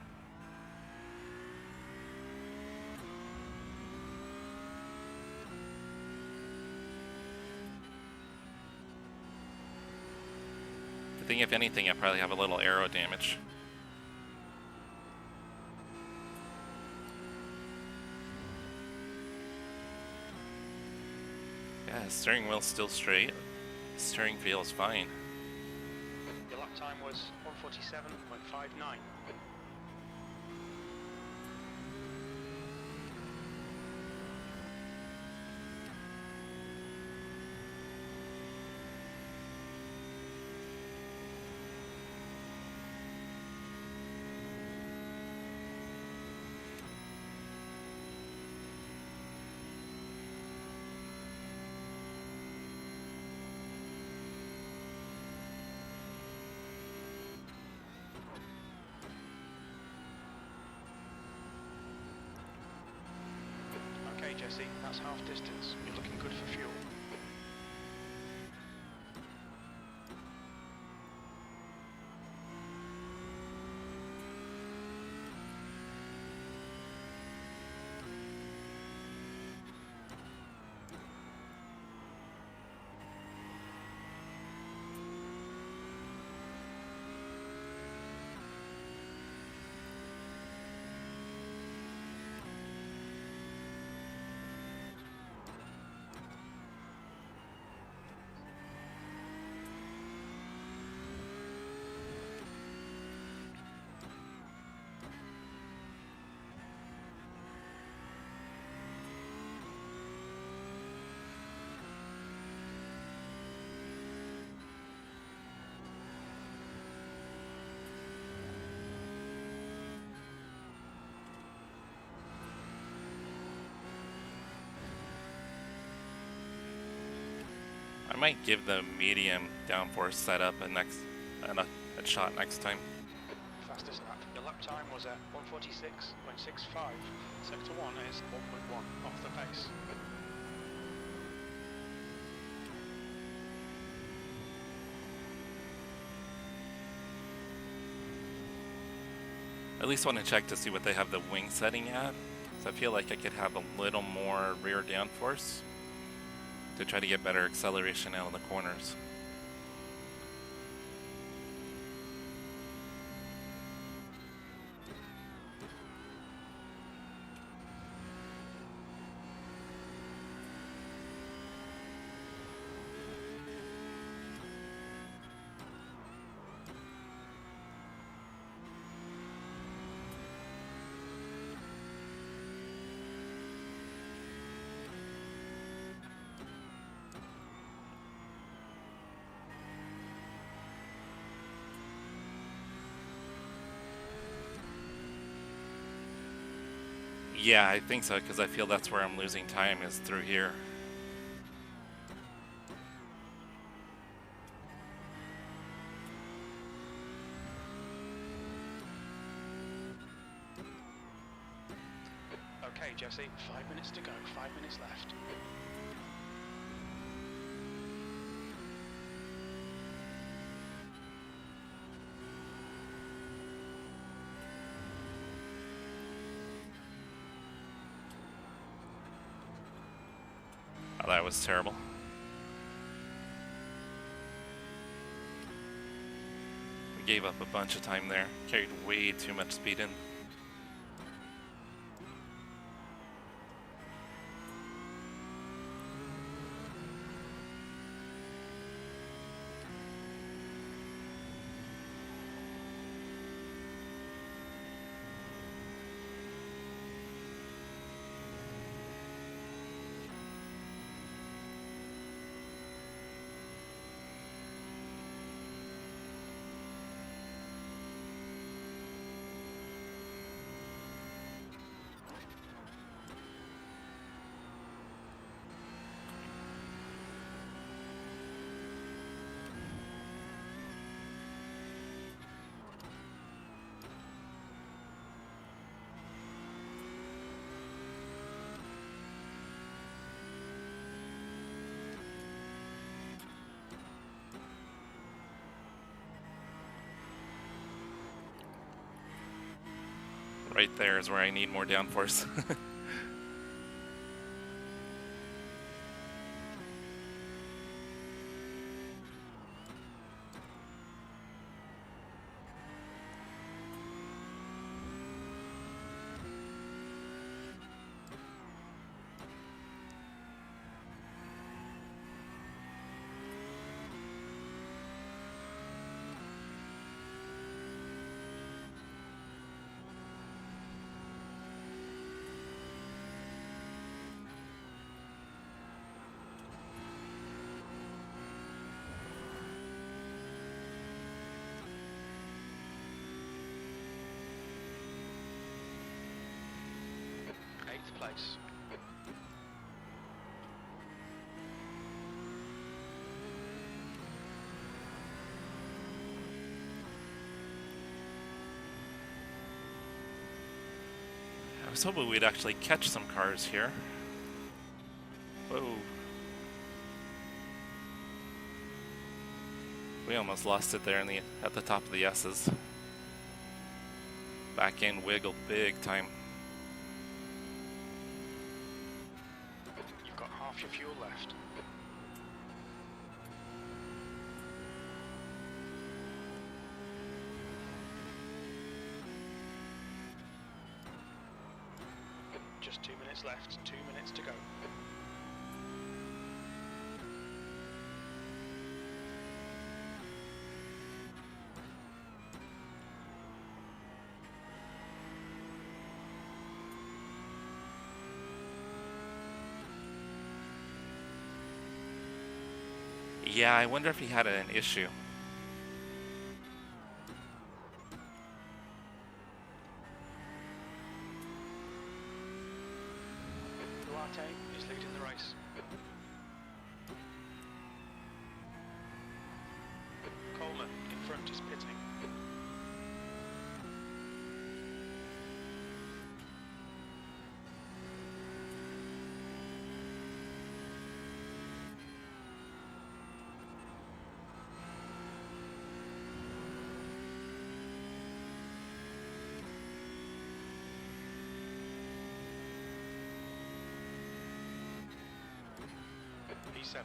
I think if anything, I probably have a little aero damage. Yeah, steering wheel's still straight. Steering feels fine. Your lap time was 1:47.59. Okay, Jesse, that's half distance. You're looking good for fuel. I might give the medium downforce setup a shot next time. Fastest lap. Your lap time was at 1:46.65. Sector 1 is 1.1 off the pace. At least want to check to see what they have the wing setting at. So I feel like I could have a little more rear downforce to try to get better acceleration out of the corners. Yeah, I think so, because I feel that's where I'm losing time, is through here. Okay, Jesse, 5 minutes to go, 5 minutes left. Oh, that was terrible. We gave up a bunch of time there. Carried way too much speed in. right there is where I need more downforce. Eighth place. I was hoping we'd actually catch some cars here. Whoa. We almost lost it there in at the top of the S's. Back end wiggled big time. You've got half your fuel left. Just 2 minutes left, 2 minutes to go. Yeah, I wonder if he had an issue. Viotek is leading the race. Coleman in front is pitting. P7.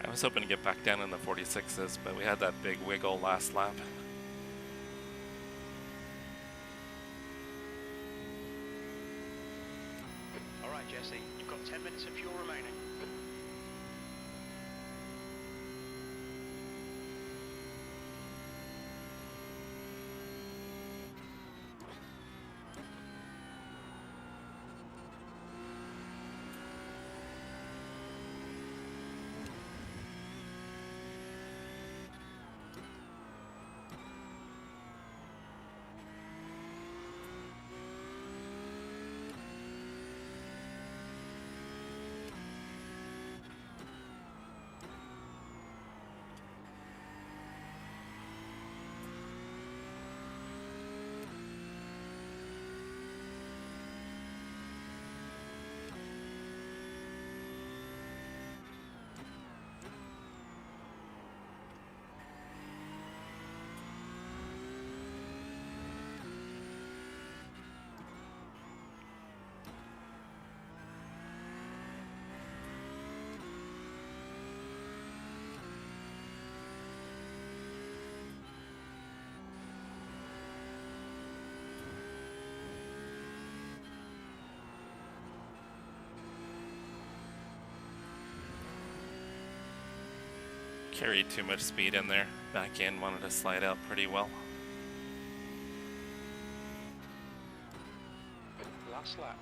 I was hoping to get back down in the 46s, but we had that big wiggle last lap. All right, Jesse, you've got 10 minutes of fuel remaining. Carried too much speed in there. Back end wanted to slide out pretty well. Last lap.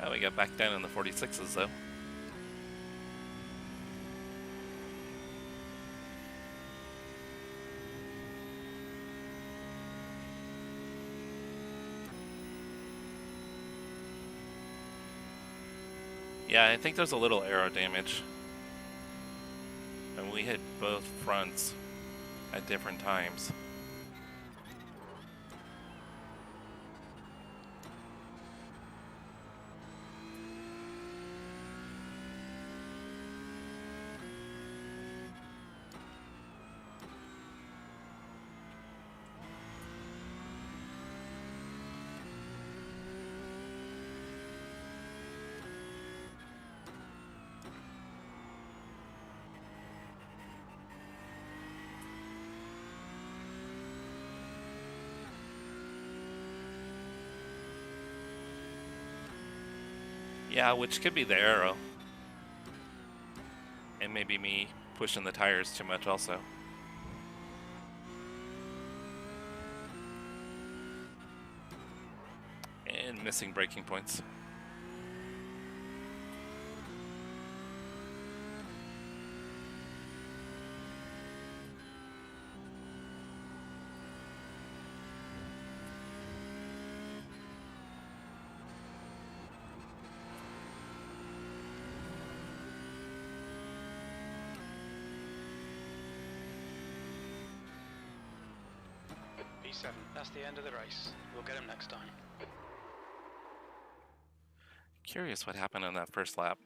Oh, we got back down in the 46s though. Yeah, I think there's a little aero damage. And we hit both fronts at different times. Yeah, which could be the aero. And maybe me pushing the tires too much also. And missing braking points. P7, that's the end of the race. We'll get him next time. Curious what happened on that first lap.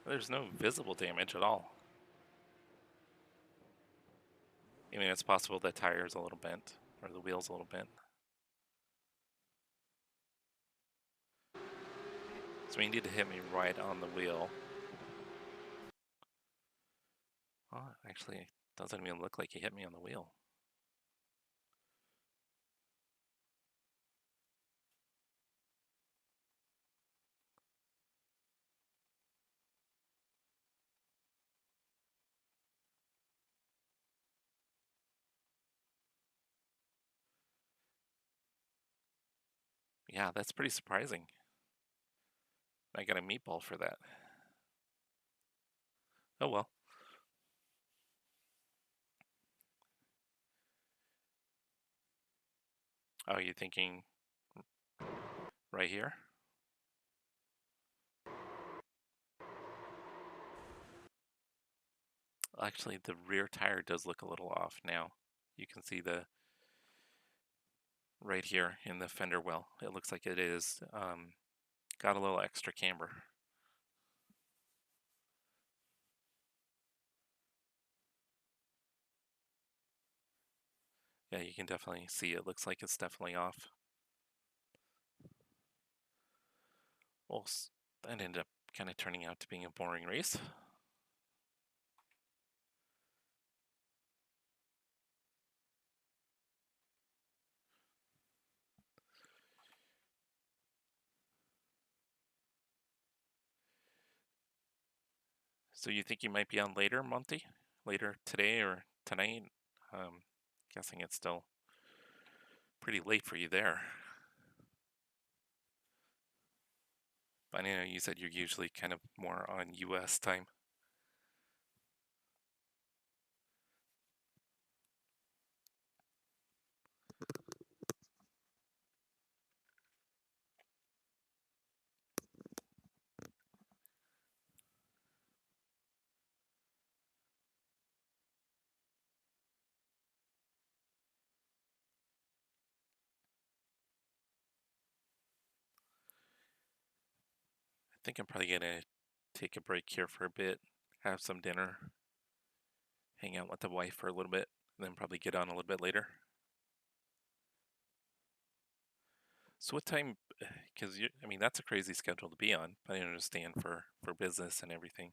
There's no visible damage at all. I mean, it's possible the tire's a little bent, or the wheel's a little bent. So you need to hit me right on the wheel. Oh, actually, it doesn't even look like you hit me on the wheel. Yeah, that's pretty surprising. I got a meatball for that. Oh well. Oh, you thinking right here? Actually, the rear tire does look a little off now. You can see the right here in the fender well. It looks like it is got a little extra camber. Yeah, you can definitely see it looks like it's definitely off. Well, that ended up kind of turning out to being a boring race. So you think you might be on later, Monty? Later today or tonight? Guessing it's still pretty late for you there. I know you said you're usually kind of more on US time. I think I'm probably gonna take a break here for a bit, have some dinner, hang out with the wife for a little bit, and then probably get on a little bit later. So what time, because I mean, that's a crazy schedule to be on, but I understand for business and everything.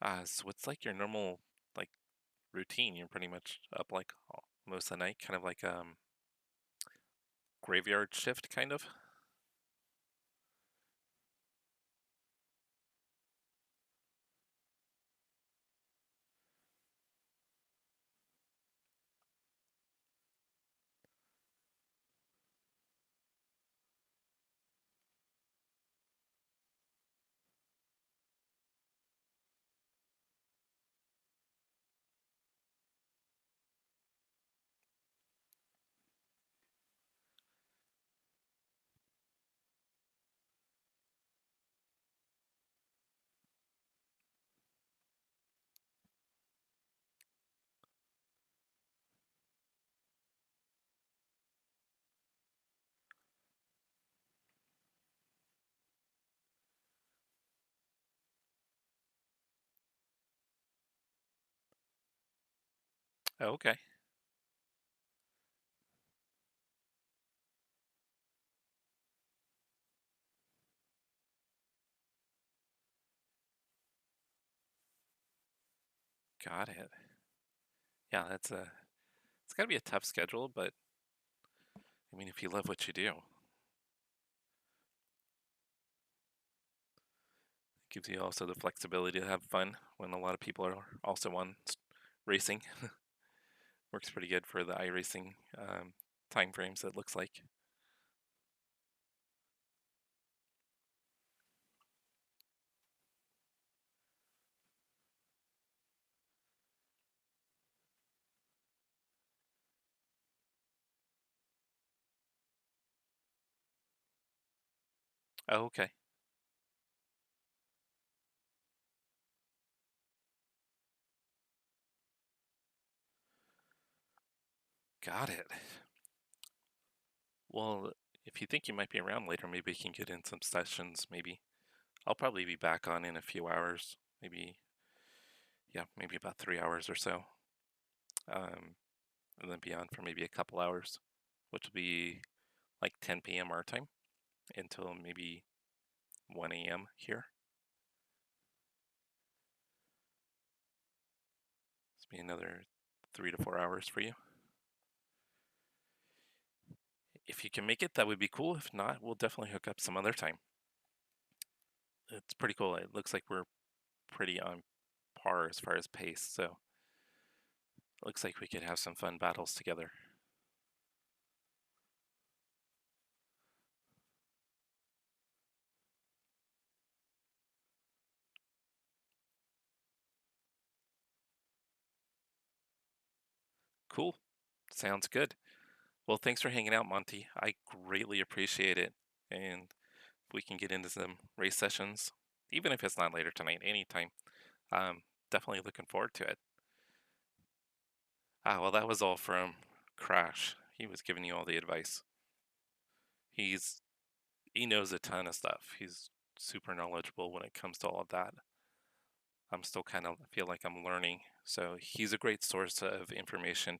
So what's like your normal, like, routine? You're pretty much up like most of the night, kind of like graveyard shift kind of? Oh, okay. Got it. Yeah, it's got to be a tough schedule, but I mean, if you love what you do, it gives you also the flexibility to have fun when a lot of people are also on racing. Works pretty good for the iRacing time frames, it looks like. Oh, okay. Got it. Well, if you think you might be around later, maybe we can get in some sessions. Maybe I'll probably be back on in a few hours. Maybe, yeah, maybe about 3 hours or so. And then be on for maybe a couple hours, which will be like 10 p.m. our time until maybe 1 a.m. here. This will be another 3 to 4 hours for you. If you can make it, that would be cool. If not, we'll definitely hook up some other time. It's pretty cool. It looks like we're pretty on par as far as pace, so it looks like we could have some fun battles together. Cool. Sounds good. Well, thanks for hanging out, Monty. I greatly appreciate it. And if we can get into some race sessions, even if it's not later tonight, anytime, definitely looking forward to it. Well, that was all from Crash. He was giving you all the advice. He knows a ton of stuff. He's super knowledgeable when it comes to all of that. I'm still kind of feel like I'm learning. So he's a great source of information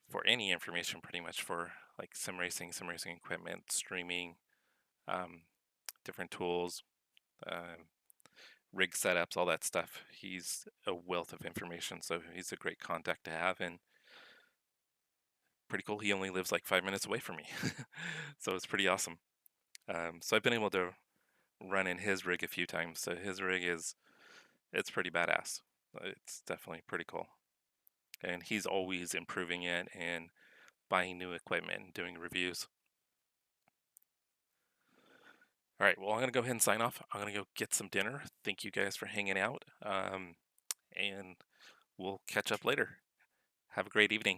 for any information, pretty much, for like sim racing equipment, streaming, different tools, rig setups, all that stuff. He's a wealth of information, so he's a great contact to have, and pretty cool. He only lives like 5 minutes away from me, so it's pretty awesome. So I've been able to run in his rig a few times. So his rig it's pretty badass. It's definitely pretty cool, and he's always improving it and buying new equipment and doing reviews. All right, well, I'm going to go ahead and sign off. I'm going to go get some dinner. Thank you guys for hanging out, and we'll catch up later. Have a great evening.